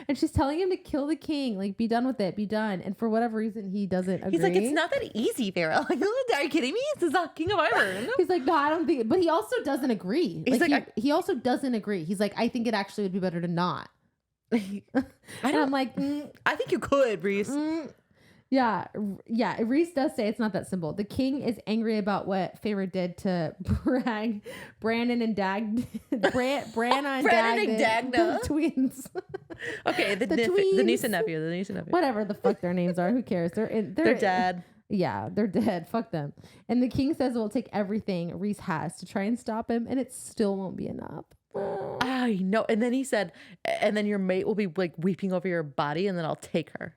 And she's telling him to kill the king, like, be done with it, be done. And for whatever reason, he doesn't agree. He's like, it's not that easy, Feyre. Like, are you kidding me? This is not King of Hybern. He's like, no, I don't think. But he also doesn't agree. He also doesn't agree. He's like, I think it actually would be better to not. I'm like, I think you could, Rhys. Yeah. Rhys does say it's not that simple. The king is angry about what Feyre did to Brandon and Branna and Dagna, the twins. Okay, the niece and nephew. Whatever the fuck their names are, who cares? They're dead. Yeah, they're dead. Fuck them. And the king says we'll take everything Rhys has to try and stop him, and it still won't be enough. I know. And then he said, and then your mate will be like weeping over your body, and then I'll take her.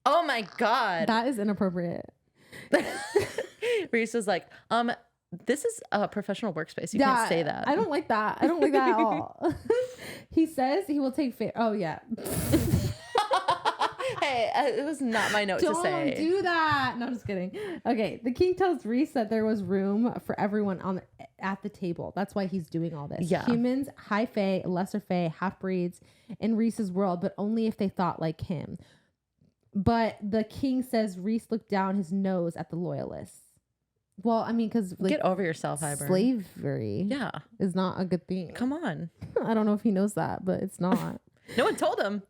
Oh my God. That is inappropriate. Rhys was like, this is a professional workspace. You can't say that. I don't like that. I don't like that at all. He says he will take Oh, yeah. Hey, it was not my note to say. Don't do that. No, I'm just kidding. Okay. The king tells Rhys that there was room for everyone at the table. That's why he's doing all this. Yeah. Humans, high fae, lesser fae, half-breeds in Rhys's world, but only if they thought like him. But the king says Rhys looked down his nose at the loyalists. Well, I mean, because get over yourself, Hybern. Slavery, is not a good thing. Come on. I don't know if he knows that, but it's not. No one told him.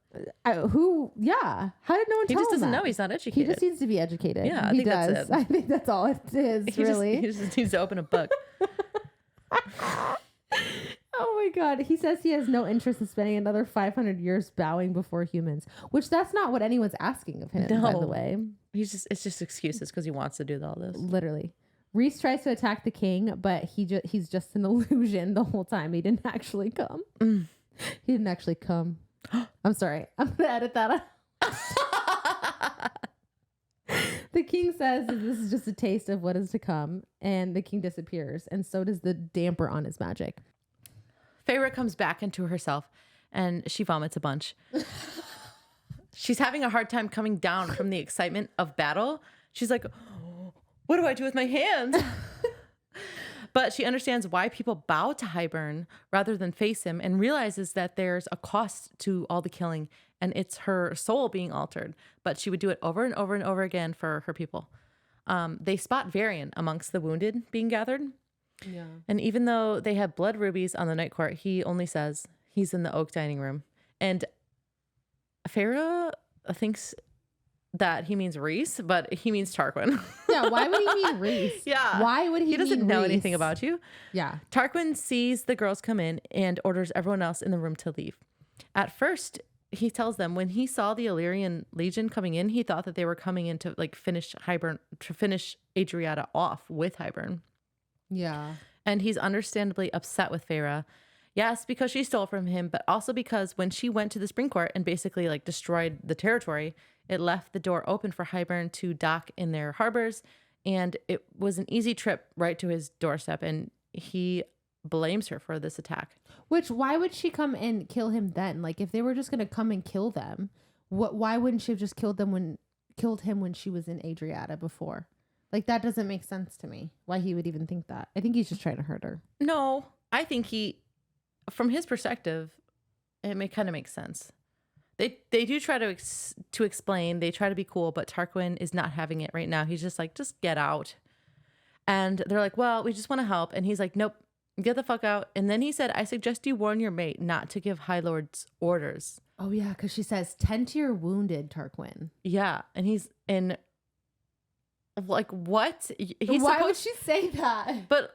Who? Yeah. How did no one tell him? He just doesn't that? know. He's not educated. He just needs to be educated. Yeah, I think that's it. I think that's all it is. He really, just needs to open a book. Oh my God. He says he has no interest in spending another 500 years bowing before humans, which that's not what anyone's asking of him, by the way. It's just excuses because he wants to do all this. Literally. Rhys tries to attack the king, but he's just an illusion the whole time. He didn't actually come. He didn't actually come. I'm sorry. I'm going to edit that out. The king says that this is just a taste of what is to come, and the king disappears, and so does the damper on his magic. Feyre comes back into herself, and she vomits a bunch. She's having a hard time coming down from the excitement of battle. She's like, what do I do with my hands? But she understands why people bow to Hybern rather than face him, and realizes that there's a cost to all the killing, and it's her soul being altered. But she would do it over and over and over again for her people. They spot Varian amongst the wounded being gathered. Yeah. And even though they have blood rubies on the night court, he only says he's in the oak dining room. And Feyre thinks that he means Rhys, but he means Tarquin. Yeah, why would he mean Rhys? Yeah. Why would He doesn't mean know Rhys? anything about you. Yeah. Tarquin sees the girls come in and orders everyone else in the room to leave. At first, he tells them when he saw the Illyrian Legion coming in, he thought that they were coming in to finish Hybern, to finish Adriata off with Hybern. Yeah. And he's understandably upset with Feyre. Yes, because she stole from him, but also because when she went to the Spring Court and basically destroyed the territory, it left the door open for Hybern to dock in their harbors, and it was an easy trip right to his doorstep, and he blames her for this attack. Why would she come and kill him then? If they were just gonna come and kill them, why wouldn't she have just killed him when she was in Adriata before? That doesn't make sense to me. Why he would even think that? I think he's just trying to hurt her. No, I think from his perspective, it kind of makes sense. They do try to explain. They try to be cool, but Tarquin is not having it right now. He's just just get out. And they're like, well, we just want to help. And he's like, nope, get the fuck out. And then he said, I suggest you warn your mate not to give High Lords orders. Oh, yeah, because she says, tend to your wounded, Tarquin. Yeah. And he's in... what? Why would she say that? But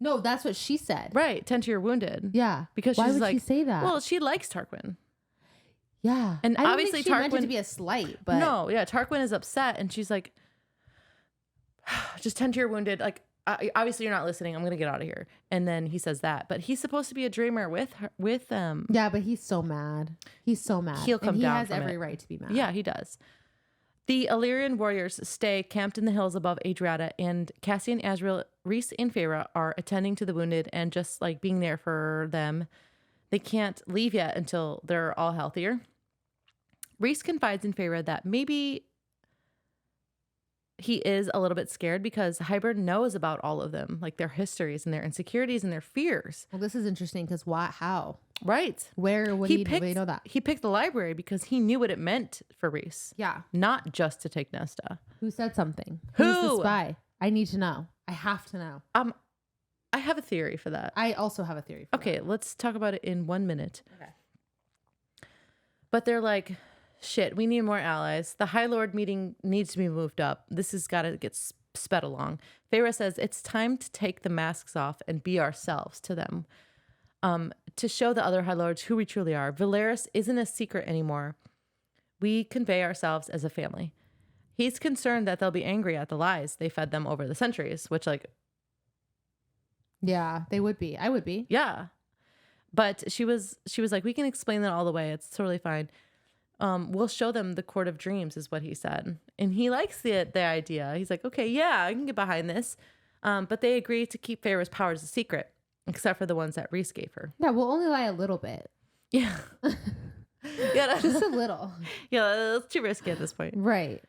No, that's what she said. Right. Tend to your wounded. Yeah. Because why she's would she say that? Well, she likes Tarquin. Yeah. And I don't obviously think she meant Tarquin... it to be a slight, but... No, yeah. Tarquin is upset, and she's like, just tend to your wounded. Obviously you're not listening. I'm going to get out of here. And then he says that. But he's supposed to be a dreamer with her, with them. Yeah, but he's so mad. He's so mad. He'll come down he has from every it. right to be mad. Yeah, he does. The Illyrian warriors stay camped in the hills above Adriata, and Cassian, Azriel, Rhys, and Feyre are attending to the wounded and just being there for them. They can't leave yet until they're all healthier. Rhys confides in Feyre that maybe he is a little bit scared because Hybern knows about all of them, their histories and their insecurities and their fears. Well, this is interesting because how? Right. Where would he know that? He picked the library because he knew what it meant for Rhys. Yeah. Not just to take Nesta. Who said something? Who? Who's the spy? I need to know. I have to know. I have a theory for that. I also have a theory for that. Okay, let's talk about it in 1 minute. Okay. But they're like, shit, we need more allies. The High Lord meeting needs to be moved up. This has got to get sped along. Feyre says it's time to take the masks off and be ourselves to them. To show the other High Lords who we truly are. Valeris isn't a secret anymore. We convey ourselves as a family. He's concerned that they'll be angry at the lies they fed them over the centuries, which yeah, they would be. I would be. Yeah. But she was like, we can explain that all the way. It's totally fine. We'll show them the Court of Dreams is what he said. And he likes the idea. He's like, okay, yeah, I can get behind this. But they agree to keep Feyre's powers a secret, except for the ones that Rhys gave her. Yeah, we'll only lie a little bit. Yeah. Yeah. Just a little. Yeah, it's too risky at this point. Right.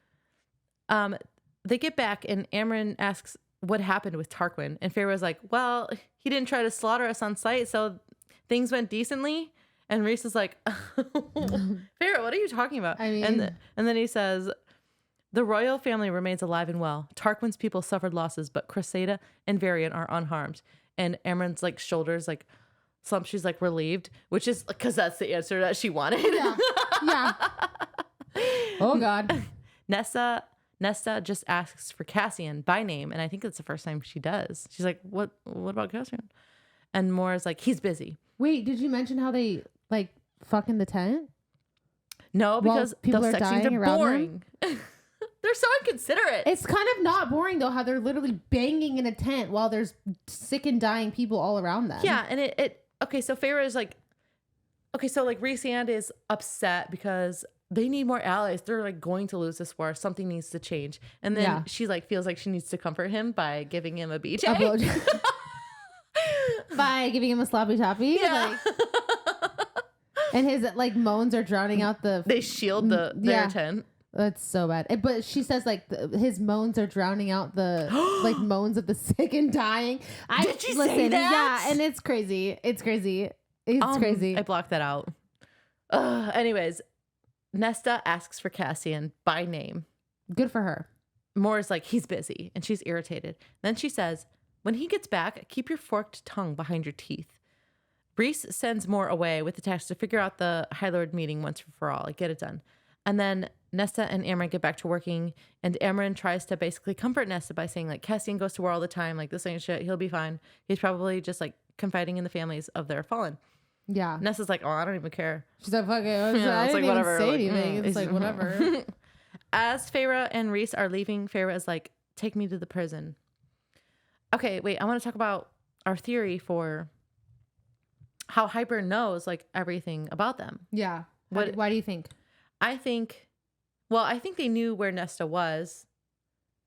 They get back and Amren asks what happened with Tarquin. And Feyre's like, well, he didn't try to slaughter us on sight, so things went decently. And Rhys is like, Feyre, what are you talking about? I mean... And then he says, the royal family remains alive and well. Tarquin's people suffered losses, but Cressida and Varian are unharmed. And Amren's shoulders slump. She's relieved, which is because that's the answer that she wanted. Yeah. Yeah. Oh God. Nesta just asks for Cassian by name, and I think it's the first time she does. She's like, what about Cassian? And Moira's like, he's busy. Wait, did you mention how they fuck in the tent? No, because people those are sex scenes dying are around boring. They're so inconsiderate. It's kind of not boring though, how they're literally banging in a tent while there's sick and dying people all around them. Yeah, and it okay, so Feyre is Rhys is upset because they need more allies. They're like going to lose this war. Something needs to change. And then she like feels like she needs to comfort him by giving him a BJ. By giving him a sloppy toppy. Yeah. And his like moans are drowning out the. They shield their tent. That's so bad. But she says like his moans are drowning out the like moans of the sick and dying. Did you say that? Yeah, and it's crazy. It's crazy. It's crazy. I blocked that out. Anyways, Nesta asks for Cassian by name. Good for her. Moore's like, he's busy, and she's irritated. Then she says, when he gets back, keep your forked tongue behind your teeth. Rhys sends Moore away with the text to figure out the High Lord meeting once for all, like get it done. And then Nesta and Amren get back to working, and Amren tries to basically comfort Nesta by saying, like, Cassian goes to war all the time, like, this ain't shit, he'll be fine. He's probably just, like, confiding in the families of their fallen. Yeah. Nesta's like, oh, I don't even care. She's like, fuck it. I didn't even say anything. It's like, whatever. As Feyre and Rhys are leaving, Feyre is like, take me to the prison. Okay, wait, I want to talk about our theory for how Hybern knows, like, everything about them. Yeah. Why do you think? I think they knew where Nesta was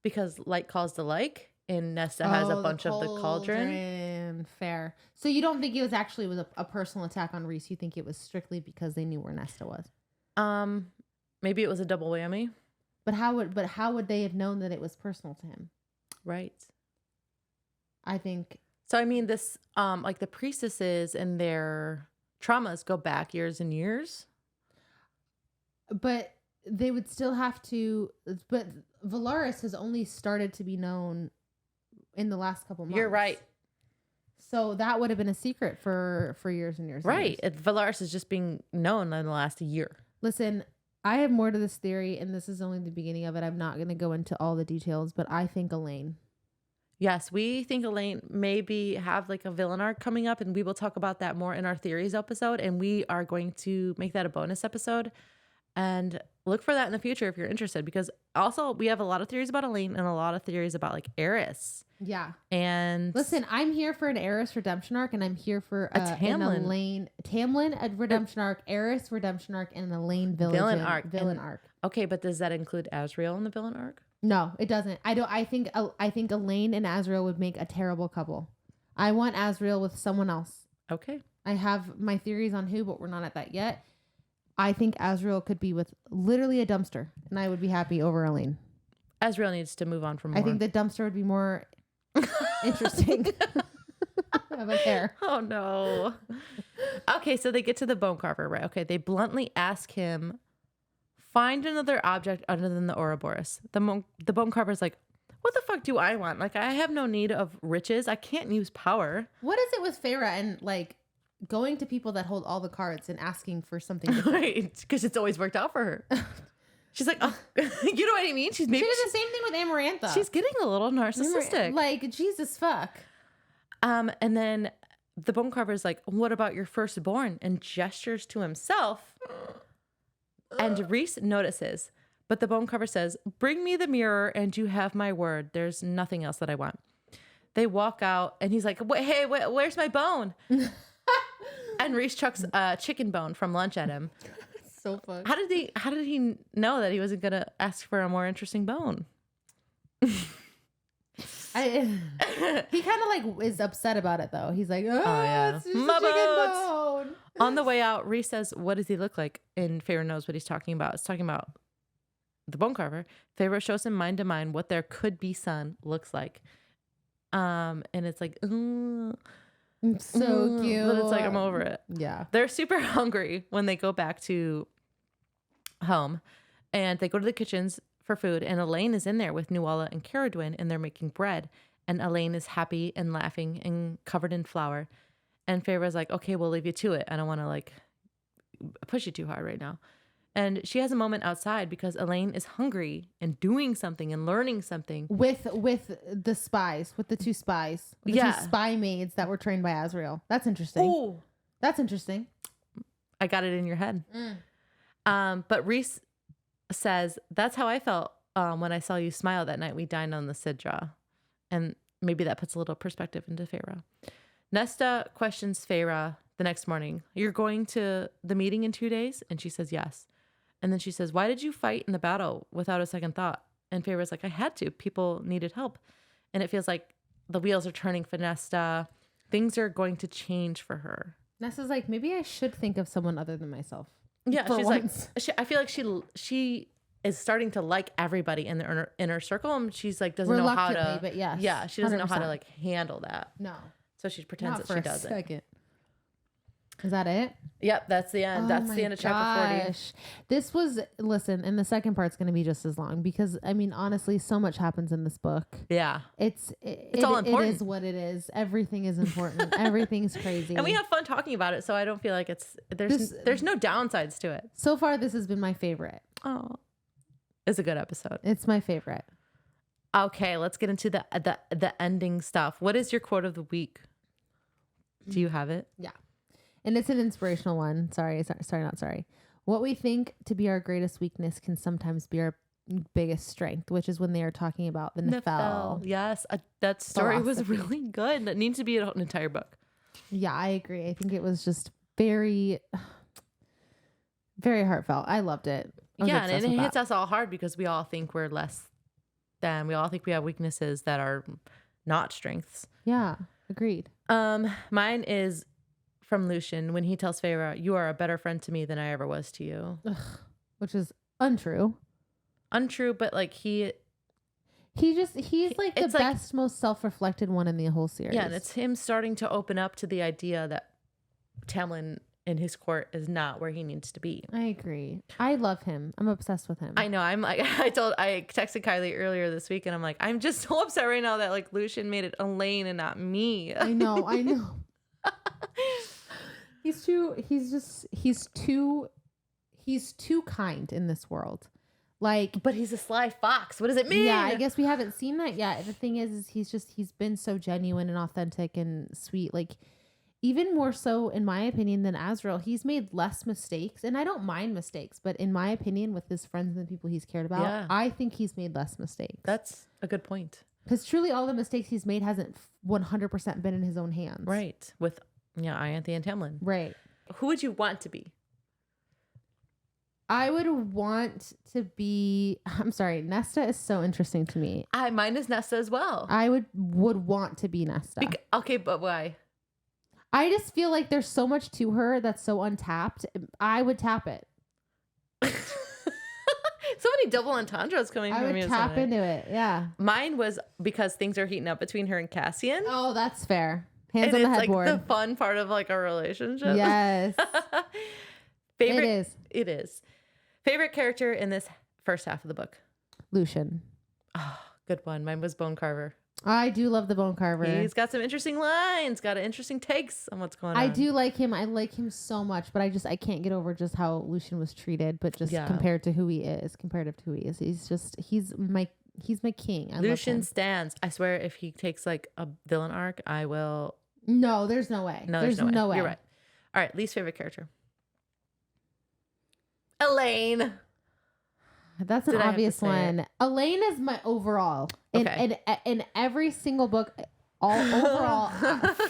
because like calls to like, and Nesta has a bunch of the cauldron. Fair. So you don't think it was actually a personal attack on Rhys? You think it was strictly because they knew where Nesta was? Maybe it was a double whammy. But how would they have known that it was personal to him? Right. I think. So I mean, this like the priestesses and their traumas go back years and years. But they would still have to. But Valaris has only started to be known in the last couple months. You're right. So that would have been a secret for years and years. Right. And Valaris is just being known in the last year. Listen, I have more to this theory, and this is only the beginning of it. I'm not going to go into all the details, but I think Elaine. Yes, we think Elaine maybe have like a villain arc coming up, and we will talk about that more in our theories episode. And we are going to make that a bonus episode. And look for that in the future if you're interested, because also we have a lot of theories about Elaine and a lot of theories about like Eris. Yeah. And listen, I'm here for an Eris redemption arc, and I'm here for an Elaine Tamlin redemption arc, Eris redemption arc, and an Elaine villain arc. Okay, but does that include Azriel in the villain arc? No, it doesn't. I think Elaine and Azriel would make a terrible couple. I want Azriel with someone else. Okay. I have my theories on who, but we're not at that yet. I think Azriel could be with literally a dumpster, and I would be happy over Elaine. Azriel needs to move on from more. I think the dumpster would be more interesting. Of a hair. Oh, no. Okay, so they get to the bone carver, right? Okay, they bluntly ask him, find another object other than the Ouroboros. The bone carver's like, what the fuck do I want? Like, I have no need of riches. I can't use power. What is it with Feyre and, like, going to people that hold all the cards and asking for something different? Right, because it's always worked out for her. She's like, oh, you know what I mean? She did the same thing with Amarantha. She's getting a little narcissistic. Like, Jesus fuck. And then the bone carver's like, what about your firstborn? And gestures to himself. And Rhys notices. But the bone carver says, bring me the mirror and you have my word. There's nothing else that I want. They walk out and he's like, hey, where's my bone? And Rhys chucks a chicken bone from lunch at him. So fun. How did he know that he wasn't gonna ask for a more interesting bone? He kind of like is upset about it though. He's like, oh yeah, it's just my a chicken bone. On the way out, Rhys says, what does he look like? And Feyre knows what he's talking about. It's talking about the bone carver. Feyre shows him mind to mind what their could be son looks like. And it's like, it's so cute. But it's like, I'm over it. Yeah. They're super hungry when they go back to home, and they go to the kitchens for food, and Elaine is in there with Nuala and Caradwyn, and they're making bread, and Elaine is happy and laughing and covered in flour, and Feyre's like, okay, we'll leave you to it. I don't want to like push you too hard right now. And she has a moment outside because Elaine is hungry and doing something and learning something with the spies, with the two spies, the two spy maids that were trained by Azriel. That's interesting. Oh, that's interesting. I got it in your head. But Rhys says, that's how I felt when I saw you smile that night we dined on the Sidra. And maybe that puts a little perspective into Feyre. Nesta questions Feyre the next morning. You're going to the meeting in 2 days? And she says yes. And then she says, why did you fight in the battle without a second thought? And Feyre's like, I had to. People needed help. And it feels like the wheels are turning for Nesta. Things are going to change for her. Nesta's like, maybe I should think of someone other than myself. Yeah, she's once. like, I feel like she is starting to like everybody in the inner circle, and she's like doesn't know how to. But yes, yeah, she doesn't know how to 100%. like handle that. No, So she pretends not that for she doesn't. a second. Is that it? Yep, that's the end. That's the end of chapter 40. This was, listen, and the second part's going to be just as long because, I mean, honestly, so much happens in this book. Yeah. It's all important. It is what it is. Everything is important. Everything's crazy. And we have fun talking about it, so I don't feel like there's no downsides to it. So far, this has been my favorite. Oh, it's a good episode. It's my favorite. Okay, let's get into the ending stuff. What is your quote of the week? Do you have it? Yeah. And it's an inspirational one. Sorry. What we think to be our greatest weakness can sometimes be our biggest strength, which is when they are talking about the Nefel. Yes, that story was philosophy. really good. That needs to be an entire book. Yeah, I agree. I think it was just very, very heartfelt. I loved it. Yeah, and it hits us all hard because we all think we're less than. We all think we have weaknesses that are not strengths. Yeah, agreed. Mine is from Lucian when he tells Feyre, "You are a better friend to me than I ever was to you," Which is untrue. Untrue, but like he's like the best, most self-reflected one in the whole series. Yeah, and it's him starting to open up to the idea that Tamlin in his court is not where he needs to be. I agree. I love him. I'm obsessed with him. I know. I'm like, I texted Kylie earlier this week and I'm like, I'm just so upset right now that like Lucian made it Elaine and not me. I know. He's too kind in this world. Like, but he's a sly fox. What does it mean? Yeah, I guess we haven't seen that yet. The thing is he's been so genuine and authentic and sweet. Like, even more so, in my opinion, than Azriel. He's made less mistakes, and I don't mind mistakes, but in my opinion, with his friends and the people he's cared about, I think he's made less mistakes. That's a good point. Because truly, all the mistakes he's made hasn't 100% been in his own hands. Right. With, Ianthe and Tamlin. Right. Who would you want to be? I would want to be. I'm sorry, Nesta is so interesting to me. Mine is Nesta as well. I would want to be Nesta. Okay, but why? I just feel like there's so much to her that's so untapped. I would tap it. So many double entendres coming from you. I would tap into it. Yeah. Mine was because things are heating up between her and Cassian. Oh, that's fair. Hands and on the headboard. Like the fun part of like a relationship. Yes. Favorite. It is. Favorite character in this first half of the book? Lucian. Oh, good one. Mine was Bone Carver. I do love the Bone Carver. He's got some interesting lines, got interesting takes on what's going on. I do like him. I like him so much, but I can't get over just how Lucian was treated, but just compared to who he is, comparative to who he is. He's my king. Lucian stands. I swear if he takes like a villain arc, I will. No, there's no way. No, there's no way. You're right. All right, least favorite character. Elaine. That's an obvious one. Elaine is my overall. In every single book, overall,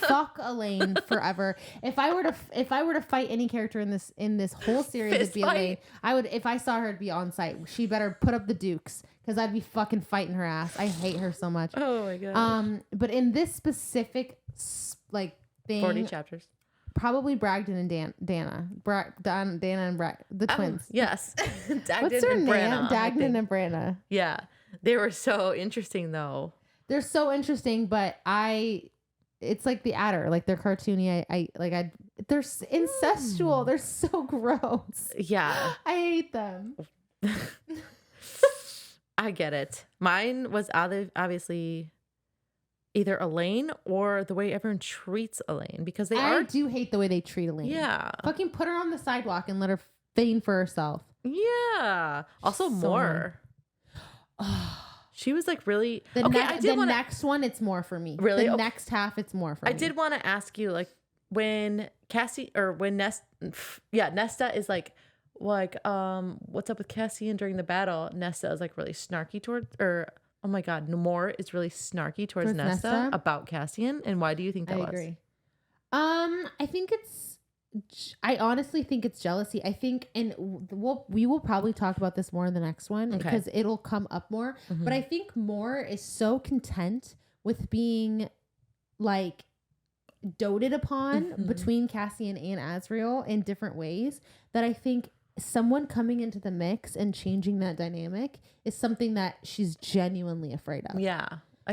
fuck Elaine forever. If I were to fight any character in this whole series, it'd be Elaine. I would, if I saw her, it'd be on site. She better put up the dukes because I'd be fucking fighting her ass. I hate her so much. Oh my god. But in this specific like thing, 40 chapters. Probably Bragdon and Dana. Dana and the twins. Yes. What's her name? Dagnan and Branna. Yeah. They were so interesting though. They're so interesting, but it's like the Adder. Like they're cartoony. They're incestual. They're so gross. Yeah. I hate them. I get it. Mine was obviously either Elaine or the way everyone treats Elaine because I do hate the way they treat Elaine. Yeah. Fucking put her on the sidewalk and let her fend for herself. Yeah. Also more. She was like really the next one it's more for me. Really? The next half it's more for me. I did want to ask you like when Nesta is like what's up with Cassian during the battle? Nesta is like really snarky oh my God, Namor is really snarky towards Nesta about Cassian. And why do you think that was? I agree. I think it's I honestly think it's jealousy. I think, and we will probably talk about this more in the next one because it'll come up more. But I think Moore is so content with being like doted upon between Cassian and Azriel in different ways that I think someone coming into the mix and changing that dynamic is something that she's genuinely afraid of. Yeah.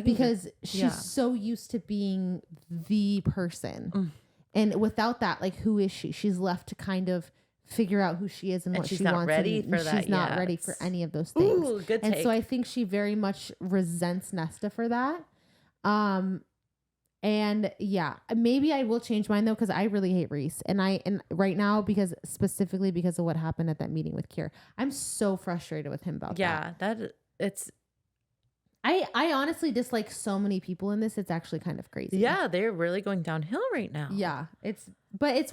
Because she's so used to being the person. And without that, like, who is she? She's left to kind of figure out who she is and what she wants. Ready for that. She's not ready for any of those things. Ooh, good take. And so I think she very much resents Nesta for that. And yeah, maybe I will change mine though, because I really hate Reese. And right now, specifically because of what happened at that meeting with Kier, I'm so frustrated with him about that. Yeah, I honestly dislike so many people in this. It's actually kind of crazy. Yeah, they're really going downhill right now. Yeah, it's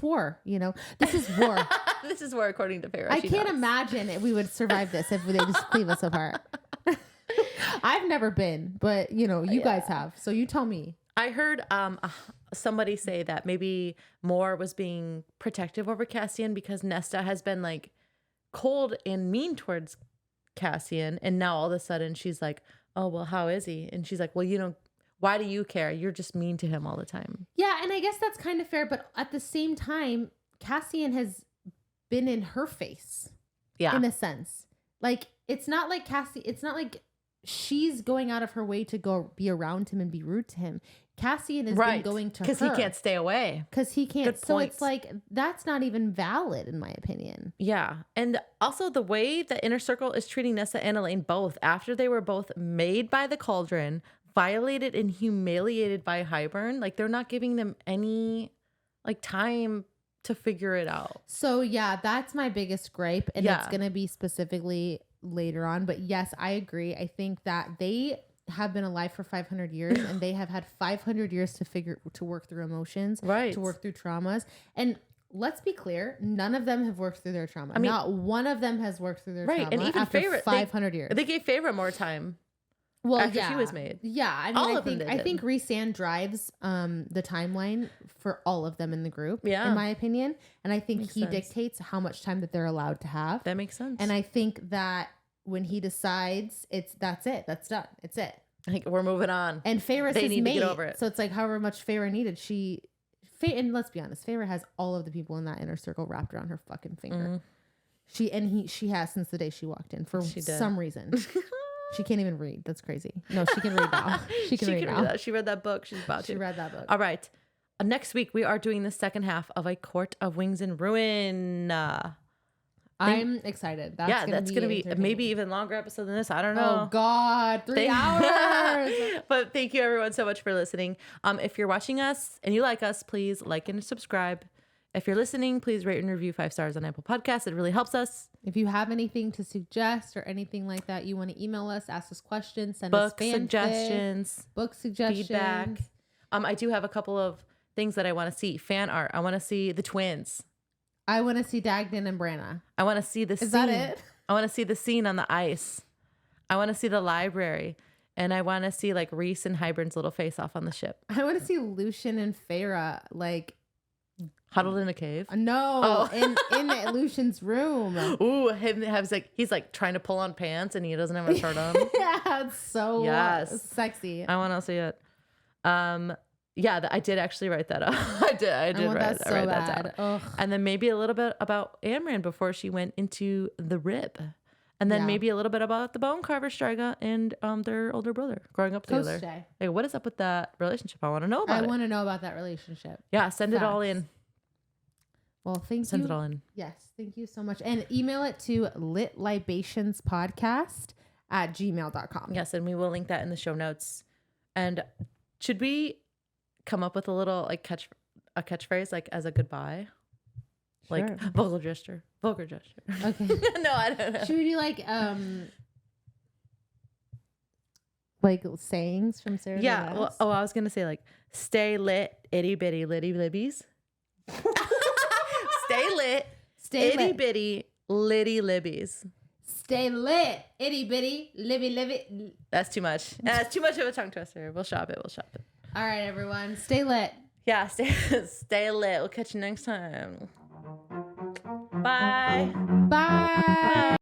war, you know. This is war. This is war according to Farrah. I can't imagine if we would survive this if they just cleave us apart. I've never been, but you know, you guys have. So you tell me. I heard somebody say that maybe Moore was being protective over Cassian because Nesta has been like cold and mean towards Cassian, and now all of a sudden she's like, oh, well, how is he? And she's like, well, you know, why do you care? You're just mean to him all the time. Yeah, and I guess that's kind of fair. But at the same time, Cassian has been in her face. Yeah. In a sense. Like, it's not like she's going out of her way to go be around him and be rude to him. Cassian has been going to her. Because he can't stay away. Because he can't. Good point. It's like, that's not even valid in my opinion. Yeah. And also the way the Inner Circle is treating Nessa and Elaine both after they were both made by the Cauldron, violated and humiliated by Hybern. Like, they're not giving them any like time to figure it out. So yeah, that's my biggest gripe. And it's going to be specifically later on. But yes, I agree. I think that they have been alive for 500 years and they have had 500 years to work through emotions, right, to work through traumas. And let's be clear, none of them have worked through their trauma. I mean, not one of them has worked through their trauma. And even after 500 years. They gave Feyre more time. Well, after she was made. Yeah, I mean, I think Rhysand drives the timeline for all of them in the group. Yeah, in my opinion, and I think he dictates how much time that they're allowed to have. That makes sense. And I think that when he decides, that's it, that's done, it's it. Like, we're moving on. And Feyre's his mate, to get over it. So it's like however much Feyre needed, and let's be honest, Feyre has all of the people in that Inner Circle wrapped around her fucking finger. She has since the day she walked in for some reason. She can't even read. That's crazy. No, she can read now. She can read now. She read that book. She's about to. She read that book. All right. Next week, we are doing the second half of A Court of Wings and Ruin. I'm excited. That's going to be maybe even longer episode than this. I don't know. Oh, God. 3 hours. But thank you, everyone, so much for listening. If you're watching us and you like us, please like and subscribe. If you're listening, please rate and review 5 stars on Apple Podcasts. It really helps us. If you have anything to suggest or anything like that, you want to email us, ask us questions, send us book suggestions, feedback. I do have a couple of things that I want to see. Fan art. I want to see the twins. I want to see Dagden and Branna. I want to see the scene. Is that it? I want to see the scene on the ice. I want to see the library. And I want to see like Rhys and Hybern's little face off on the ship. I want to see Lucien and Feyre like huddled in a cave. No, in Lucian's room. Ooh, he's like trying to pull on pants and he doesn't have a shirt on. Yeah, it's so sexy. I want to see it. Yeah, I did actually write that up. I did write that down. And then maybe a little bit about Amran before she went into the rib. And then maybe a little bit about the Bone Carver Striga and their older brother growing up together. Like, what is up with that relationship? I want to know about it. I want to know about that relationship. Yeah, send it all in. Well, Send it all in. Yes, thank you so much. And email it to litlibationspodcast@gmail.com. Yes, and we will link that in the show notes. And should we come up with a little like catchphrase like as a goodbye? Sure. Like vulgar gesture. Okay. No, I don't know. Should we do like sayings from Sarah? Yeah. Well, I was gonna say like stay lit, itty bitty, litty libbies. Stay lit, itty bitty, litty libbies. Stay lit, itty bitty, libby. That's too much. That's too much of a tongue twister. We'll shop it. All right, everyone. Stay lit. Yeah, stay lit. We'll catch you next time. Bye. Bye.